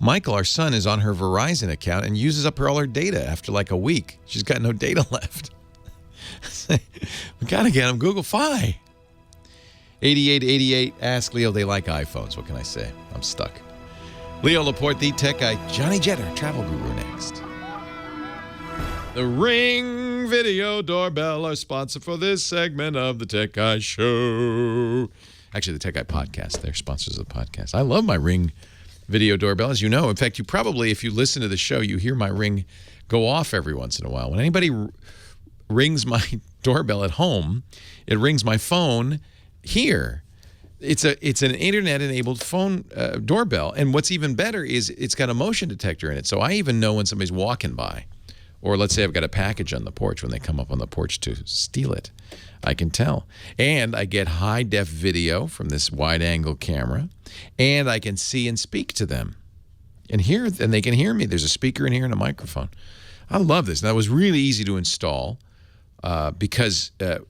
Speaker 3: Michael, our son, is on her Verizon account and uses up all her data after like a week. She's got no data left. We got to get him Google Fi. 8888, ask Leo. They like iPhones. What can I say? I'm stuck. Leo Laporte, the tech guy. Johnny Jetter, travel guru, next. The Ring Video Doorbell, our sponsor for this segment of the Tech Guy Show. Actually, the Tech Guy Podcast. They're sponsors of the podcast. I love my Ring Video Doorbell, as you know. In fact, you probably, if you listen to the show, you hear my Ring go off every once in a while. When anybody rings my doorbell at home, it rings my phone here. It's an internet-enabled phone doorbell, and what's even better is it's got a motion detector in it, so I even know when somebody's walking by. Or let's say I've got a package on the porch. When they come up on the porch to steal it, I can tell. And I get high-def video from this wide-angle camera, and I can see and speak to them. And they can hear me. There's a speaker in here and a microphone. I love this. Now, it was really easy to install because, it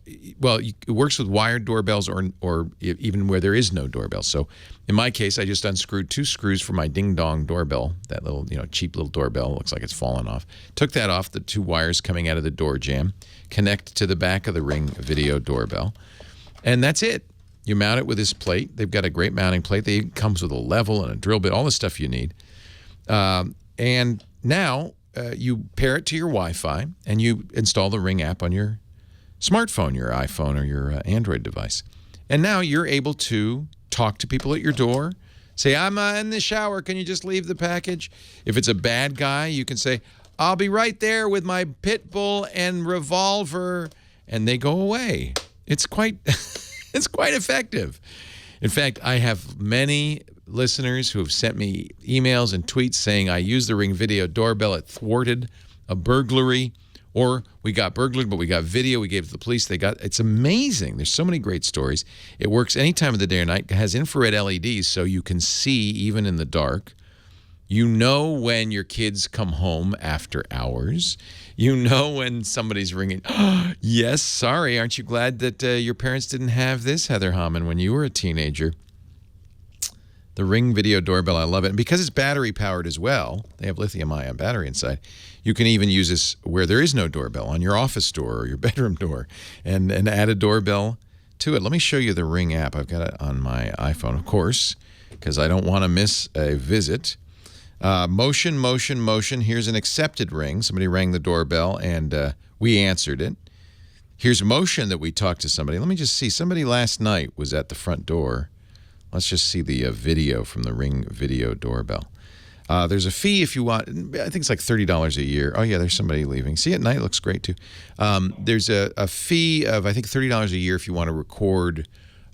Speaker 3: works with wired doorbells or even where there is no doorbell. So in my case, I just unscrewed 2 screws for my ding-dong doorbell, that little, cheap little doorbell. Looks like it's fallen off. Took that off, the 2 wires coming out of the door jamb, connect to the back of the Ring Video Doorbell, and that's it. You mount it with this plate. They've got a great mounting plate. It comes with a level and a drill bit, all the stuff you need. And now you pair it to your Wi-Fi, and you install the Ring app on your smartphone, your iPhone, or your Android device. And now you're able to talk to people at your door. Say, I'm in the shower. Can you just leave the package? If it's a bad guy, you can say, I'll be right there with my pit bull and revolver. And they go away. It's quite, it's quite effective. In fact, I have many listeners who have sent me emails and tweets saying I used the Ring Video Doorbell. It thwarted a burglary. Or we got burglared, but we got video. We gave it to the police. It's amazing. There's so many great stories. It works any time of the day or night. It has infrared LEDs, so you can see even in the dark. You know when your kids come home after hours. You know when somebody's ringing. Yes, sorry. Aren't you glad that your parents didn't have this, Heather Hammond, when you were a teenager? The Ring Video Doorbell, I love it. And because it's battery-powered as well, they have lithium-ion battery inside, you can even use this where there is no doorbell, on your office door or your bedroom door, and add a doorbell to it. Let me show you the Ring app. I've got it on my iPhone, of course, because I don't want to miss a visit. Motion, motion, motion. Here's an accepted ring. Somebody rang the doorbell, and we answered it. Here's motion that we talked to somebody. Let me just see. Somebody last night was at the front door. Let's just see the video from the Ring video doorbell. There's a fee if you want. I think it's like $30 a year. Oh, yeah, there's somebody leaving. See, at night it looks great, too. There's a fee of, I think, $30 a year if you want to record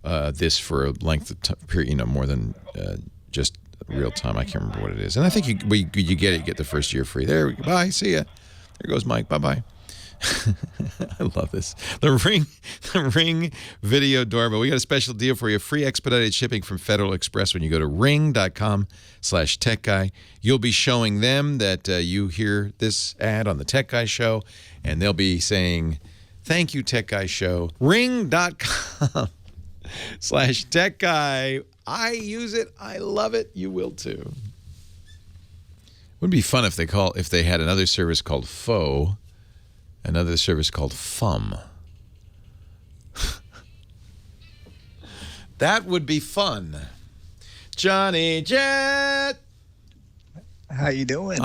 Speaker 3: this for a length of period, more than just real time. I can't remember what it is. And I think you get it. You get the first year free. There, bye. See ya. There goes Mike. Bye-bye. I love this. The Ring video doorbell. We got a special deal for you. Free expedited shipping from Federal Express when you go to ring.com/techguy. You'll be showing them that you hear this ad on the Tech Guy Show, and they'll be saying, thank you, Tech Guy Show. Ring.com/techguy. I use it. I love it. You will too. Would be fun if they had another service called Faux. Another service called FUM. That would be fun. Johnny Jet.
Speaker 18: How you doing?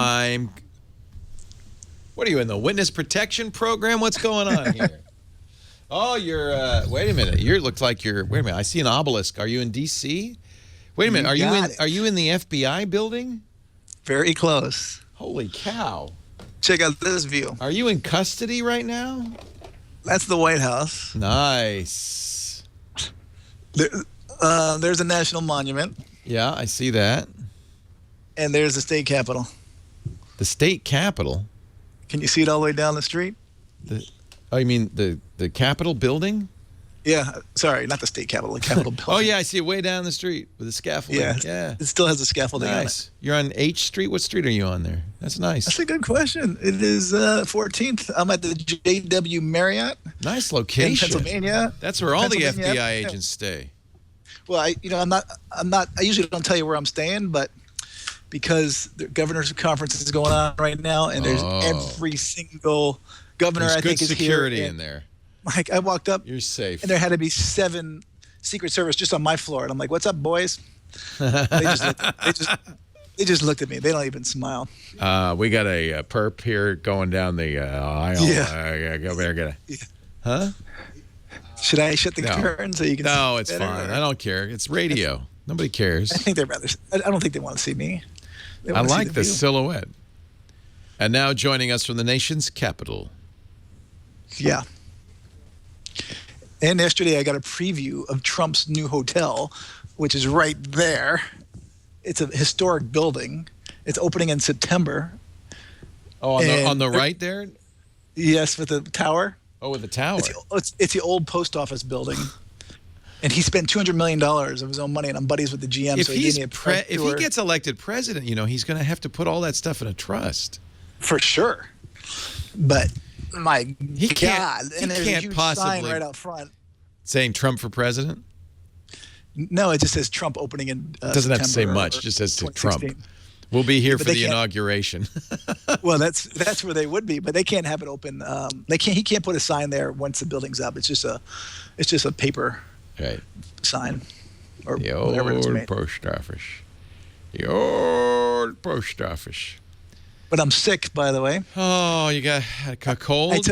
Speaker 3: What are you in the witness protection program? What's going on here? Oh, you're. Wait a minute. Wait a minute. I see an obelisk. Are you in D.C.? Wait a minute. Are you in the FBI building?
Speaker 18: Very close.
Speaker 3: Holy cow.
Speaker 18: Check out this view.
Speaker 3: Are you in custody right now?
Speaker 18: That's the White House.
Speaker 3: Nice.
Speaker 18: There's a national monument.
Speaker 3: Yeah, I see that.
Speaker 18: And there's the state capitol.
Speaker 3: The state capitol?
Speaker 18: Can you see it all the way down the street?
Speaker 3: You mean the Capitol building?
Speaker 18: Yeah, sorry, not the state capitol, the Capitol building.
Speaker 3: Oh, yeah, I see it way down the street with the scaffolding. Yeah.
Speaker 18: It still has the scaffolding on it.
Speaker 3: You're on H Street? What street are you on there? That's nice.
Speaker 18: That's a good question. It is 14th. I'm at the JW Marriott.
Speaker 3: Nice location.
Speaker 18: In Pennsylvania.
Speaker 3: That's where all the FBI agents stay.
Speaker 18: Well, I usually don't tell you where I'm staying, but because the governor's conference is going on right now, and there's every single governor I think is here.
Speaker 3: There's good security in there.
Speaker 18: Like, I walked up.
Speaker 3: You're safe.
Speaker 18: And there had to be 7 Secret Service just on my floor. And I'm like, what's up, boys? They just looked at me. They don't even smile.
Speaker 3: We got a perp here going down the aisle.
Speaker 18: Yeah.
Speaker 3: Go there. Huh?
Speaker 18: Should I shut the curtain so you can see?
Speaker 3: No, it's fine. I don't care. It's radio. Nobody cares.
Speaker 18: I think I don't think they want to see me.
Speaker 3: I like the silhouette. And now joining us from the nation's capital.
Speaker 18: Yeah. And yesterday I got a preview of Trump's new hotel, which is right there. It's a historic building. It's opening in September.
Speaker 3: Oh, on the right there?
Speaker 18: Yes, with the tower.
Speaker 3: Oh, with the tower.
Speaker 18: It's the old post office building. And he spent $200 million of his own money, and I'm buddies with the GM.
Speaker 3: If he gets elected president, he's going to have to put all that stuff in a trust.
Speaker 18: For sure. But my God,
Speaker 3: he can't
Speaker 18: there's a huge sign right out front
Speaker 3: saying Trump for president.
Speaker 18: No, it just says Trump opening in.
Speaker 3: It doesn't have to say much. It just says Trump. We'll be here for the inauguration.
Speaker 18: Well, that's where they would be, but they can't have it open. He can't put a sign there once the building's up. It's just a paper sign or whatever it's made.
Speaker 3: Post office. The old post office.
Speaker 18: But I'm sick, by the way.
Speaker 3: Oh, you got a cold?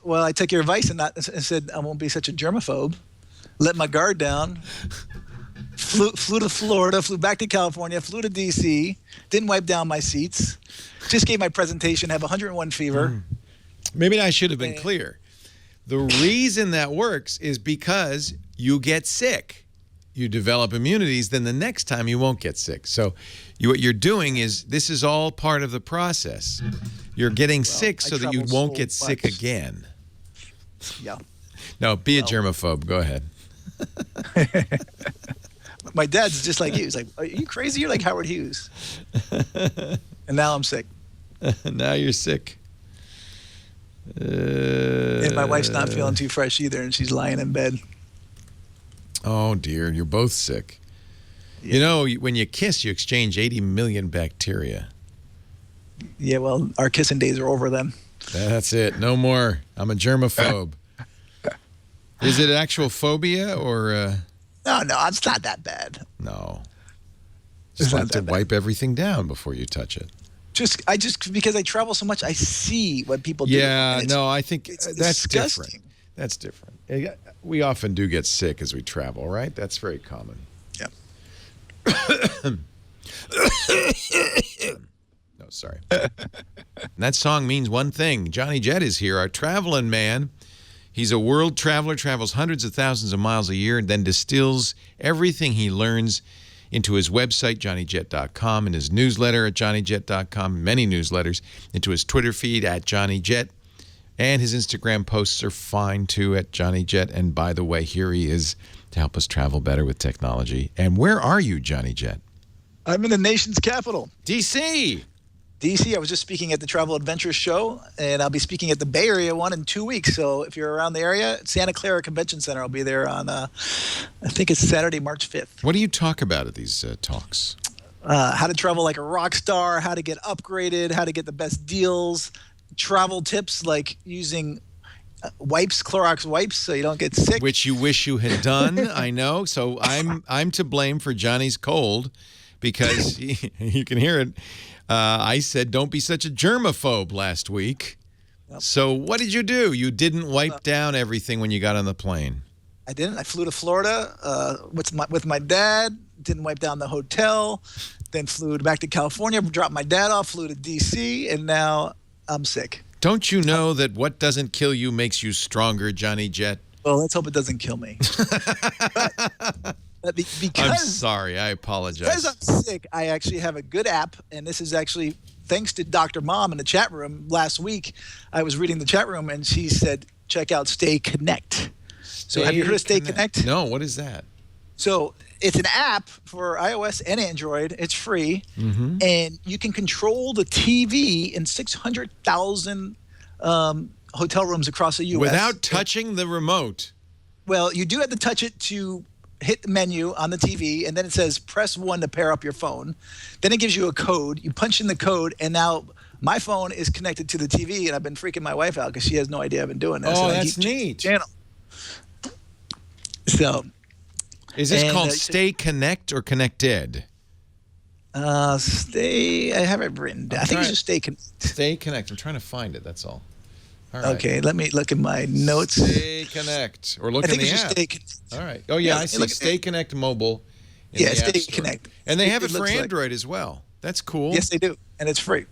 Speaker 18: I took your advice and said I won't be such a germaphobe. Let my guard down. Flew to Florida, flew back to California, flew to D.C., didn't wipe down my seats. Just gave my presentation, have 101 fever.
Speaker 3: Maybe I should have been clear. The reason that works is because you get sick. You develop immunities, then the next time you won't get sick. So what you're doing is this is all part of the process. You're getting sick so that you won't get sick again.
Speaker 18: Yeah.
Speaker 3: No, be a germaphobe. Go ahead.
Speaker 18: My dad's just like you. He's like, are you crazy? You're like Howard Hughes. And now I'm sick.
Speaker 3: Now you're sick.
Speaker 18: And my wife's not feeling too fresh either, and she's lying in bed.
Speaker 3: Oh, dear. You're both sick. Yeah. When you kiss, you exchange 80 million bacteria.
Speaker 18: Yeah, well, our kissing days are over then.
Speaker 3: That's it. No more. I'm a germaphobe. Is it actual phobia or...
Speaker 18: No, it's not that bad.
Speaker 3: No. Just have to wipe everything down before you touch it.
Speaker 18: Because I travel so much, I see what people do.
Speaker 3: Yeah, no, I think that's
Speaker 18: disgusting.
Speaker 3: different. That's different. We often do get sick as we travel, right? That's very common.
Speaker 18: Yeah.
Speaker 3: No, sorry. And that song means one thing. Johnny Jett is here, our traveling man. He's a world traveler, travels hundreds of thousands of miles a year, and then distills everything he learns into his website, johnnyjet.com, and his newsletter at johnnyjet.com, many newsletters, into his Twitter feed at johnnyjet. And his Instagram posts are fine, too, at Johnny Jet. And by the way, here he is to help us travel better with technology. And where are you, Johnny Jet?
Speaker 18: I'm in the nation's capital.
Speaker 3: D.C.
Speaker 18: D.C. I was just speaking at the Travel Adventures Show, and I'll be speaking at the Bay Area one in 2 weeks. So if you're around the area, Santa Clara Convention Center, I'll be there on, I think it's Saturday, March 5th.
Speaker 3: What do you talk about at these talks?
Speaker 18: How to travel like a rock star, how to get upgraded, how to get the best deals, travel tips like using wipes, Clorox wipes, so you don't get sick.
Speaker 3: Which you wish you had done, I know. So I'm to blame for Johnny's cold because you can hear it. I said, don't be such a germaphobe last week. Yep. So what did you do? You didn't wipe down everything when you got on the plane.
Speaker 18: I didn't. I flew to Florida with my dad, didn't wipe down the hotel, then flew back to California, dropped my dad off, flew to D.C., and now I'm sick.
Speaker 3: Don't you know that what doesn't kill you makes you stronger, Johnny Jet?
Speaker 18: Well, let's hope it doesn't kill me. Because
Speaker 3: I'm sorry. I apologize.
Speaker 18: Because I'm sick, I actually have a good app, and this is actually thanks to Dr. Mom in the chat room last week. I was reading the chat room, and she said, check out Stay Connect. So have you heard of Stay Connect?
Speaker 3: No, what is that?
Speaker 18: So it's an app for iOS and Android. It's free, and you can control the TV in 600,000 hotel rooms across the U.S.
Speaker 3: Without touching the remote.
Speaker 18: Well, you do have to touch it to hit the menu on the TV, and then it says press 1 to pair up your phone. Then it gives you a code. You punch in the code, and now my phone is connected to the TV, and I've been freaking my wife out because she has no idea I've been doing this.
Speaker 3: Oh, that's neat.
Speaker 18: Channel. So,
Speaker 3: is this called Stay Connect or Connected?
Speaker 18: I have it written down. I think it's just Stay Connect.
Speaker 3: Stay Connect. I'm trying to find it. That's all. All right.
Speaker 18: Okay, let me look at my notes.
Speaker 3: Stay Connect. Or look in the app.
Speaker 18: Stay Connect.
Speaker 3: All right. Oh, yeah, I see. Stay Connect Mobile.
Speaker 18: Yeah, Stay Connect.
Speaker 3: And they have it for Android as well. That's cool.
Speaker 18: Yes, they do. And it's free.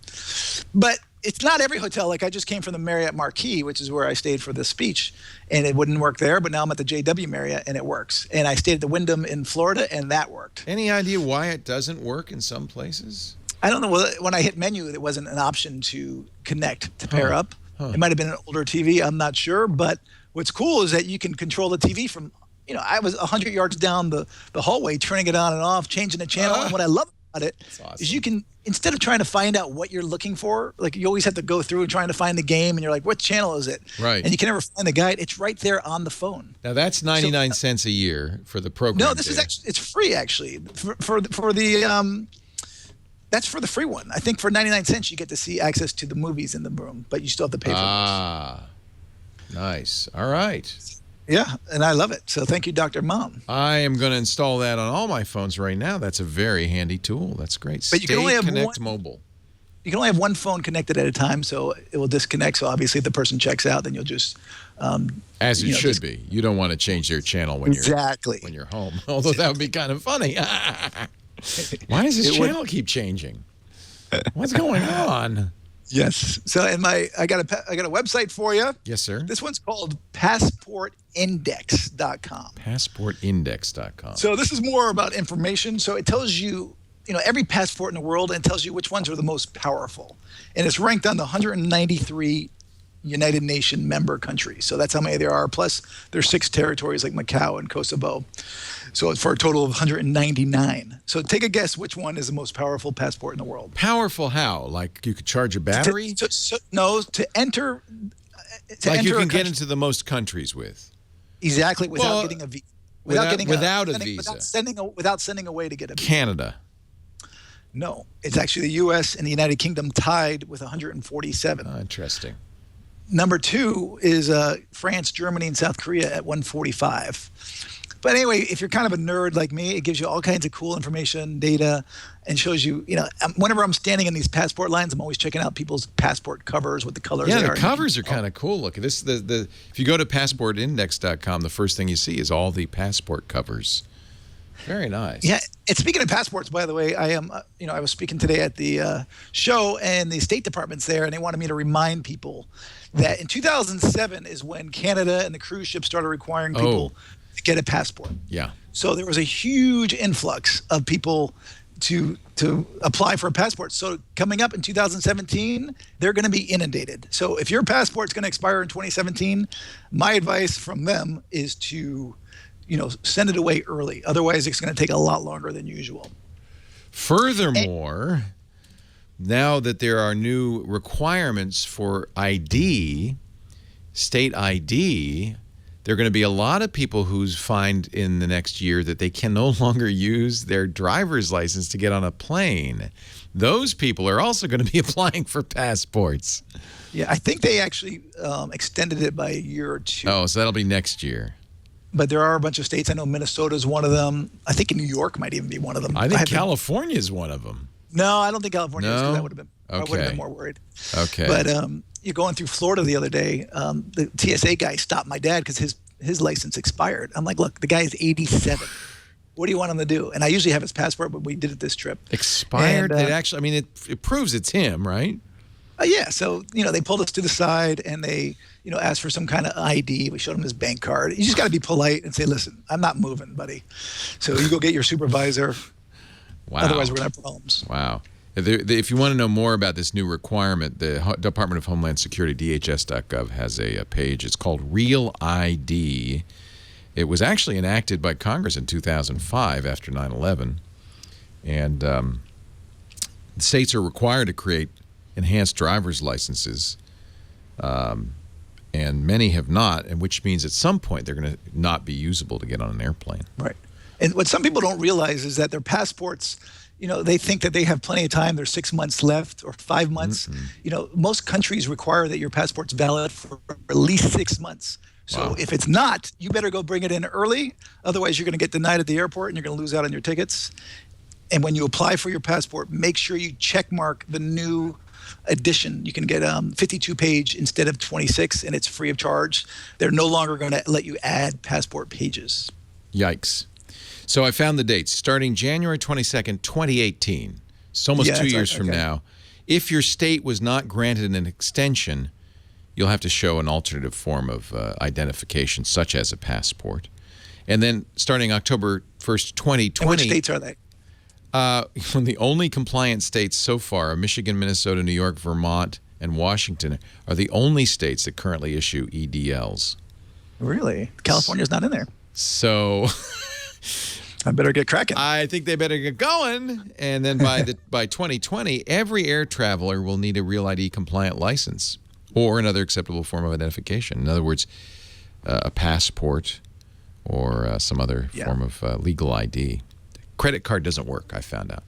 Speaker 18: But it's not every hotel. Like I just came from the Marriott Marquis, which is where I stayed for this speech, and it wouldn't work there. But now I'm at the JW Marriott, and it works. And I stayed at the Wyndham in Florida, and that worked.
Speaker 3: Any idea why it doesn't work in some places?
Speaker 18: I don't know. Well, when I hit menu, there wasn't an option to connect, to pair up. It might have been an older TV. I'm not sure. But what's cool is that you can control the TV from, I was 100 yards down the hallway, turning it on and off, changing the channel. And what I love about it is you can, instead of trying to find out what you're looking for, like you always have to go through and trying to find the game, and you're like, what channel is it?
Speaker 3: Right.
Speaker 18: And you can never find the guide. It's right there on the phone.
Speaker 3: Now, that's 99 cents a year for the program.
Speaker 18: No, this is actually, it's free, actually. For the that's for the free one. I think for 99 cents, you get to see access to the movies in the room, but you still have to pay for it.
Speaker 3: Nice. All right.
Speaker 18: Yeah, and I love it. So thank you, Dr. Mom.
Speaker 3: I am going to install that on all my phones right now. That's a very handy tool. That's great.
Speaker 18: But you can only have
Speaker 3: Connect Mobile.
Speaker 18: You can only have one phone connected at a time, so it will disconnect. So obviously, if the person checks out, then you'll just
Speaker 3: as it should be. You don't want to change their channel when you're home. Although that would be kind of funny. Why does this channel keep changing? What's going on?
Speaker 18: Yes. So, I got a website for you.
Speaker 3: Yes, sir.
Speaker 18: This one's called passportindex.com.
Speaker 3: Passportindex.com.
Speaker 18: So this is more about information. So it tells you, every passport in the world, and tells you which ones are the most powerful. And it's ranked on the 193 United Nations member countries. So that's how many there are. Plus, there's 6 territories like Macau and Kosovo. So it's for a total of 199. So take a guess which one is the most powerful passport in the world.
Speaker 3: Powerful how? Like you could charge a battery?
Speaker 18: To enter.
Speaker 3: Like you can get into the most countries with.
Speaker 18: Exactly, without getting a visa.
Speaker 3: Without a visa.
Speaker 18: Without sending away to get a visa.
Speaker 3: Canada.
Speaker 18: No, it's actually the U.S. and the United Kingdom tied with 147.
Speaker 3: Interesting.
Speaker 18: Number 2 is France, Germany, and South Korea at 145. But anyway, if you're kind of a nerd like me, it gives you all kinds of cool information, data, and shows you, whenever I'm standing in these passport lines, I'm always checking out people's passport covers, what the colors are.
Speaker 3: Yeah, the covers are kind of cool. Look, this if you go to passportindex.com, the first thing you see is all the passport covers. Very nice.
Speaker 18: Yeah, and speaking of passports, by the way, I was speaking today at the show, and the State Department's there, and they wanted me to remind people that in 2007 is when Canada and the cruise ships started requiring people to get a passport.
Speaker 3: Yeah.
Speaker 18: So there was a huge influx of people to apply for a passport. So coming up in 2017, they're going to be inundated. So if your passport's going to expire in 2017, my advice from them is to send it away early. Otherwise, it's going to take a lot longer than usual.
Speaker 3: Furthermore, now that there are new requirements for ID, state ID, there are going to be a lot of people who find in the next year that they can no longer use their driver's license to get on a plane. Those people are also going to be applying for passports.
Speaker 18: Yeah, I think they actually extended it by a year or two.
Speaker 3: Oh, so that'll be next year.
Speaker 18: But there are a bunch of states. I know Minnesota is one of them. I think New York might even be one of them.
Speaker 3: I think California is one of them.
Speaker 18: No, I don't think California is, because
Speaker 3: No?
Speaker 18: I would have been more worried.
Speaker 3: Okay.
Speaker 18: But you're going through Florida the other day. The TSA guy stopped my dad because his license expired. I'm like, look, the guy is 87. What do you want him to do? And I usually have his passport, but we did it this trip.
Speaker 3: Expired?
Speaker 18: And,
Speaker 3: It actually, I mean, it proves it's him, right?
Speaker 18: Yeah, so they pulled us to the side and they asked for some kind of ID. We showed him his bank card. You just got to be polite and say, "Listen, I'm not moving, buddy." So you go get your supervisor.
Speaker 3: Wow.
Speaker 18: Otherwise, we're gonna have problems.
Speaker 3: Wow. If you want to know more about this new requirement, the Department of Homeland Security, DHS.gov, has a page. It's called Real ID. It was actually enacted by Congress in 2005 after 9/11, and the states are required to create enhanced driver's licenses, and many have not, and which means at some point they're going to not be usable to get on an airplane.
Speaker 18: Right. And what some people don't realize is that their passports, they think that they have plenty of time. There's 6 months left or 5 months. Most countries require that your passport's valid for at least 6 months. So if it's not, you better go bring it in early. Otherwise, you're going to get denied at the airport and you're going to lose out on your tickets. And when you apply for your passport, make sure you check mark the new edition. You can get 52-page instead of 26, and it's free of charge. They're no longer going to let you add passport pages.
Speaker 3: Yikes. So I found the dates. Starting January 22nd, 2018. It's almost 2 years from now. If your state was not granted an extension, you'll have to show an alternative form of identification, such as a passport. And then starting October 1st, 2020.
Speaker 18: And which states are they?
Speaker 3: The only compliant states so far are Michigan, Minnesota, New York, Vermont, and Washington are the only states that currently issue EDLs.
Speaker 18: Really? California's not in there.
Speaker 3: So
Speaker 18: I better get cracking.
Speaker 3: I think they better get going. And then by 2020, every air traveler will need a Real ID compliant license or another acceptable form of identification. In other words, a passport or some other form of legal ID. Credit card doesn't work, I found out.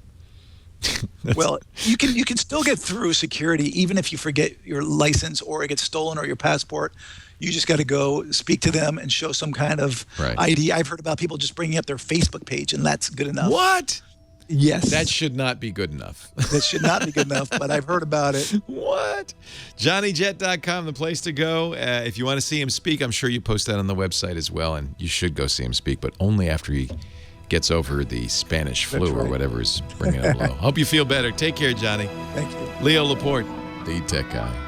Speaker 18: Well, you can still get through security even if you forget your license or it gets stolen or your passport. You just got to go speak to them and show some kind of ID. I've heard about people just bringing up their Facebook page, and that's good enough.
Speaker 3: What?
Speaker 18: Yes.
Speaker 3: That should not be good enough.
Speaker 18: That should not be good enough, but I've heard about it.
Speaker 3: What? JohnnyJet.com, the place to go. If you want to see him speak, I'm sure you post that on the website as well, and you should go see him speak, but only after he gets over the Spanish flu or whatever is bringing up low. Hope you feel better. Take care, Johnny.
Speaker 18: Thank you.
Speaker 3: Leo Laporte, the tech guy.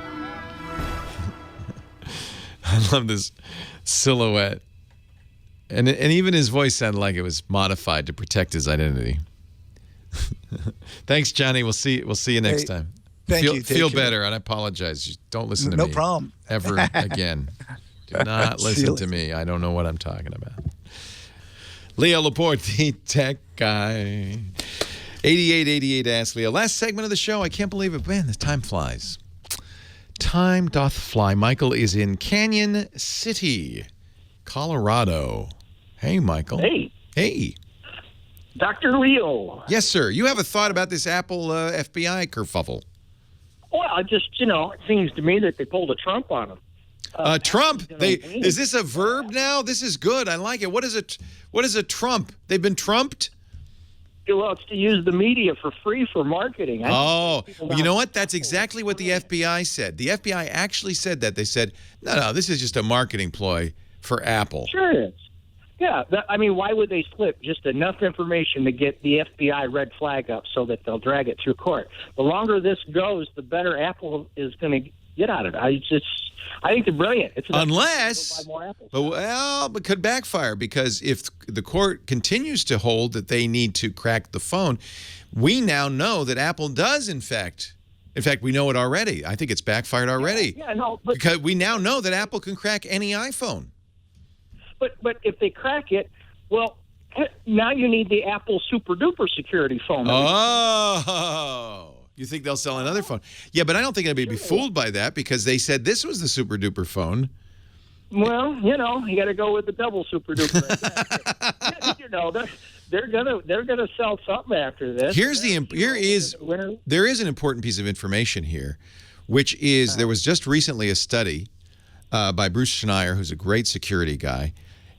Speaker 3: I love this silhouette. And even his voice sounded like it was modified to protect his identity. Thanks, Johnny. We'll see you next time.
Speaker 18: Thank you.
Speaker 3: Feel better, and I apologize. Don't listen to me.
Speaker 18: No problem.
Speaker 3: Ever again. Do not listen to me. I don't know what I'm talking about. Leo Laporte, the tech guy. 8888 Ask Leo. Last segment of the show. I can't believe it. Man, the time flies. Time doth fly. Michael is in Canyon City, Colorado. Hey, Michael.
Speaker 19: Hey.
Speaker 3: Hey.
Speaker 19: Dr. Leo.
Speaker 3: Yes, sir. You have a thought about this Apple FBI kerfuffle.
Speaker 19: Well, it seems to me that they pulled a Trump on him.
Speaker 3: Trump. Is this a verb now? This is good. I like it. What is a Trump? They've been trumped?
Speaker 19: Well, it's to use the media for free for marketing.
Speaker 3: You know what? That's exactly what the FBI said. The FBI actually said that. They said, no, this is just a marketing ploy for Apple.
Speaker 19: Sure it is. Yeah, why would they slip just enough information to get the FBI red flag up so that they'll drag it through court? The longer this goes, the better Apple is going to get out of it. I think they're brilliant.
Speaker 3: Unless, but could backfire, because if the court continues to hold that they need to crack the phone, we now know that Apple does, in fact, we know it already. I think it's backfired already. Because we now know that Apple can crack any iPhone.
Speaker 19: But if they crack it, well, now you need the Apple super duper security phone.
Speaker 3: Oh, you think they'll sell another phone? Yeah, but I don't think anybody would be fooled by that, because they said this was the super duper phone.
Speaker 19: Well, you got to go with the double super duper. They're gonna sell something after this. There is an important piece of information here, which is there was just recently a study by Bruce Schneier, who's a great security guy.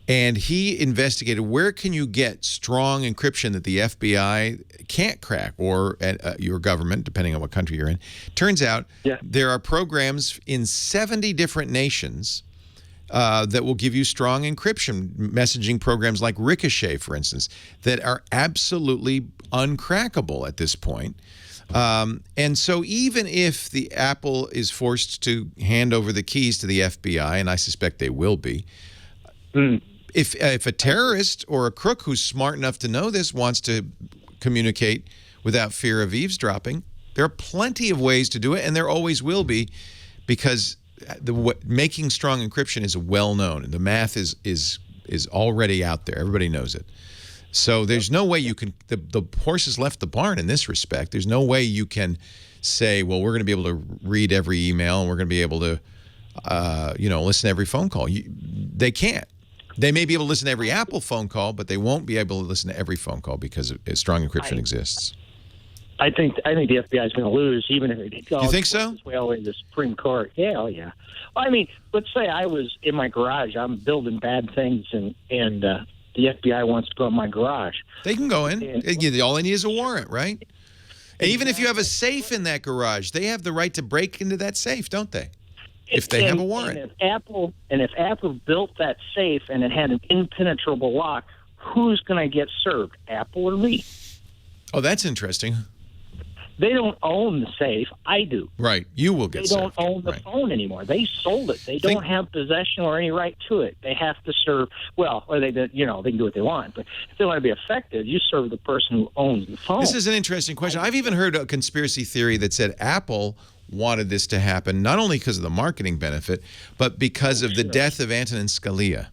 Speaker 19: And he investigated where can you get strong encryption that the FBI can't crack, or your government, depending on what country you're in. Turns out there are programs in 70 different nations that will give you strong encryption, messaging programs like Ricochet, for instance, that are absolutely uncrackable at this point. And so even if the Apple is forced to hand over the keys to the FBI, and I suspect they will be, if a terrorist or a crook who's smart enough to know this wants to communicate without fear of eavesdropping, there are plenty of ways to do it, and there always will be, because making strong encryption is well known, and the math is already out there. Everybody knows it. So there's no way you can, the horse has left the barn in this respect. There's no way you can say, well, we're going to be able to read every email, and we're going to be able to, listen to every phone call. They can't. They may be able to listen to every Apple phone call, but they won't be able to listen to every phone call because strong encryption exists. I think the FBI is going to lose, even if it goes.
Speaker 3: You think so?
Speaker 19: Well, in the Supreme Court. Yeah, oh yeah. Well, let's say I was in my garage. I'm building bad things, and the FBI wants to go in my garage.
Speaker 3: They can go in. All they need is a warrant, right? And even if you have a safe in that garage, they have the right to break into that safe, don't they? If they have a warrant.
Speaker 19: And if Apple built that safe and it had an impenetrable lock, who's going to get served, Apple or me?
Speaker 3: Oh, that's interesting.
Speaker 19: They don't own the safe. I do.
Speaker 3: Right. You will get
Speaker 19: served. They don't own the phone anymore. They sold it. They don't have possession or any right to it. They have to serve, or they can do what they want. But if they want to be effective, you serve the person who owns the phone.
Speaker 3: This is an interesting question. I've even heard a conspiracy theory that said Apple wanted this to happen, not only because of the marketing benefit, but because of the death of Antonin Scalia.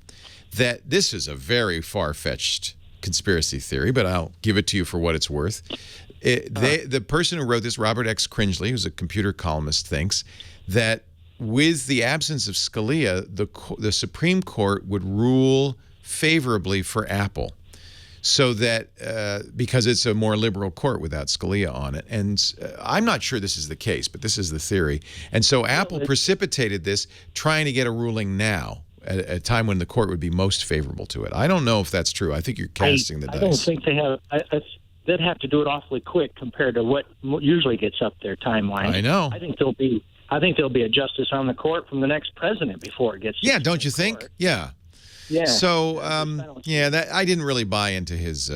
Speaker 3: That this is a very far-fetched conspiracy theory, but I'll give it to you for what it's worth. The person who wrote this, Robert X. Cringely, who's a computer columnist, thinks that with the absence of Scalia, the Supreme Court would rule favorably for Apple. So that because it's a more liberal court without Scalia on it. And I'm not sure this is the case, but this is the theory. And so Apple precipitated this, trying to get a ruling now at a time when the court would be most favorable to it. I don't know if that's true. I think you're casting the dice.
Speaker 19: I don't think they have. They'd have to do it awfully quick compared to what usually gets up their timeline.
Speaker 3: I know.
Speaker 19: I think there'll be a justice on the court from the next president before it gets.
Speaker 3: Yeah, don't you think?
Speaker 19: Court.
Speaker 3: Yeah.
Speaker 19: Yeah.
Speaker 3: So, I didn't really buy into his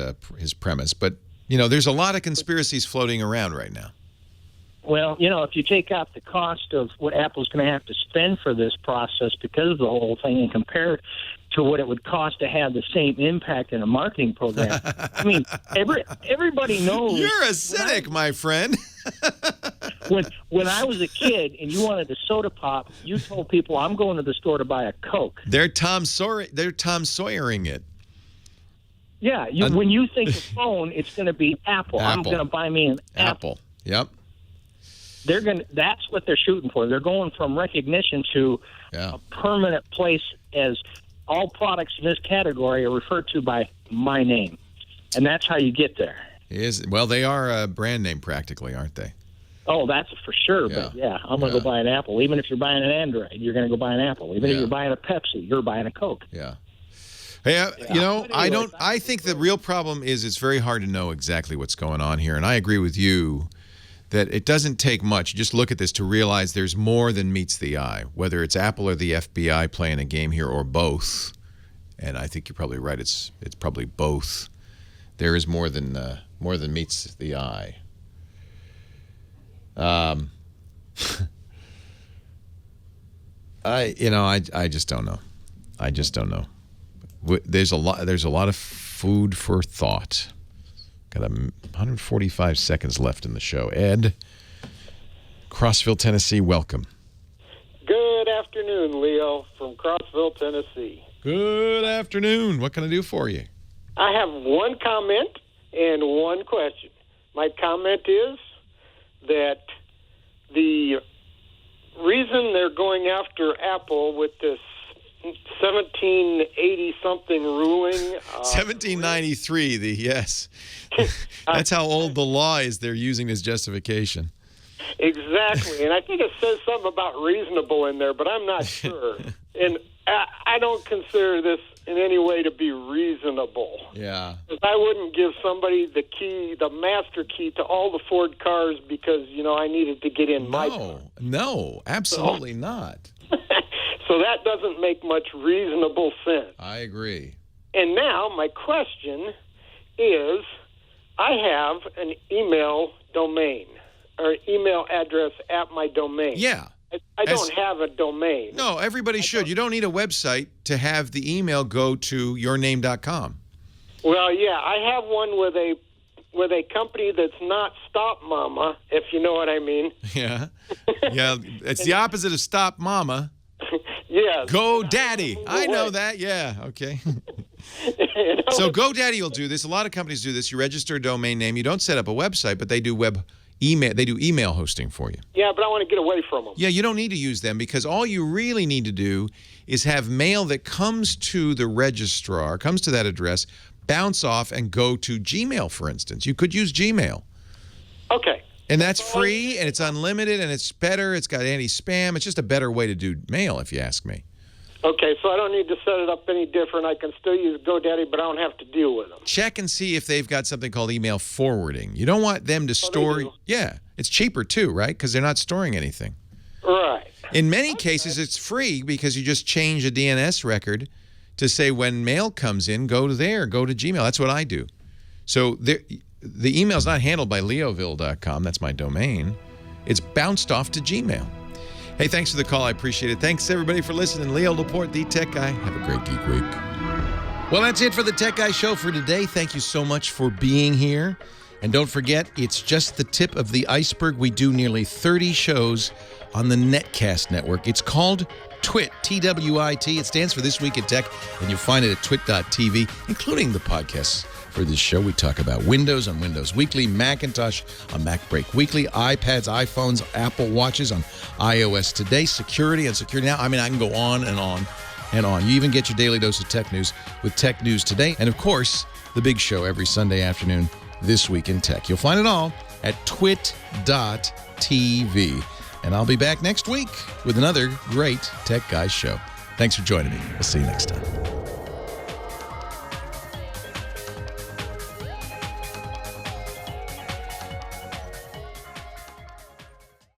Speaker 3: premise, but there's a lot of conspiracies floating around right now.
Speaker 19: Well, if you take out the cost of what Apple's going to have to spend for this process because of the whole thing, and compare it to what it would cost to have the same impact in a marketing program, everybody knows.
Speaker 3: You're a cynic, my friend.
Speaker 19: When I was a kid and you wanted a soda pop, you told people, I'm going to the store to buy a Coke.
Speaker 3: They're Tom Sawyering it.
Speaker 19: Yeah, when you think of phone, it's going to be Apple. I'm going to buy me an Apple.
Speaker 3: Yep.
Speaker 19: That's what they're shooting for. They're going from recognition to a permanent place, as all products in this category are referred to by my name. And that's how you get there.
Speaker 3: Well, they are a brand name practically, aren't they?
Speaker 20: Oh, that's for sure.
Speaker 3: Yeah.
Speaker 20: But yeah, I'm going to go buy an Apple. Even if you're buying an Android, you're going to go buy an Apple. Even if you're buying a Pepsi, you're buying a Coke.
Speaker 19: Yeah. Hey, you know, I think the real problem is it's very hard to know exactly what's going on here. And I agree with you that it doesn't take much. Just look at this to realize there's more than meets the eye, whether it's Apple or the FBI playing a game here or both. And I think you're probably right. It's probably both. There is more than meets the eye. I just don't know. I just don't know. There's a lot of food for thought. Got 145 seconds left in the show. Ed, Crossville, Tennessee, welcome.
Speaker 21: Good afternoon, Leo from Crossville, Tennessee.
Speaker 19: Good afternoon. What can I do for you?
Speaker 21: I have one comment and one question. My comment is that the reason they're going after Apple with this 1780-something ruling...
Speaker 19: 1793, yes. That's how old the law is they're using as justification.
Speaker 21: Exactly, and I think it says something about reasonable in there, but I'm not sure. And I don't consider this in any way to be reasonable.
Speaker 19: Yeah.
Speaker 21: I wouldn't give somebody the key, the master key to all the Ford cars because, I needed to get in my car.
Speaker 19: No, absolutely not.
Speaker 21: So that doesn't make much reasonable sense.
Speaker 19: I agree.
Speaker 21: And now my question is, I have an email domain or email address at my domain.
Speaker 19: Yeah.
Speaker 21: I don't have a domain.
Speaker 19: No, everybody should. You don't need a website to have the email go to yourname.com.
Speaker 21: Well, yeah, I have one with a company that's not Stop Mama, if you know what I mean.
Speaker 19: Yeah. Yeah, it's the opposite of Stop Mama.
Speaker 21: Yes.
Speaker 19: GoDaddy. I know that. Yeah. Okay. So GoDaddy will do this. A lot of companies do this. You register a domain name. You don't set up a website, but they do email. They do email hosting for you.
Speaker 21: Yeah, but I want to get away from them.
Speaker 19: Yeah, you don't need to use them because all you really need to do is have mail that comes to the registrar, comes to that address, bounce off and go to Gmail, for instance. You could use Gmail.
Speaker 21: Okay.
Speaker 19: And that's free, and it's unlimited, and it's better. It's got anti-spam. It's just a better way to do mail, if you ask me.
Speaker 21: Okay, so I don't need to set it up any different. I can still use GoDaddy, but I don't have to deal with them.
Speaker 19: Check and see if they've got something called email forwarding. You don't want them to store... Yeah, it's cheaper too, right? Because they're not storing anything.
Speaker 21: Right.
Speaker 19: In many cases, it's free because you just change a DNS record to say when mail comes in, go to there, go to Gmail. That's what I do. So the email's not handled by leoville.com. That's my domain. It's bounced off to Gmail. Hey, thanks for the call. I appreciate it. Thanks, everybody, for listening. Leo Laporte, the Tech Guy. Have a great Geek Week. Well, that's it for the Tech Guy Show for today. Thank you so much for being here. And don't forget, it's just the tip of the iceberg. We do nearly 30 shows on the Netcast network. It's called TWIT, T-W-I-T. It stands for This Week in Tech, and you'll find it at twit.tv, including the podcasts. For this show, we talk about Windows on Windows Weekly, Macintosh on Mac Break Weekly, iPads, iPhones, Apple Watches on iOS Today, security on Security Now. I mean, I can go on and on and on. You even get your daily dose of tech news with Tech News Today. And, of course, the big show every Sunday afternoon, This Week in Tech. You'll find it all at twit.tv. And I'll be back next week with another great Tech Guys show. Thanks for joining me. We'll see you next time.